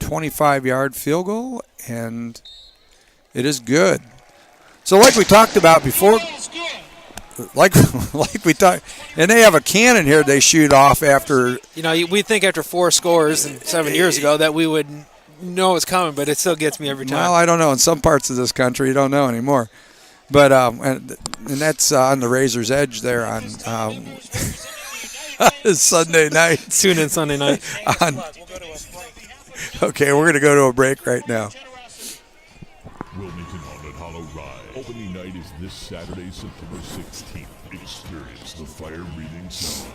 25-yard field goal, and it is good. So like we talked about before, like we talked, and they have a cannon here they shoot off after. We think after 4 scores and 7 years ago that we would know it's coming, but it still gets me every time. Well, I don't know. In some parts of this country, you don't know anymore. But and that's on the Razor's Edge there on Sunday night. Tune in Sunday night. Okay, we're going to go to a break right now. Wilmington Haunted Hollow Ride. Opening night is this Saturday, September 16th. Experience the fire-breathing sounds.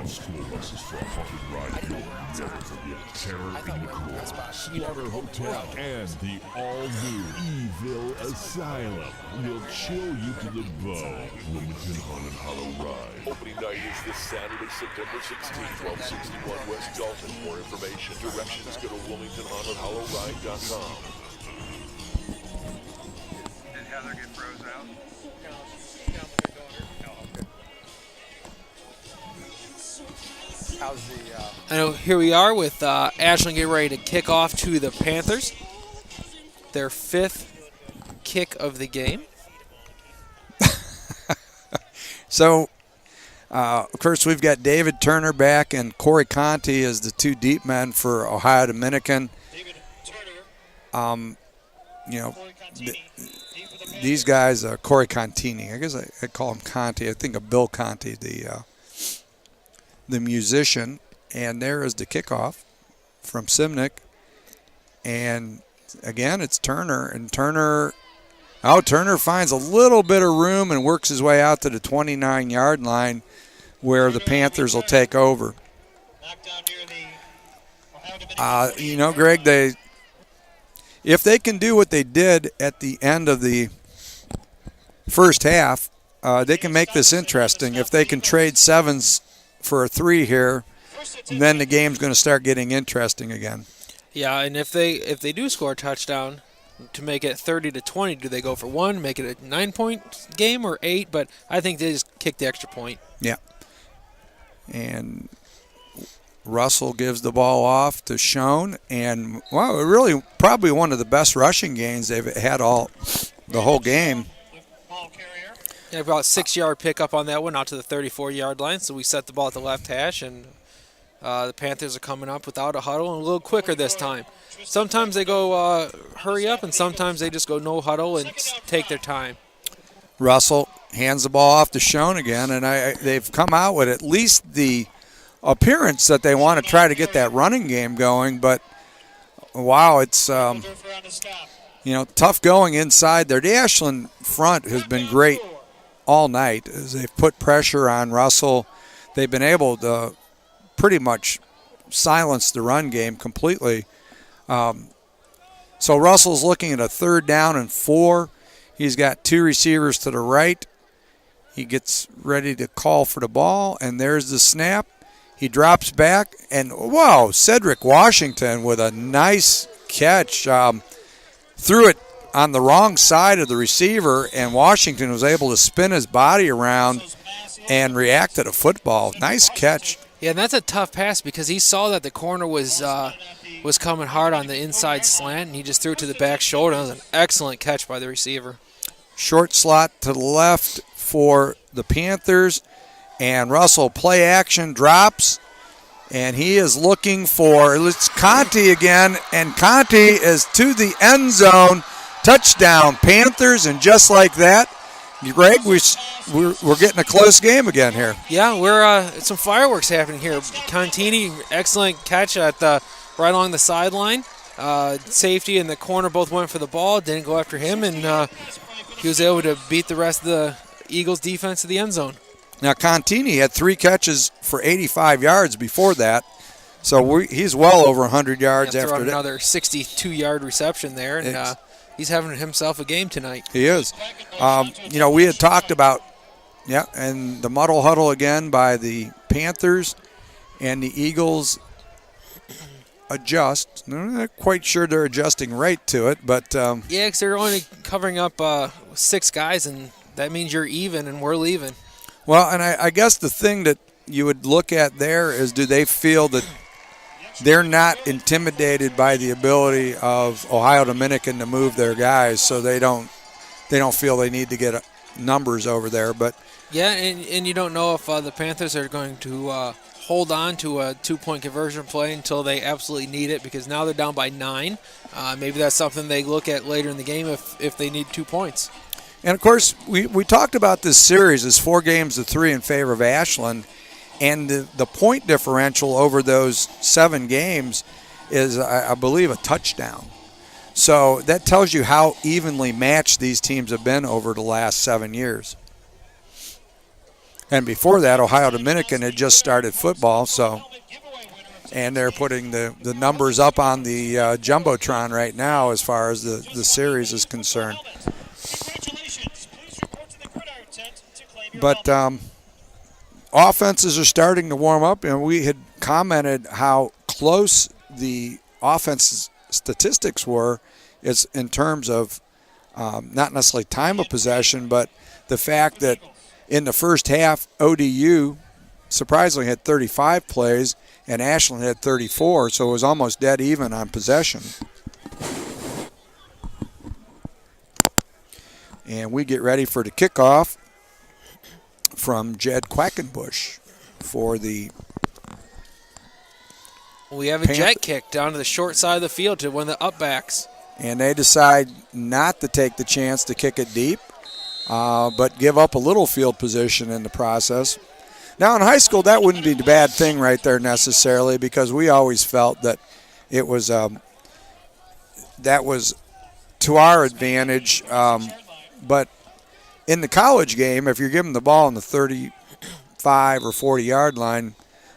School buses for a haunted ride you'll never forget. Terror in the Core, Slaughter Hotel, and the all-new Evil Asylum will chill you to the bone. Wilmington Haunted Hollow Ride. Opening night is this Saturday, September 16th, 1261 West Dalton. For information, directions, go to WilmingtonHauntedHollowRide.com. Did Heather get froze out? How's the I know here we are with Ashland getting ready to kick off to the Panthers. Their 5th kick of the game. So, of course, we've got David Turner back and Corey Conti as the 2 deep men for Ohio Dominican. These guys, Corey Contini. I guess I call him Conti. I think of Bill Conti, the musician. And there is the kickoff from Simnick. And, again, it's Turner. And Turner finds a little bit of room and works his way out to the 29-yard line where the Panthers will take over. Greg, if they can do what they did at the end of the first half, they can make this interesting. If they can trade 7s for a 3 here, then the game's going to start getting interesting again. Yeah, and if they do score a touchdown to make it 30-20, do they go for 1, make it a 9-point game or 8? But I think they just kick the extra point. Yeah. And Russell gives the ball off to Schoen, and really probably one of the best rushing gains they've had the whole game. Yeah, about 6-yard pickup on that one out to the 34-yard line. So we set the ball at the left hash, and the Panthers are coming up without a huddle and a little quicker this time. Sometimes they go hurry up, and sometimes they just go no huddle and take their time. Russell hands the ball off to Schoen again, and they've come out with at least the appearance that they want to try to get that running game going. But, wow, it's tough going inside there. The Ashland front has been great all night as they've put pressure on Russell. They've been able to pretty much silence the run game completely. So Russell's looking at a 3rd down and 4. He's got 2 receivers to the right, He gets ready to call for the ball, and there's the snap. He drops back, and wow, Cedric Washington with a nice catch. Threw it on the wrong side of the receiver, and Washington was able to spin his body around and react to the football. Nice catch. Yeah, and that's a tough pass because he saw that the corner was coming hard on the inside slant, and he just threw it to the back shoulder. That was an excellent catch by the receiver. Short slot to the left for the Panthers, and Russell play action drops, and he is looking for, it's Conti again, and Conti is to the end zone. Touchdown, Panthers, and just like that, Greg, we're getting a close game again here. Yeah, we're some fireworks happening here. Contini, excellent catch at right along the sideline. Safety and the corner both went for the ball, didn't go after him, and he was able to beat the rest of the Eagles defense to the end zone. Now, Contini had 3 catches for 85 yards before that, so he's well over 100 yards after that. Another 62-yard reception there, and he's having himself a game tonight. He is. We had talked about, and the muddle huddle again by the Panthers, and the Eagles adjust. I'm not quite sure they're adjusting right to it, but yeah, because they're only covering up 6 guys, and that means you're even and we're leaving. Well, and I guess the thing that you would look at there is, do they feel that they're not intimidated by the ability of Ohio Dominican to move their guys, so they don't feel they need to get numbers over there. But yeah, and you don't know if the Panthers are going to hold on to a 2-point conversion play until they absolutely need it, because now they're down by 9. Maybe that's something they look at later in the game if they need 2 points. And, of course, we talked about this series as 4 games to 3 in favor of Ashland, and the point differential over those 7 games is, I believe, a touchdown. So that tells you how evenly matched these teams have been over the last 7 years. And before that, Ohio Dominican had just started football, and they're putting the numbers up on the Jumbotron right now as far as the series is concerned. But offenses are starting to warm up, and we had commented how close the offense statistics were is in terms of not necessarily time of possession, but the fact that in the first half, ODU surprisingly had 35 plays, and Ashland had 34, so it was almost dead even on possession. And we get ready for the kickoff from Jed Quackenbush for the We have a jet kick down to the short side of the field to one of the upbacks. And they decide not to take the chance to kick it deep, but give up a little field position in the process. Now, in high school, that wouldn't be the bad thing right there necessarily, because we always felt that it was that was to our advantage. But in the college game, if you're giving the ball on the 35 or 40-yard line,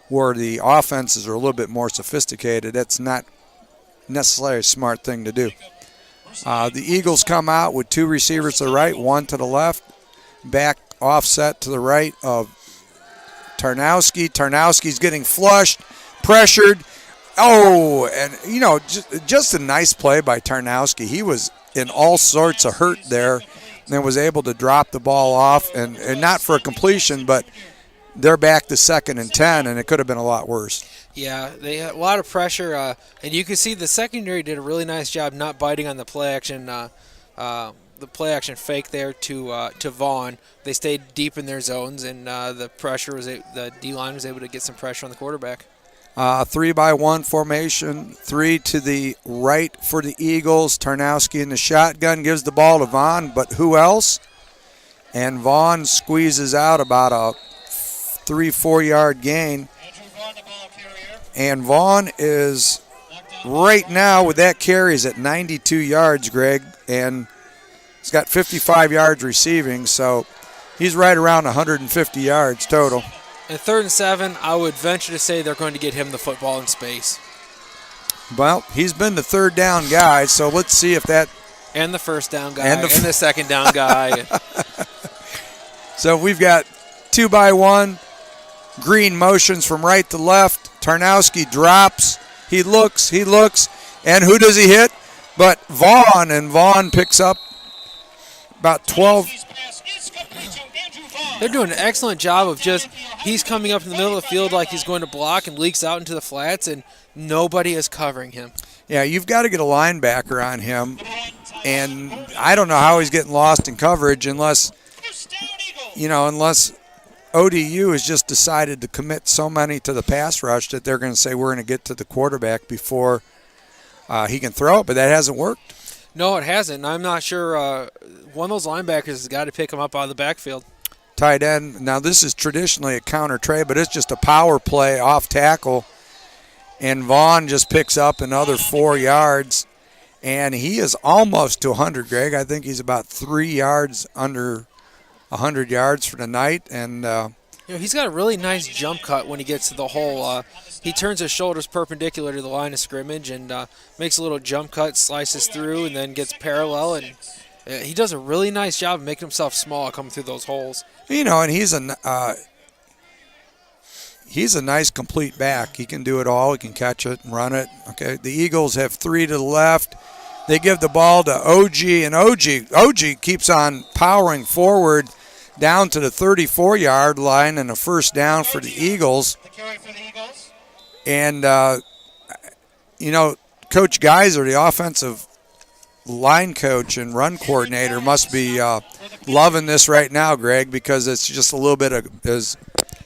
where the offenses are a little bit more sophisticated, that's not necessarily a smart thing to do. The Eagles come out with 2 receivers to the right, 1 to the left, back offset to the right of Tarnowski. Tarnowski's getting flushed, pressured. Oh, and, just a nice play by Tarnowski. He was in all sorts of hurt there and was able to drop the ball off, and not for a completion, but they're back to 2nd and 10, and it could have been a lot worse. Yeah, they had a lot of pressure, and you can see the secondary did a really nice job not biting on the play action fake there to Vaughn. They stayed deep in their zones, and the D-line was able to get some pressure on the quarterback. 3-by-1 formation, 3 to the right for the Eagles. Tarnowski in the shotgun gives the ball to Vaughn, but who else? And Vaughn squeezes out about a 3-4 yard gain. And Vaughn is right now with that carry is at 92 yards, Greg, and he's got 55 yards receiving, so he's right around 150 yards total. And 3rd and 7, I would venture to say they're going to get him the football in space. Well, he's been the 3rd down guy, so let's see if that. And the 1st down guy, and the 2nd down guy. So we've got 2-by-1. Green motions from right to left. Tarnowski drops. He looks, and who does he hit? But Vaughn, and Vaughn picks up about 12. They're doing an excellent job of he's coming up in the middle of the field like he's going to block and leaks out into the flats, and nobody is covering him. Yeah, you've got to get a linebacker on him, and I don't know how he's getting lost in coverage unless ODU has just decided to commit so many to the pass rush that they're going to say we're going to get to the quarterback before he can throw it, but that hasn't worked. No, it hasn't. And I'm not sure. One of those linebackers has got to pick him up out of the backfield. Tight end. Now, this is traditionally a counter trey, but it's just a power play off tackle. And Vaughn just picks up another 4 yards. And he is almost to 100, Greg. I think he's about 3 yards under 100 yards for the night. And he's got a really nice jump cut when he gets to the hole. He turns his shoulders perpendicular to the line of scrimmage and makes a little jump cut, slices through, and then gets parallel. And he does a really nice job of making himself small coming through those holes. And he's a nice complete back. He can do it all. He can catch it and run it. Okay, the Eagles have 3 to the left. They give the ball to OG, and OG keeps on powering forward down to the 34-yard line, and a first down for the Eagles. And, Coach Geiser, the offensive line coach and run coordinator, must be loving this right now, Greg, because it's just a little bit of, as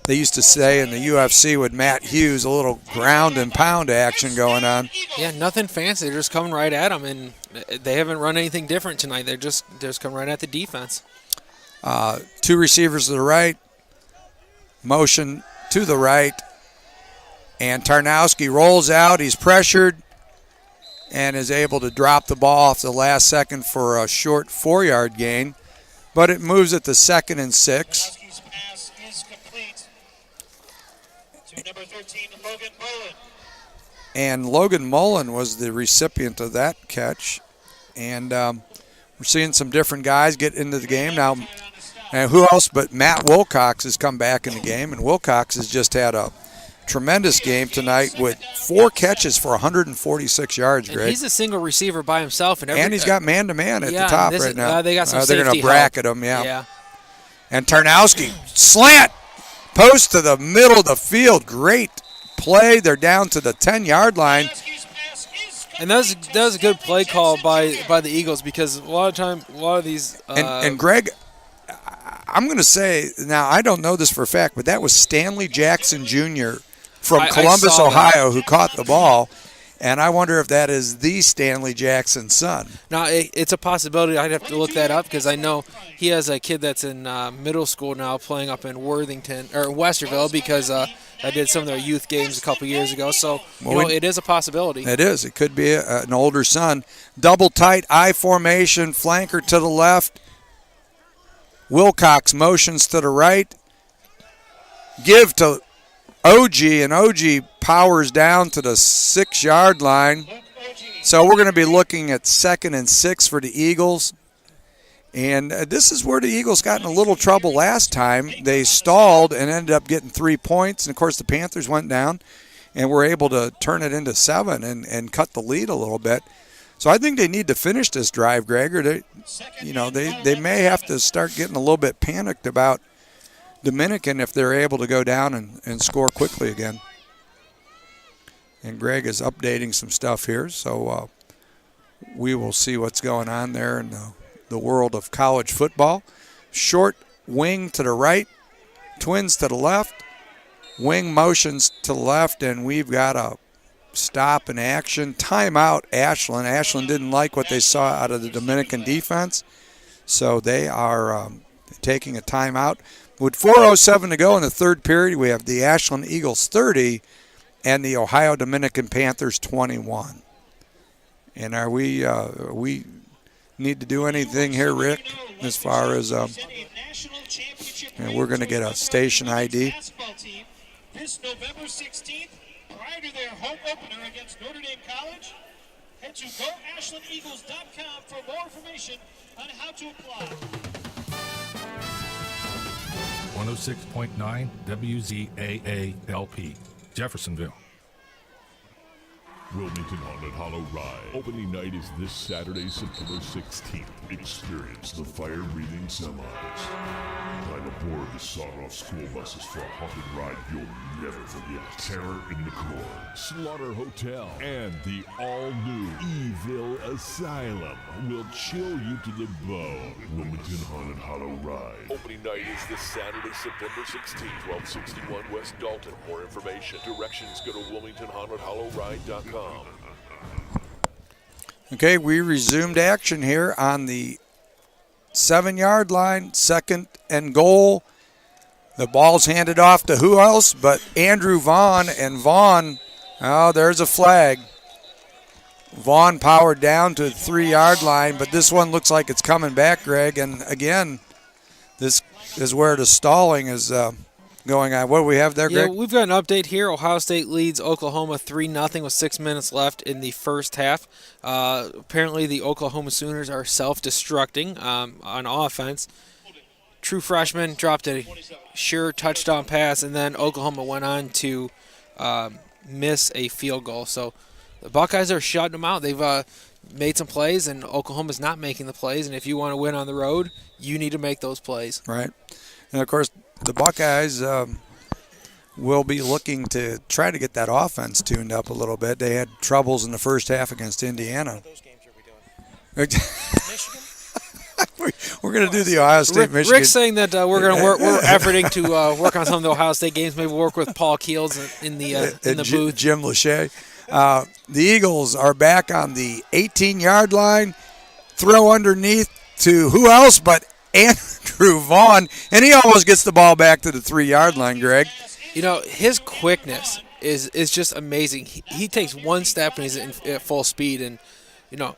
they used to say in the UFC with Matt Hughes, a little ground and pound action going on. Yeah, nothing fancy. They're just coming right at them, and they haven't run anything different tonight. They're just coming right at the defense. 2 receivers to the right, motion to the right, and Tarnowski rolls out. He's pressured and is able to drop the ball off the last second for a short 4-yard gain, but it moves it to 2nd and 6. Pass is complete to number 13, Logan Mullen. And Logan Mullen was the recipient of that catch. And we're seeing some different guys get into the game now. And who else but Matt Wilcox has come back in the game, and Wilcox has just had a tremendous game tonight with 4 catches for 146 yards, Greg. And he's a single receiver by himself. And he's got man-to-man at the top right now. They got some they're going to bracket help. him, yeah. And Tarnowski, slant, post to the middle of the field. Great play. They're down to the 10-yard line. And that was a good play call by the Eagles, because a lot of these and Greg, I'm going to say, now I don't know this for a fact, but that was Stanley Jackson Jr. from Columbus, Ohio, who caught the ball. And I wonder if that is the Stanley Jackson son. Now, it's a possibility. I'd have to look that up, because I know he has a kid that's in middle school now playing up in Worthington or Westerville, because I did some of their youth games a couple years ago. So, it is a possibility. It is. It could be an older son. Double tight I formation, flanker to the left. Wilcox motions to the right. Give to OG, and OG powers down to the 6-yard line. So we're going to be looking at 2nd and 6 for the Eagles. And this is where the Eagles got in a little trouble last time. They stalled and ended up getting 3 points. And, of course, the Panthers went down and were able to turn it into 7 and cut the lead a little bit. So I think they need to finish this drive, Greg, or they may have to start getting a little bit panicked about Dominican if they're able to go down and score quickly again. And Greg is updating some stuff here, so we will see what's going on there in the world of college football. Short wing to the right, twins to the left, wing motions to the left, and we've got a stop in action. Timeout, Ashland. Ashland didn't like what they saw out of the Dominican defense, so they are taking a timeout. With 4:07 to go in the third period, we have the Ashland Eagles 30 and the Ohio Dominican Panthers 21. And are we need to do anything here, Rick, as far as we're going to get a station ID. This November 16th, prior to their home opener against Notre Dame College, head to goashlandeagles.com for more information on how to apply. 106.9 WZAA LP, Jeffersonville. Wilmington Haunted Hollow Ride. Opening night is this Saturday, September 16th. Experience the fire-breathing semis. Climb aboard the sawed-off school buses for a haunted ride you'll never forget. Terror in the Core, Slaughter Hotel, and the all-new Evil Asylum will chill you to the bone. Wilmington Haunted Hollow Ride. Opening night is this Saturday, September 16th, 1261 West Dalton. More information, directions, go to WilmingtonHauntedHollowRide.com. Okay, we resumed action here on the 7-yard line, 2nd and goal. The ball's handed off to who else but Andrew Vaughn, and Vaughn, oh, there's a flag. Vaughn powered down to the 3-yard line, but this one looks like it's coming back, Greg, and again, this is where the stalling is going on. What do we have there, Yeah, Greg? we've got an update here. Ohio State leads Oklahoma 3-0 with 6 minutes left in the first half. Apparently, the Oklahoma Sooners are self-destructing on offense. True freshman dropped a sure touchdown pass, and then Oklahoma went on to miss a field goal. So the Buckeyes are shutting them out. They've made some plays, and Oklahoma's not making the plays. And if you want to win on the road, you need to make those plays. Right. And, of course, the Buckeyes will be looking to try to get that offense tuned up a little bit. They had troubles in the first half against Indiana. Those games are we doing? Michigan? We're going to do the Ohio State-Michigan. Rick's saying that we're going to we're efforting to work on some of the Ohio State games. Maybe work with Paul Keels in the booth. Jim Lachey. The Eagles are back on the 18-yard line. Throw underneath to who else but Andrew Vaughn, and he almost gets the ball back to the 3-yard line, Greg. You know, his quickness is just amazing. He takes one step and he's at full speed, and you know,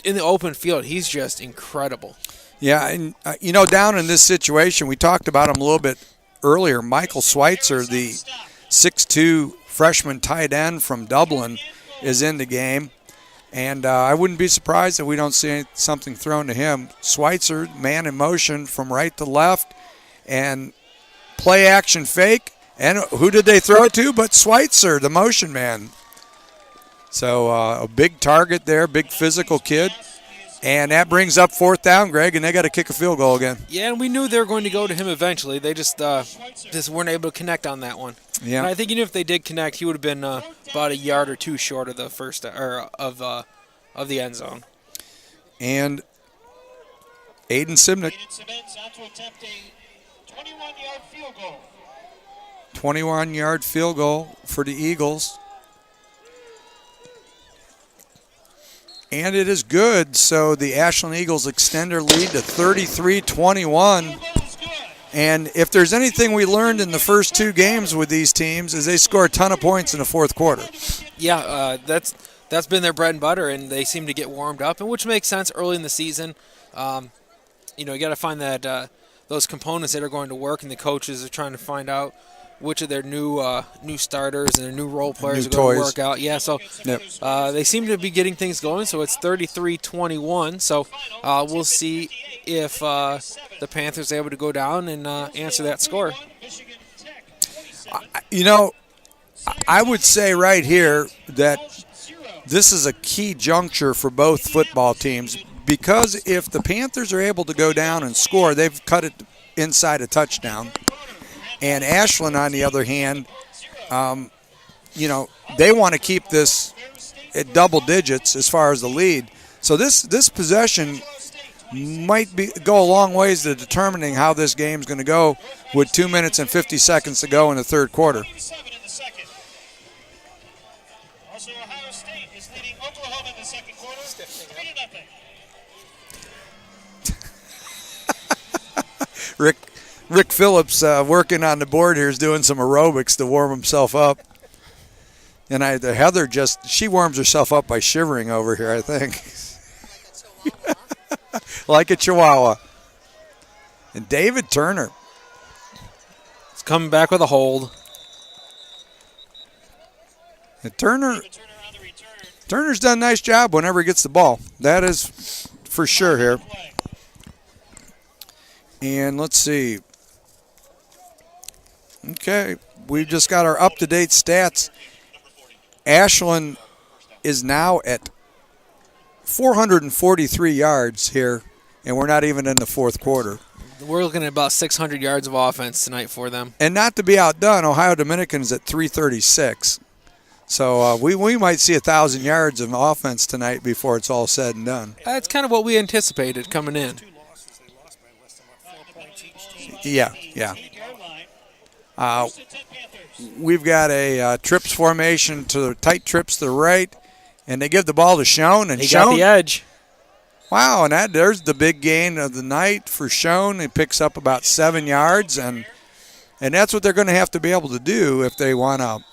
in the open field, he's just incredible. Yeah, and down in this situation, we talked about him a little bit earlier. Michael Schweitzer, the 6'2" freshman tight end from Dublin, is in the game. And I wouldn't be surprised if we don't see something thrown to him. Schweitzer, man in motion from right to left, and play action fake. And who did they throw it to but Schweitzer, the motion man. So a big target there, big physical kid. And that brings up 4th down, Greg, and they got to kick a field goal again. Yeah, and we knew they were going to go to him eventually. They just weren't able to connect on that one. Yeah. And I think even if they did connect, he would have been about a yard or two short of the first of the end zone. And Aiden Simnick, Aiden Simmons out to attempt a 21-yard field goal. 21-yard field goal for the Eagles. And it is good, so the Ashland Eagles extend their lead to 33-21. And if there's anything we learned in the first 2 games with these teams is they score a ton of points in the fourth quarter. Yeah, that's been their bread and butter, and they seem to get warmed up, and which makes sense early in the season. You got to find that those components that are going to work, and the coaches are trying to find out which of their new starters and their new role players New are going toys. to work out. Yeah, so they seem to be getting things going. So it's 33-21. So we'll see if the Panthers are able to go down and answer that score. I would say right here that this is a key juncture for both football teams, because if the Panthers are able to go down and score, they've cut it inside a touchdown. And Ashland, on the other hand, they want to keep this at double digits as far as the lead. So this possession might go a long ways to determining how this game's going to go with 2 minutes and 50 seconds to go in the third quarter. Also, Ohio State is leading Oklahoma in the second quarter, 3-0. Rick Phillips working on the board here is doing some aerobics to warm himself up. And Heather she warms herself up by shivering over here, I think. Like a chihuahua. And David Turner. It's coming back with a hold. And Turner's done a nice job whenever he gets the ball. That is for sure here. And let's see. Okay, we've just got our up-to-date stats. Ashland is now at 443 yards here, and we're not even in the fourth quarter. We're looking at about 600 yards of offense tonight for them. And not to be outdone, Ohio Dominican is at 336. So we might see 1,000 yards of offense tonight before it's all said and done. That's kind of what we anticipated coming in. Two losses, they lost by less than 4 points each team. Yeah. We've got a trips formation to the tight trips to the right, and they give the ball to Schoen. And He Schoen, got the edge. wow, and there's the big gain of the night for Schoen. He picks up about 7 yards, and that's what they're going to have to be able to do if they want to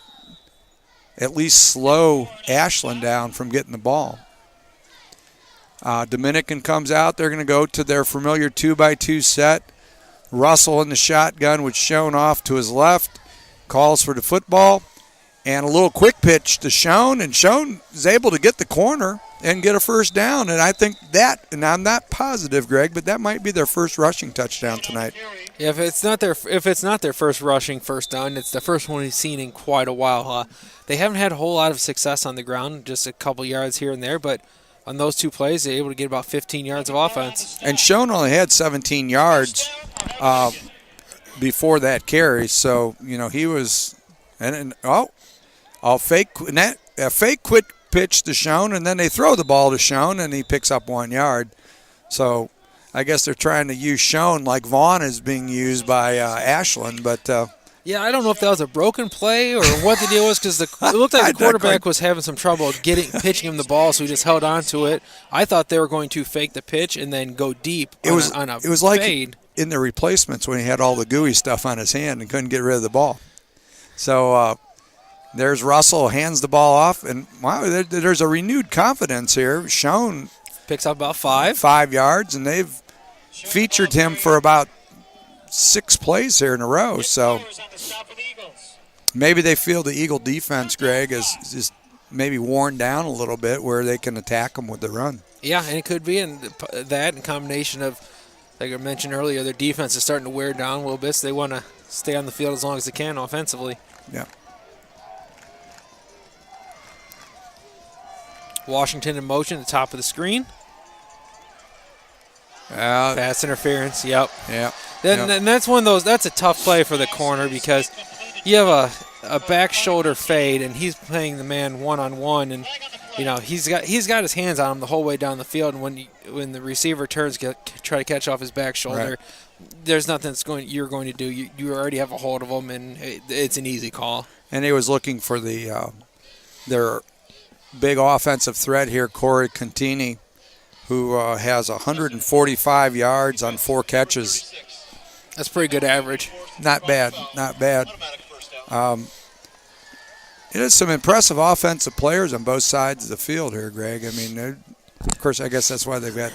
at least slow Ashland down from getting the ball. Dominican comes out. They're going to go to their familiar 2x2 set. Russell in the shotgun with Schoen off to his left. Calls for the football. And a little quick pitch to Schoen. And Schoen is able to get the corner and get a first down. And I think that, and I'm not positive, Greg, but that might be their first rushing touchdown tonight. Yeah, if it's not their first rushing first down, it's the first one we've seen in quite a while. They haven't had a whole lot of success on the ground, just a couple yards here and there, but on those two plays, they're able to get about 15 yards of offense. And Schoen only had 17 yards before that carry, so he was a fake quick pitch to Schoen, and then they throw the ball to Schoen, and he picks up 1 yard. So I guess they're trying to use Schoen like Vaughn is being used by Ashland, but. Yeah, I don't know if that was a broken play or what the deal was, because it looked like the quarterback was having some trouble pitching him the ball, so he just held on to it. I thought they were going to fake the pitch and then go deep on a It was fade. Like in the replacements when he had all the gooey stuff on his hand and couldn't get rid of the ball. So there's Russell, hands the ball off, and wow, there's a renewed confidence here. Schoen picks up about 5 yards, and they've featured him for about 6 plays here in a row. So maybe they feel the Eagle defense, Greg, is just maybe worn down a little bit where they can attack them with the run. Yeah, and it could be that in combination of, like I mentioned earlier, their defense is starting to wear down a little bit, so they want to stay on the field as long as they can offensively. Yeah. Washington in motion at the top of the screen. Pass interference, yep. Yeah. And that's one of those. That's a tough play for the corner because you have a back shoulder fade, and he's playing the man one-on-one, and he's got his hands on him the whole way down the field. And when the receiver turns, try to catch off his back shoulder, there's nothing you're going to do. You already have a hold of him, and it's an easy call. And he was looking for their big offensive threat here, Corey Contini, who has 145 yards on 4 catches. That's pretty good average. Not bad. It is some impressive offensive players on both sides of the field here, Greg. I mean, of course, I guess that's why they've got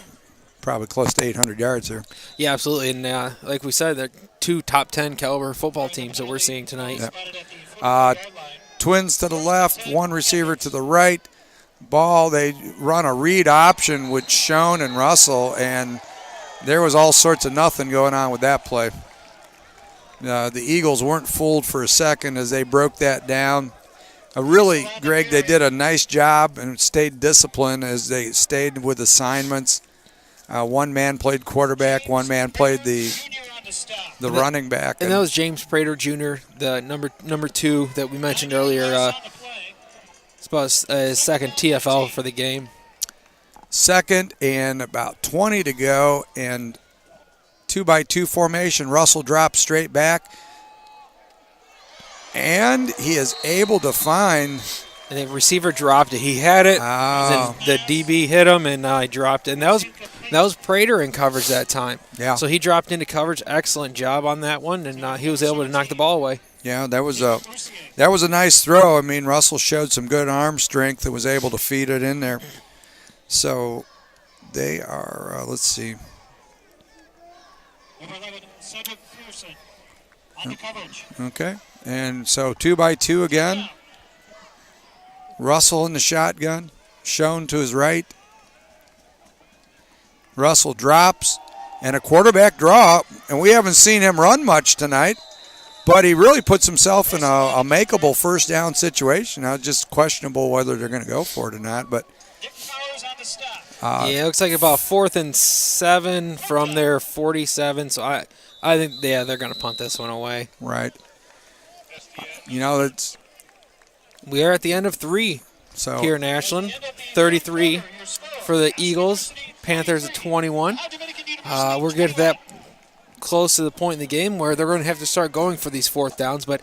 probably close to 800 yards here. Yeah, absolutely. And like we said, they're 2 top 10 caliber football teams that we're seeing tonight. Yeah. Twins to the left, 1 receiver to the right. Ball, they run a read option with Schoen and Russell, and there was all sorts of nothing going on with that play. The Eagles weren't fooled for a second as they broke that down. Really, Greg, they did a nice job and stayed disciplined as they stayed with assignments. One man played quarterback, one man played the running back. And that was James Prater Jr., the number 2 that we mentioned earlier. It's about his second TFL for the game. Second and about 20 to go, and 2x2 formation. Russell drops straight back, and he is able to find. And the receiver dropped it. He had it. Oh. Then the DB hit him, and he dropped it. And that was Prater in coverage that time. Yeah. So he dropped into coverage. Excellent job on that one, and he was able to knock the ball away. Yeah, that was a nice throw. I mean, Russell showed some good arm strength and was able to feed it in there. So they are, let's see. Okay, and so 2x2 again. Russell in the shotgun, Schoen to his right. Russell drops, and a quarterback draw, and we haven't seen him run much tonight. But he really puts himself in a makeable first down situation. Now, just questionable whether they're going to go for it or not. But Nick Powers on the stop. Yeah, it looks like about 4th and 7 from their 47. So I think they're going to punt this one away. right, it's We are at the end of 3 so here in Ashland. 33 for the Eagles. Panthers at 21. We're getting to that close to the point in the game where they're going to have to start going for these 4th downs, but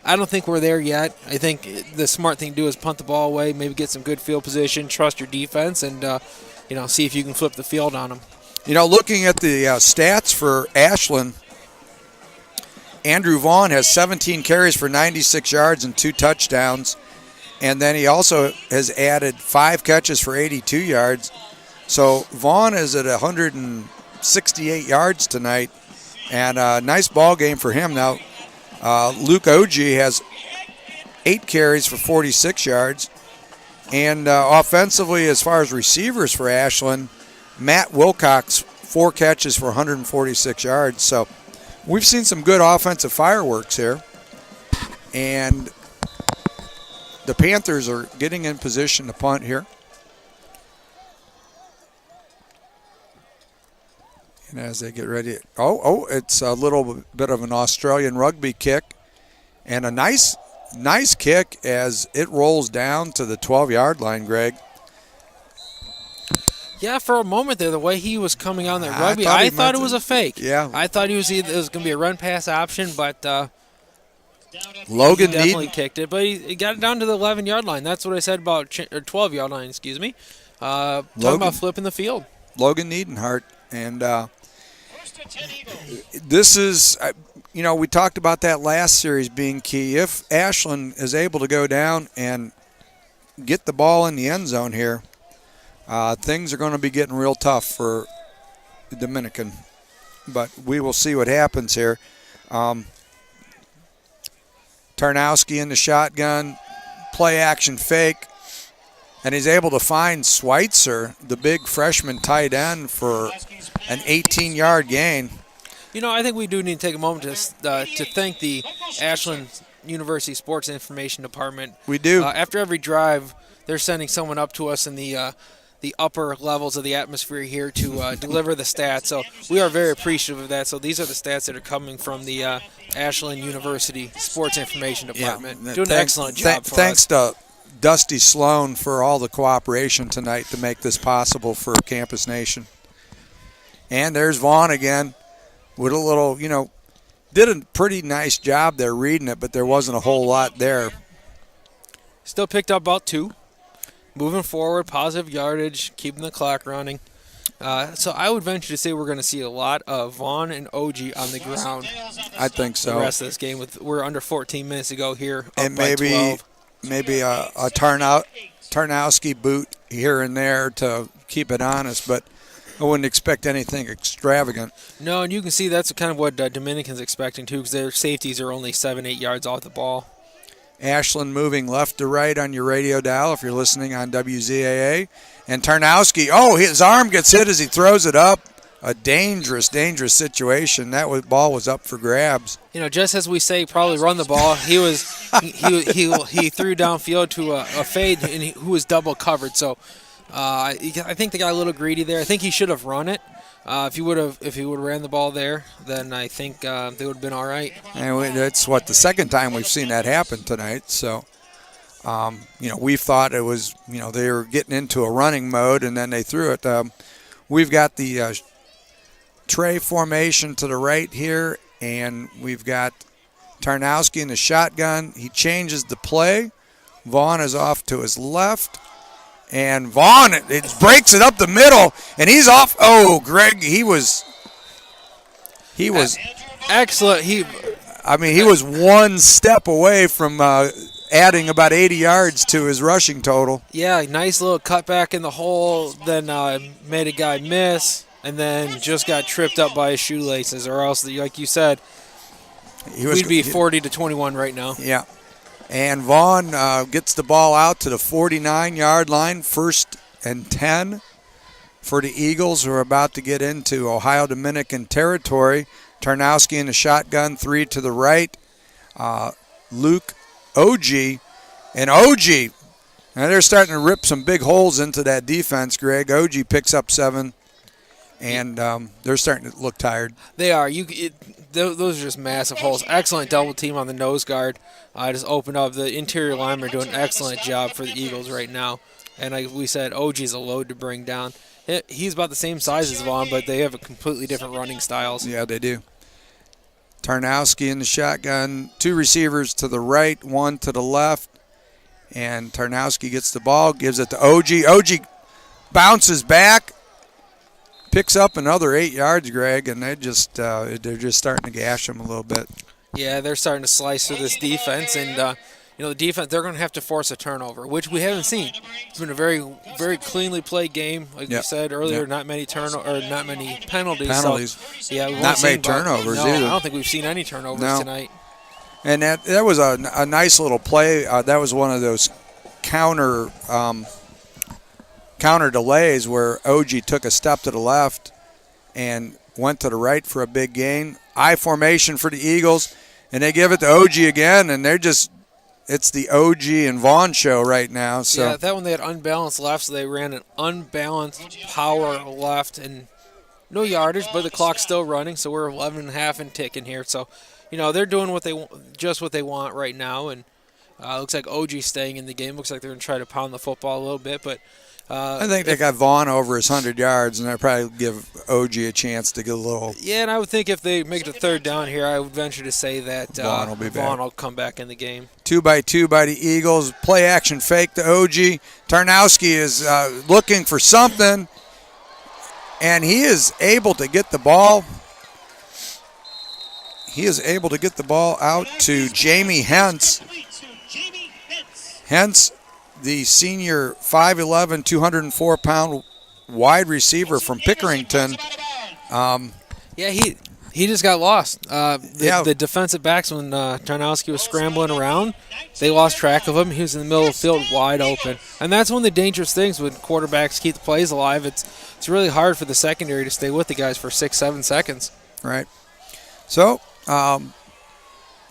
I don't think we're there yet. I think the smart thing to do is punt the ball away, maybe get some good field position, trust your defense, and see if you can flip the field on them. Looking at the stats for Ashland, Andrew Vaughn has 17 carries for 96 yards and 2 touchdowns. And then he also has added 5 catches for 82 yards. So Vaughn is at 168 yards tonight. And a nice ball game for him. Now, Luke Oji has 8 carries for 46 yards. And offensively, as far as receivers for Ashland, Matt Wilcox, 4 catches for 146 yards. So we've seen some good offensive fireworks here. And the Panthers are getting in position to punt here. And as they get ready, it's a little bit of an Australian rugby kick. And a nice kick as it rolls down to the 12-yard line, Greg. Yeah, for a moment there, the way he was coming on that rugby, thought he I thought it might was a fake. Yeah. I thought it was going to be a run-pass option, but Logan he definitely Needham. kicked it. But he got it down to the 11-yard line. That's what I said about 12-yard line, excuse me. Talking about flipping the field. Logan Needenhart. And First and 10 Eagles. this is, we talked about that last series being key. If Ashland is able to go down and get the ball in the end zone here, things are going to be getting real tough for the Dominican. But we will see what happens here. Tarnowski in the shotgun, play action fake, and he's able to find Schweitzer, the big freshman tight end, for an 18-yard gain. I think we do need to take a moment to thank the Ashland University Sports Information Department. We do. After every drive, they're sending someone up to us in the upper levels of the atmosphere here to deliver the stats. So we are very appreciative of that. So these are the stats that are coming from the Ashland University Sports Information Department. Doing an excellent job for Thanks us. to Dusty Sloan for all the cooperation tonight to make this possible for Campus Nation. And there's Vaughn again with a little, did a pretty nice job there reading it, but there wasn't a whole lot there. Still picked up about 2. Moving forward, positive yardage, keeping the clock running. So I would venture to say we're going to see a lot of Vaughn and OG on the ground I think the so. rest of this game. We're under 14 minutes to go here, up And by 12. maybe a Tarnowski boot here and there to keep it honest, but I wouldn't expect anything extravagant. No, and you can see that's kind of what Dominican's expecting too, because their safeties are only 7-8 yards off the ball. Ashland moving left to right on your radio dial if you're listening on WZAA. And Tarnowski, his arm gets hit as he throws it up. A dangerous situation. That ball was up for grabs. Just as we say, probably run the ball. He threw downfield to a fade, and who was double covered. So I think they got a little greedy there. I think he should have run it. If he would have ran the ball there, then I think they would have been all right. And that's the second time we've seen that happen tonight. So, we've thought it was, they were getting into a running mode and then they threw it. We've got the tray formation to the right here, and we've got Tarnowski in the shotgun. He changes the play. Vaughn is off to his left. And Vaughn, it breaks it up the middle, and he's off. Oh, Greg, he was excellent. He was one step away from adding about 80 yards to his rushing total. Yeah, nice little cutback in the hole, then made a guy miss, and then just got tripped up by his shoelaces, or else, like you said, we'd be 40-21 right now. Yeah. And Vaughn gets the ball out to the 49-yard line, 1st and 10 for the Eagles, who are about to get into Ohio Dominican territory. Tarnowski in the shotgun, 3 to the right. Luke OG. And OG, now they're starting to rip some big holes into that defense, Greg. OG picks up 7, and they're starting to look tired. They are. Those are just massive holes. Excellent double team on the nose guard. Just opened up. The interior linemen are doing an excellent job for the Eagles right now. And like we said, OG's a load to bring down. He's about the same size as Vaughn, but they have a completely different running styles. Yeah, they do. Tarnowski in the shotgun. 2 receivers to the right, 1 to the left. And Tarnowski gets the ball, gives it to OG. OG bounces back, picks up another 8 yards, Greg, and they're just starting to gash him a little bit. Yeah, they're starting to slice through this defense, and the defense, they're going to have to force a turnover, which we haven't seen. It's been a very, very cleanly played game, like you said earlier. Not many not many penalties. So, yeah, not many turnovers either. I don't think we've seen any turnovers tonight. And that was a nice little play. That was one of those counter delays where OG took a step to the left and went to the right for a big gain. I formation for the Eagles, and they give it to OG again, and it's the OG and Vaughn show right now. So. Yeah, that one they had unbalanced left, so they ran an unbalanced power left and no yardage, but the clock's still running, so we're 11.5 and ticking here. So, they're doing what they want right now, and looks like OG's staying in the game. Looks like they're going to try to pound the football a little bit, but I think they got Vaughn over his 100 yards, and they'll probably give OG a chance to get a little. Yeah, and I would think if they make it a 3rd down here, I would venture to say that Vaughn will come back in the game. 2-by-2 by the Eagles. Play action fake to OG. Tarnowski is looking for something, and he is able to get the ball. He is able to get the ball out to Jamie Hentz. Hentz, the senior 5'11", 204-pound wide receiver from Pickerington. He just got lost. The defensive backs, when Tarnowski was scrambling around, they lost track of him. He was in the middle of the field wide open. And that's one of the dangerous things when quarterbacks keep the plays alive. It's really hard for the secondary to stay with the guys for 6-7 seconds. Right. So,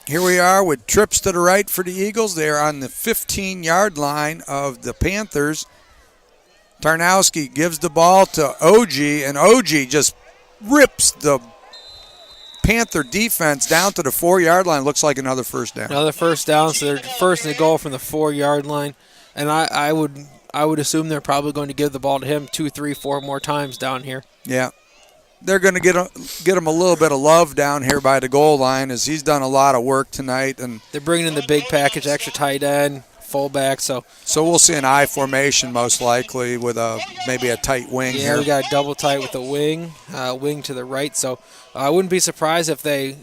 here we are with trips to the right for the Eagles. They are on the 15-yard line of the Panthers. Tarnowski gives the ball to OG, and OG just rips the Panther defense down to the 4-yard line. Looks like another first down. Another first down, so they're first and goal from the 4-yard line. And I would assume they're probably going to give the ball to him 2, 3, 4 more times down here. Yeah. They're going to get him a little bit of love down here by the goal line, as he's done a lot of work tonight. And they're bringing in the big package, extra tight end, fullback. So we'll see an I formation most likely with maybe a tight wing here. Yeah, we got a double tight with a wing to the right. So I wouldn't be surprised if they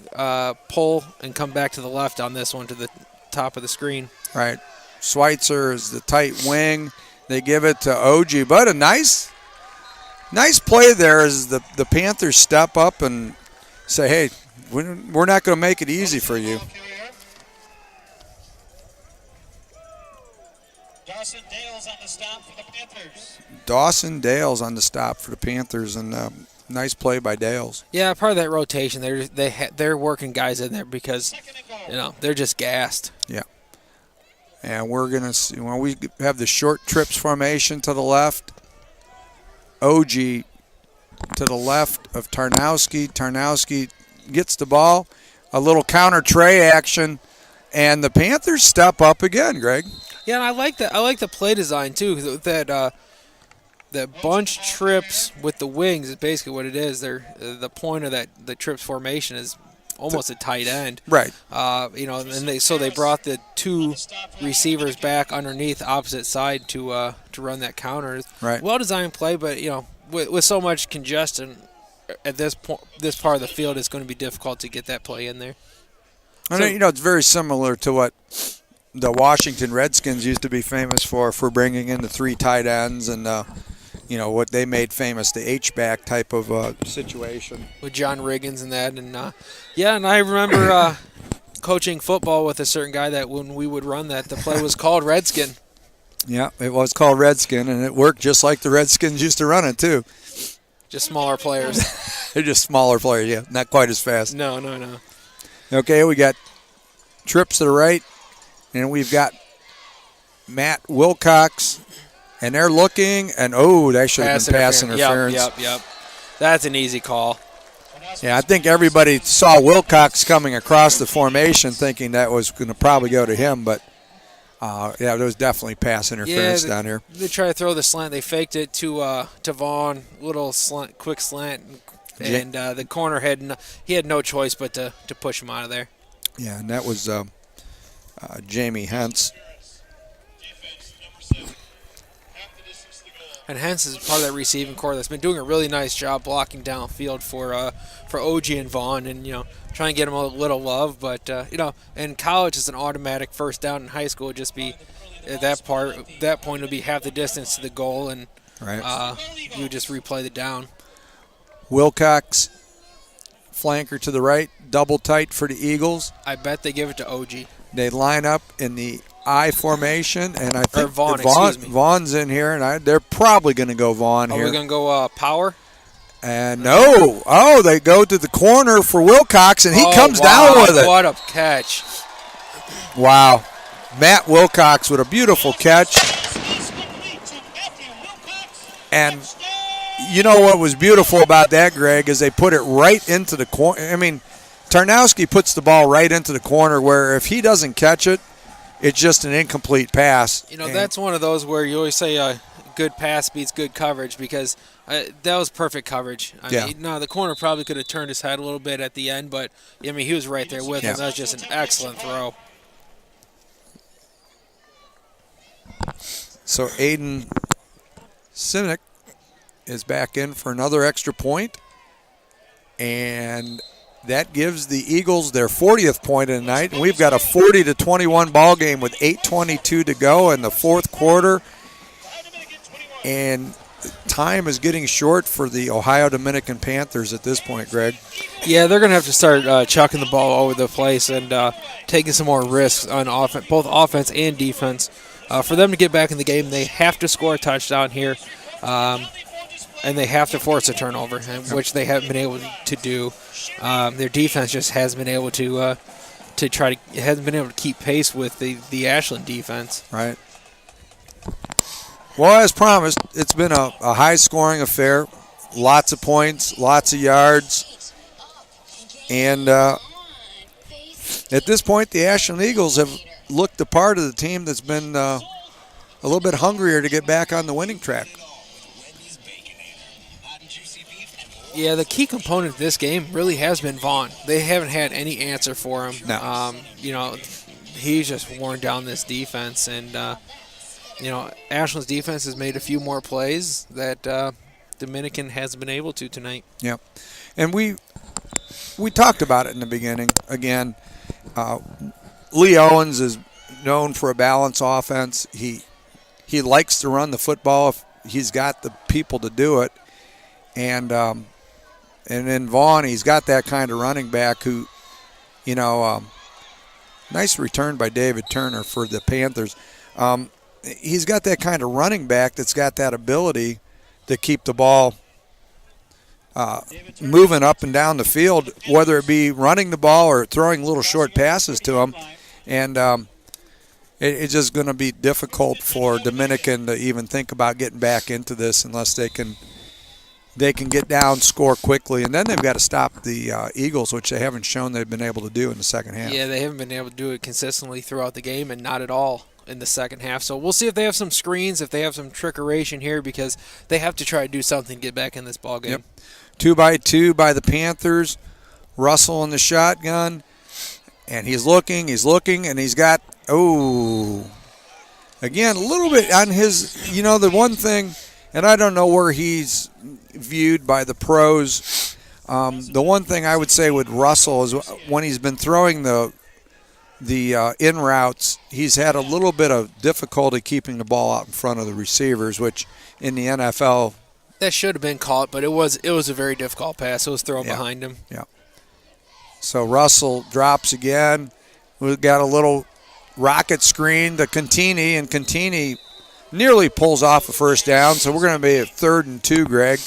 pull and come back to the left on this one to the top of the screen. Right. Schweitzer is the tight wing. They give it to OG, but a nice play there as the Panthers step up and say, hey, we're not going to make it easy for you. Dawson Dales on the stop for the Panthers. Dawson Dales on the stop for the Panthers, and nice play by Dales. Yeah, part of that rotation. They're working guys in there because they're just gassed. Yeah. And we're going to see when we have the short trips formation to the left. OG to the left of Tarnowski. Tarnowski gets the ball. A little counter tray action. And the Panthers step up again, Greg. Yeah, and I like that. I like the play design, too. That bunch trips with the wings is basically what it is. The point of the trips formation is almost a tight end. Right. And they brought the 2 receivers back underneath opposite side to run that counter. Right. Well designed play, but with so much congestion at this part of the field, it's going to be difficult to get that play in there. It's very similar to what the Washington Redskins used to be famous for bringing in the 3 tight ends and what they made famous, the H-back type of situation. With John Riggins and that. And and I remember coaching football with a certain guy that when we would run that, the play was called Redskin. Yeah, it was called Redskin, and it worked just like the Redskins used to run it, too. Just smaller players. They're just smaller players, yeah. Not quite as fast. No. Okay, we got trips to the right, and we've got Matt Wilcox, and they're looking, and that should have been pass interference. Yep. That's an easy call. Yeah, I think everybody saw Wilcox coming across the formation thinking that was going to probably go to him, but there was definitely pass interference down here. They try to throw the slant. They faked it to Vaughn, little slant, quick slant, and the corner he had no choice but to push him out of there. Yeah, and that was Jamie Hentz. And Hentz is part of that receiving core that's been doing a really nice job blocking downfield for OG and Vaughn, and trying to get him a little love. But in college, it's an automatic first down. In high school, it'd just be that point would be half the distance to the goal, and you just replay the down. Wilcox, flanker to the right, double tight for the Eagles. I bet they give it to OG. They line up in the I formation, and I think Vaughn's in here, and they're probably going to go Vaughn here. Are we going to go power? And no. Oh, they go to the corner for Wilcox, and he comes down with it. What a catch. Wow. Matt Wilcox with a beautiful catch. And you know what was beautiful about that, Greg, is they put it right into the corner. I mean, Tarnowski puts the ball right into the corner where if he doesn't catch it, it's just an incomplete pass. That's one of those where you always say good pass beats good coverage, because that was perfect coverage. I mean, the corner probably could have turned his head a little bit at the end, but he was right there with him. That was just an excellent throw. So Aiden Simnick is back in for another extra point, and that gives the Eagles their 40th point of the night, and we've got a 40-21 ball game with 8:22 to go in the fourth quarter, and time is getting short for the Ohio Dominican Panthers at this point, Greg. Yeah, they're going to have to start chucking the ball all over the place and taking some more risks on offense, both offense and defense. For them to get back in the game, they have to score a touchdown here, and they have to force a turnover, which they haven't been able to do. Their defense just hasn't been able to keep pace with the Ashland defense. Right. Well, as promised, it's been a high-scoring affair. Lots of points, lots of yards. And at this point, the Ashland Eagles have looked the part of the team that's been a little bit hungrier to get back on the winning track. Yeah, the key component of this game really has been Vaughn. They haven't had any answer for him. No. He's just worn down this defense, and Ashland's defense has made a few more plays that Dominican hasn't been able to tonight. Yeah, and we talked about it in the beginning. Again, Lee Owens is known for a balanced offense. He likes to run the football if he's got the people to do it, and then Vaughn, he's got that kind of running back who, nice return by David Turner for the Panthers. He's got that kind of running back that's got that ability to keep the ball moving up and down the field, whether it be running the ball or throwing little short passes to him. And it's just going to be difficult for Dominican to even think about getting back into this unless they can get down, score quickly, and then they've got to stop the Eagles, which they haven't shown they've been able to do in the second half. Yeah, they haven't been able to do it consistently throughout the game, and not at all in the second half. So we'll see if they have some screens, if they have some trickeration here, because they have to try to do something to get back in this ball game. Yep. 2-by-2 by the Panthers. Russell in the shotgun, and he's looking, and he's got, again, a little bit on his, the one thing, and I don't know where he's viewed by the pros. The one thing I would say with Russell is when he's been throwing the in routes, he's had a little bit of difficulty keeping the ball out in front of the receivers, which in the NFL, that should have been caught, but it was a very difficult pass. It was thrown behind him. Yeah. So Russell drops again. We've got a little rocket screen to Contini, and Contini nearly pulls off a first down. So we're going to be at 3rd and 2, Greg.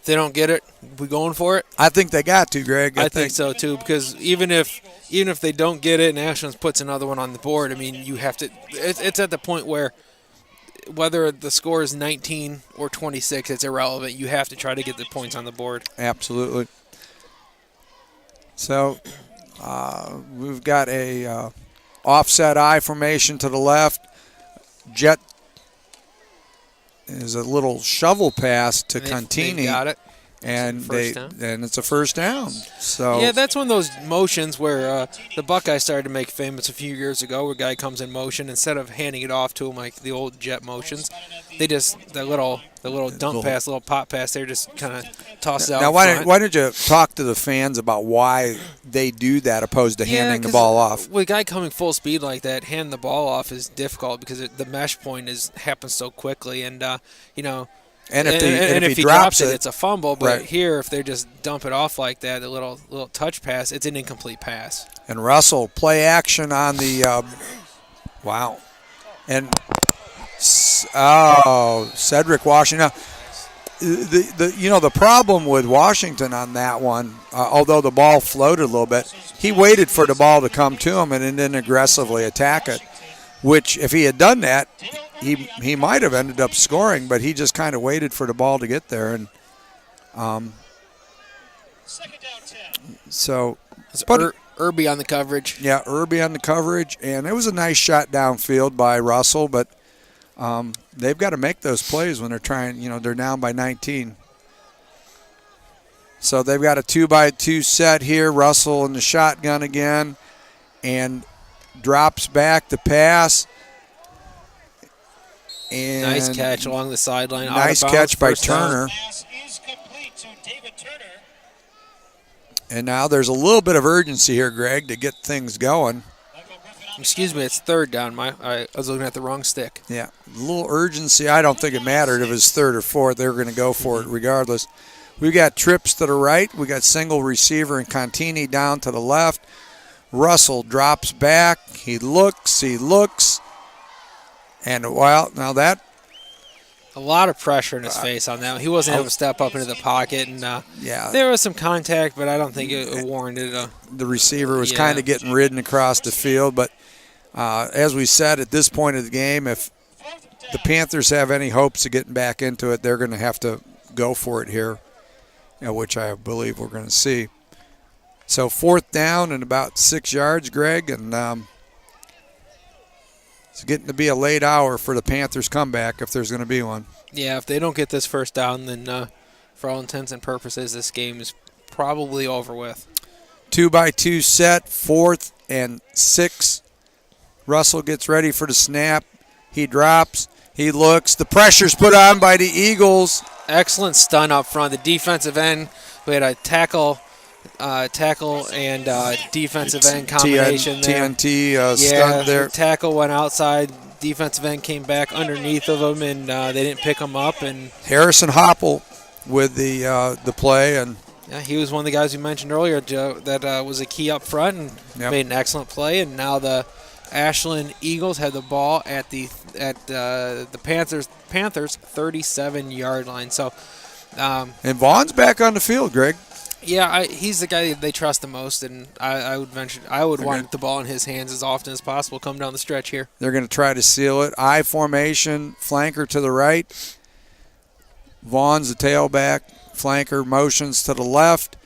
If they don't get it, we going for it? I think they got to, Greg. I think so too, because even if they don't get it and Ashland puts another one on the board, I mean, you have to. It's at the point where whether the score is 19 or 26, it's irrelevant. You have to try to get the points on the board. Absolutely. So we've got a offset I formation to the left. Jet is a little shovel pass to Contini. They got it. And it's a first down. So yeah, that's one of those motions where the Buckeyes started to make famous a few years ago, where a guy comes in motion, instead of handing it off to him like the old jet motions, they just the little dump pass, little pop pass, they just kind of toss it out. Now, why don't you talk to the fans about why they do that opposed to handing the ball off? With a guy coming full speed like that, handing the ball off is difficult because the mesh point happens so quickly, and And if he drops it, it's a fumble. But right. Here, if they just dump it off like that, the little touch pass, it's an incomplete pass. And Russell, play action on the wow. And Cedric Washington. Now, the problem with Washington on that one, although the ball floated a little bit, he waited for the ball to come to him and then aggressively attack it. Which, if he had done that, he might have ended up scoring, but he just kind of waited for the ball to get there. And Second down 10. so, Irby on the coverage. Yeah, Irby on the coverage, and it was a nice shot downfield by Russell, but they've got to make those plays when they're trying. They're down by 19. So they've got a 2-by-2 set here. Russell in the shotgun again, and drops back the pass. And nice catch along the sideline. Nice catch by Turner. Pass is complete to David Turner. And now there's a little bit of urgency here, Greg, to get things going. Excuse me, it's third down. I was looking at the wrong stick. Yeah, a little urgency. I don't think it mattered if it was third or fourth. They were going to go for it regardless. We got trips to the right. We got single receiver and Contini down to the left. Russell drops back. He looks. And, now that. A lot of pressure in his face on that one. He wasn't able to step up into the pocket. And there was some contact, but I don't think it warranted a. The receiver was kind of getting ridden across the field. But as we said, at this point of the game, if the Panthers have any hopes of getting back into it, they're going to have to go for it here, which I believe we're going to see. So fourth down and about 6 yards, Greg, and it's getting to be a late hour for the Panthers' comeback if there's going to be one. Yeah, if they don't get this first down, then for all intents and purposes, this game is probably over with. 2-by-2 set, 4th and 6. Russell gets ready for the snap. He drops. He looks. The pressure's put on by the Eagles. Excellent stun up front. The defensive end, we had a tackle and defensive end combination there. TNT stun there. Tackle went outside. Defensive end came back underneath of him, and they didn't pick him up. And Harrison Hopple with the play, and he was one of the guys you mentioned earlier, Joe, that was a key up front and made an excellent play. And now the Ashland Eagles have the ball at the Panthers 37-yard line. So, and Vaughn's back on the field, Greg. Yeah, he's the guy they trust the most, and I would want the ball in his hands as often as possible come down the stretch here. They're going to try to seal it. I formation, flanker to the right. Vaughn's the tailback. Flanker motions to the left.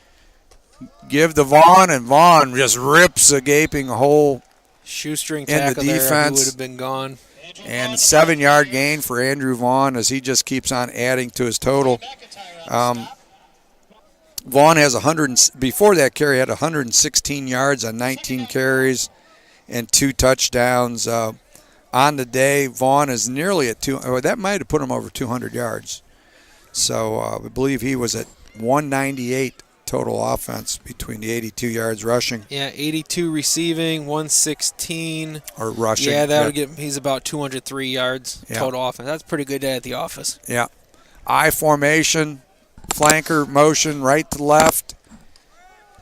Give to Vaughn, and Vaughn just rips a gaping hole. Shoestring in tackle the defense. There, who would have been gone. And 7-yard gain for Andrew Vaughn as he just keeps on adding to his total. Vaughn has before that carry had 116 yards on 19 carries and 2 touchdowns. On the day, Vaughn is nearly at that might have put him over 200 yards. So I believe he was at 198 total offense between the 82 yards rushing. Yeah, 82 receiving, 116. Or rushing. Yeah, he's about 203 yards total offense. That's a pretty good day at the office. Yeah. I formation. Flanker motion right to left.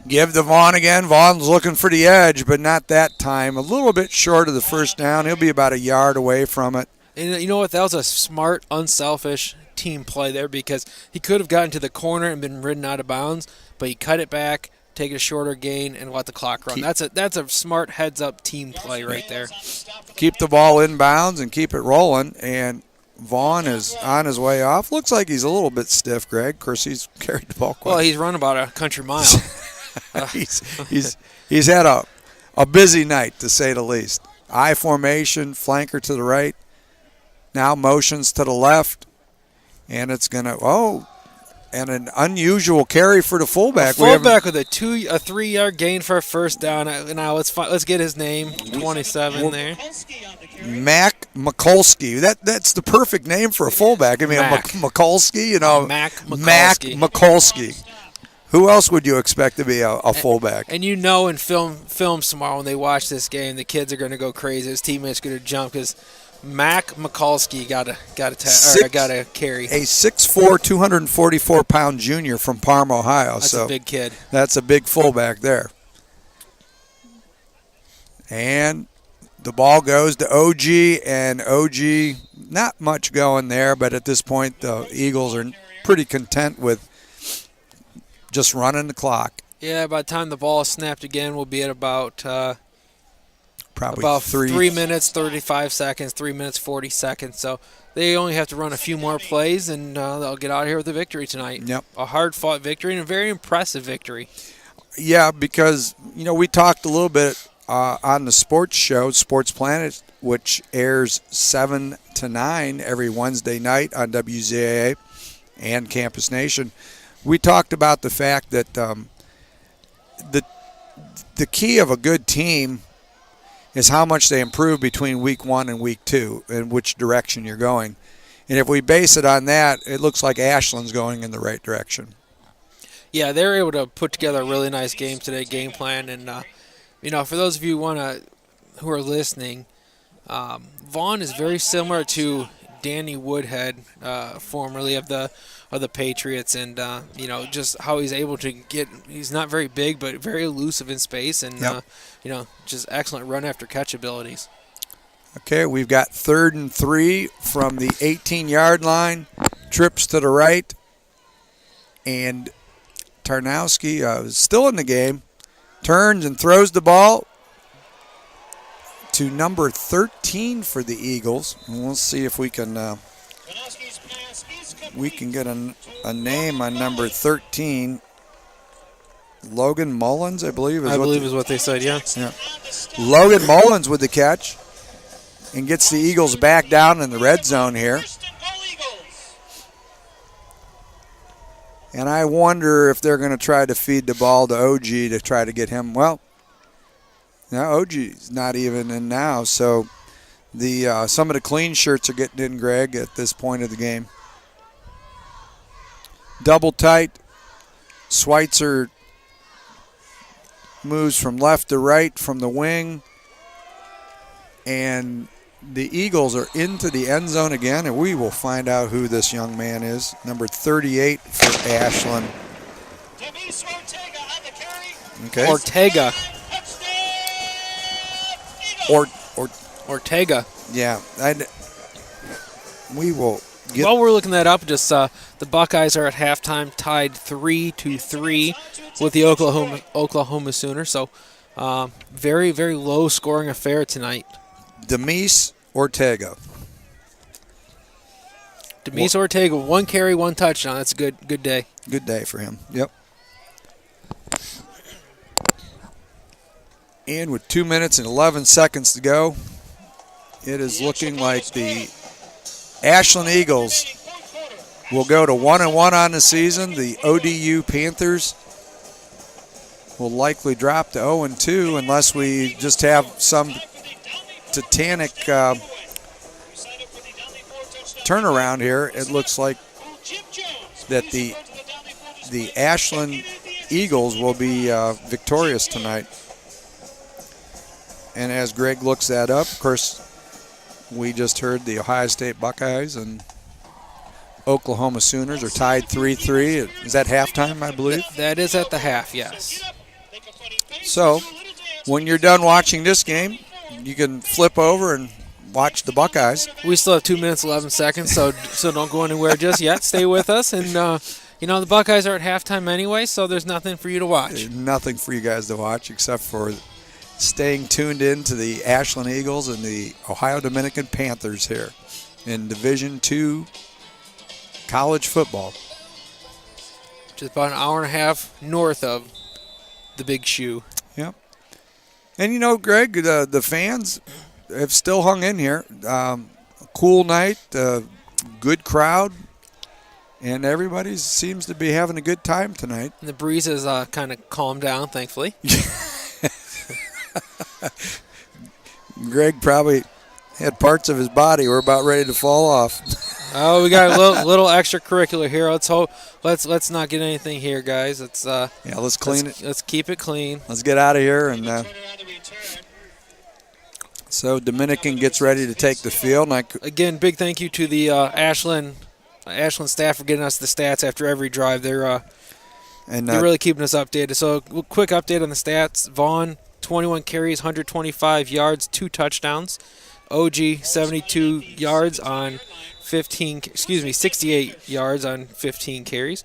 Give to Vaughn again. Vaughn's looking for the edge, but not that time. A little bit short of the first down. He'll be about a yard away from it. And you know what? That was a smart, unselfish team play there because he could have gotten to the corner and been ridden out of bounds, but he cut it back, take a shorter gain, and let the clock run. That's a smart heads-up team play right there. Keep the ball in bounds and keep it rolling, and Vaughn is on his way off. Looks like he's a little bit stiff, Greg. Of course, he's carried the ball quite. Well, he's run about a country mile. He's had a busy night, to say the least. I formation, flanker to the right. Now motions to the left, and it's going to, and an unusual carry for the fullback. Fullback with a 3-yard gain for a first down. Now let's get his name, 27 there. Mac Mikulski. That's the perfect name for a fullback. I mean, Mikulski, Mac Mikulski. Who else would you expect to be a fullback? And in film tomorrow when they watch this game, the kids are going to go crazy. His teammates are going to jump because Mac Mikulski got a carry. A 6'4", 244-pound junior from Parma, Ohio. That's a big kid. That's a big fullback there. And the ball goes to OG, and OG, not much going there, but at this point the Eagles are pretty content with just running the clock. Yeah, by the time the ball is snapped again, we'll be at about probably 3 minutes, 35 seconds, 3 minutes, 40 seconds. So they only have to run a few more plays, and they'll get out of here with a victory tonight. Yep. A hard-fought victory and a very impressive victory. Yeah, because, we talked a little bit on the sports show, Sports Planet, which airs 7 to 9 every Wednesday night on WZAA and Campus Nation. We talked about the fact that the key of a good team is how much they improve between week 1 and week 2 and which direction you're going. And if we base it on that, it looks like Ashland's going in the right direction. Yeah, they were able to put together a really nice game today, game plan. And, for those of you who are listening, Vaughn is very similar to Danny Woodhead, formerly of the Patriots, and just how he's able to he's not very big but very elusive in space, and just excellent run after catch abilities. Okay, we've got 3rd and 3 from the 18-yard line, trips to the right, and Tarnowski is still in the game, turns and throws the ball to number 13 for the Eagles, and we'll see if we can get a name on number 13. Logan Mullins, I believe. Is what they said, yeah. Logan Mullins with the catch and gets the Eagles back down in the red zone here. And I wonder if they're going to try to feed the ball to OG to try to get him. Well, now OG's not even in now, so some of the clean shirts are getting in, Greg, at this point of the game. Double tight. Schweitzer moves from left to right from the wing. And the Eagles are into the end zone again, and we will find out who this young man is. Number 38 for Ashland. Okay. Ortega. Ortega. Yeah. We will get. While we're looking that up, just the Buckeyes are at halftime tied 3-3 with the Oklahoma Sooners. So very, very low scoring affair tonight. Demise Ortega. Ortega, 1 carry, 1 touchdown. That's a good day. Good day for him. Yep. And with 2 minutes and 11 seconds to go, it is looking like the Ashland Eagles will go to 1-1 on the season. The ODU Panthers will likely drop to 0-2 unless we just have some titanic turnaround here. It looks like that the Ashland Eagles will be victorious tonight. And as Greg looks that up, of course, we just heard the Ohio State Buckeyes and Oklahoma Sooners are tied 3-3. Is that halftime, I believe? That is at the half, yes. So when you're done watching this game, you can flip over and watch the Buckeyes. We still have 2 minutes, 11 seconds, so don't go anywhere just yet. Stay with us. And, the Buckeyes are at halftime anyway, so there's nothing for you to watch. Nothing for you guys to watch except for staying tuned in to the Ashland Eagles and the Ohio Dominican Panthers here in Division II college football. Just about an hour and a half north of the Big Shoe. Yep. And, Greg, the fans have still hung in here. Cool night, good crowd, and everybody seems to be having a good time tonight. And the breeze has kind of calmed down, thankfully. Greg probably had parts of his body were about ready to fall off. Oh, we got a little extracurricular here. Let's not get anything here, guys. Let's clean it. Let's keep it clean. Let's get out of here. And so Dominican gets ready to take the field. And again, big thank you to the Ashland staff for getting us the stats after every drive. They're really keeping us updated. So, quick update on the stats. Vaughn, 21 carries, 125 yards, 2 touchdowns. OG, 72 yards on 68 yards on 15 carries.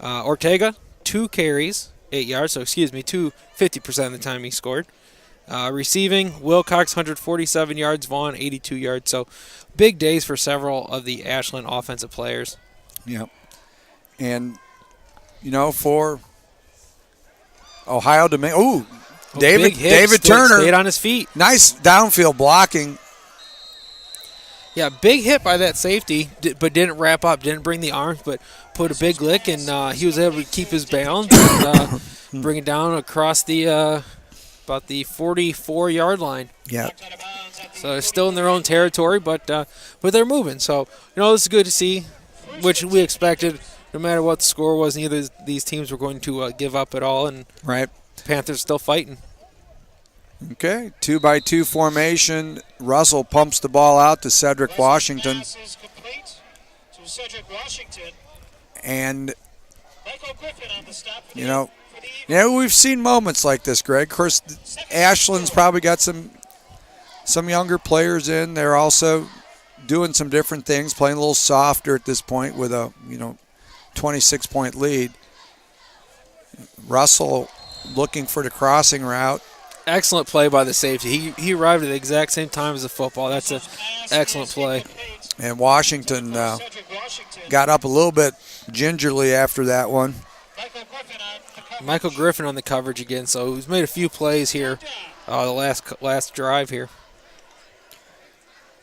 Ortega, 2 carries, 8 yards. So, 50% of the time he scored. Receiving, Wilcox, 147 yards, Vaughn, 82 yards. So, big days for several of the Ashland offensive players. Yep. And, for Ohio Dominican. David Turner. Stayed on his feet. Nice downfield blocking. Yeah, big hit by that safety, but didn't wrap up, didn't bring the arms, but put a big lick, and he was able to keep his balance and bring it down across the about the 44-yard line. Yeah. So it's still in their own territory, but they're moving. So, this is good to see, which we expected. No matter what the score was, neither of these teams were going to give up at all, and right. The Panthers still fighting. Okay, 2-by-2 formation. Russell pumps the ball out to Cedric Washington. And, we've seen moments like this, Greg. Of course, Ashland's probably got some younger players in. They're also doing some different things, playing a little softer at this point with a, 26-point lead. Russell looking for the crossing route. Excellent play by the safety. He arrived at the exact same time as the football. That's an excellent play. And Washington got up a little bit gingerly after that one. Michael Griffin on the coverage again, so he's made a few plays here the last drive here.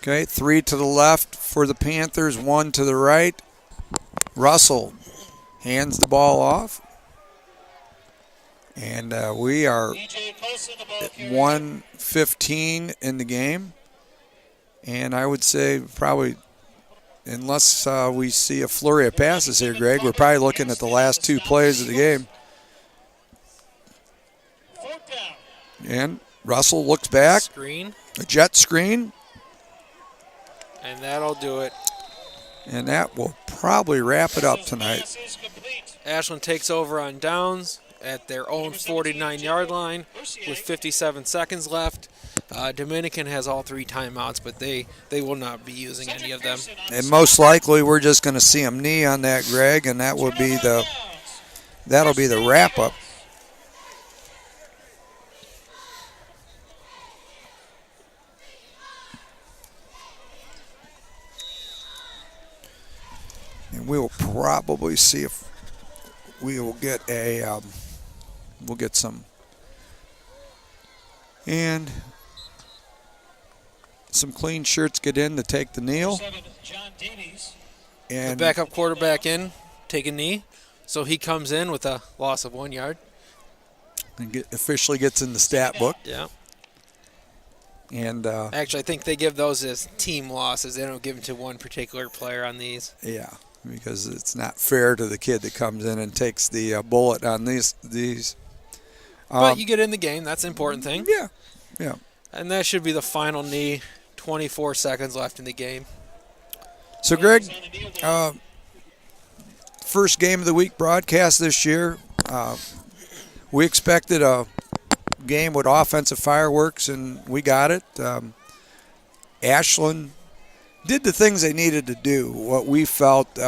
Okay, 3 to the left for the Panthers, 1 to the right. Russell hands the ball off. And we are at 1:15 in the game. And I would say probably, unless we see a flurry of passes here, Greg, we're probably looking at the last 2 plays of the game. And Russell looks back. Screen. A jet screen. And that'll do it. And that will probably wrap it up tonight. Ashland takes over on downs at their own 49-yard line with 57 seconds left. Dominican has all 3 timeouts, but they will not be using any of them. And most likely we're just going to see him knee on that, Greg, and that'll be the wrap-up. And we will probably see if we will get we'll get some. And some clean shirts get in to take the kneel. And the backup quarterback in, take a knee. So he comes in with a loss of 1 yard. And officially gets in the stat book. Yeah. And actually, I think they give those as team losses. They don't give them to one particular player on these. Yeah, because it's not fair to the kid that comes in and takes the bullet on these. But you get in the game. That's the important thing. Yeah, yeah. And that should be the final knee. 24 seconds left in the game. So, Greg, first game of the week broadcast this year. We expected a game with offensive fireworks, and we got it. Ashland did the things they needed to do. What we felt,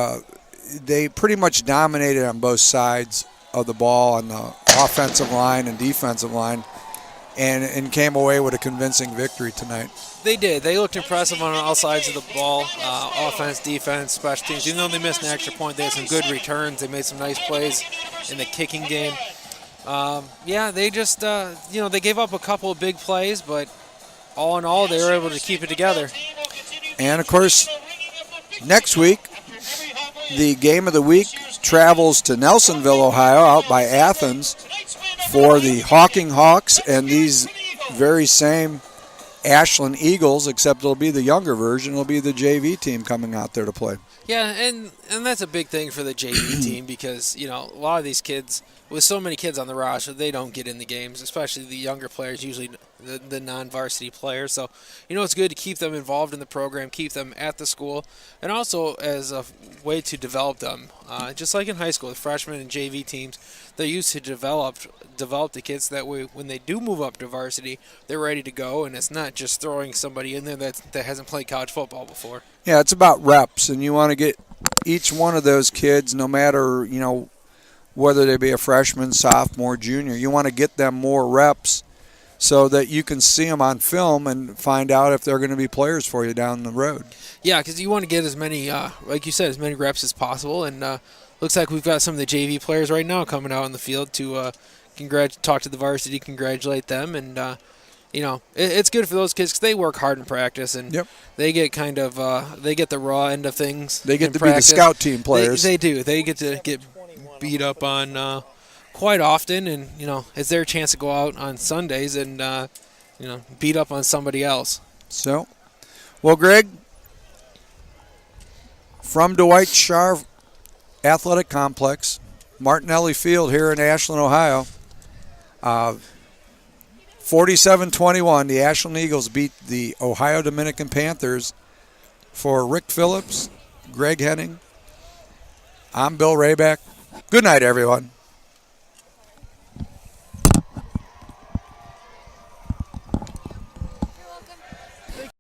they pretty much dominated on both sides of the ball on the offensive line and defensive line, and came away with a convincing victory tonight. They did. They looked impressive on all sides of the ball, offense, defense, special teams. Even though they missed an extra point, they had some good returns. They made some nice plays in the kicking game. They just, they gave up a couple of big plays, but all in all, they were able to keep it together. And, of course, next week, the game of the week travels to Nelsonville, Ohio, out by Athens, for the Hawking Hawks and these very same Ashland Eagles, except it'll be the younger version. It'll be the JV team coming out there to play. Yeah, and that's a big thing for the JV team because, a lot of these kids, with so many kids on the roster, they don't get in the games, especially the younger players, usually the non-varsity players. So, it's good to keep them involved in the program, keep them at the school, and also as a way to develop them. Just like in high school, the freshmen and JV teams, they're used to develop the kids that way when they do move up to varsity, they're ready to go, and it's not just throwing somebody in there that hasn't played college football before. Yeah, it's about reps, and you want to get each one of those kids, no matter, whether they be a freshman, sophomore, junior, you want to get them more reps so that you can see them on film and find out if they're going to be players for you down the road. Yeah, because you want to get as many, like you said, as many reps as possible, and looks like we've got some of the JV players right now coming out on the field to talk to the varsity, congratulate them, and it's good for those kids because they work hard in practice, and they get they get the raw end of things. They get to practice. Be the scout team players. They do. They get to get beat up on quite often, and it's their chance to go out on Sundays and beat up on somebody else. So, well, Greg, from Dwight Scharf Athletic Complex, Martinelli Field here in Ashland, Ohio. 47-21, the Ashland Eagles beat the Ohio Dominican Panthers. For Rick Phillips, Greg Henning, I'm Bill Rayback. Good night, everyone.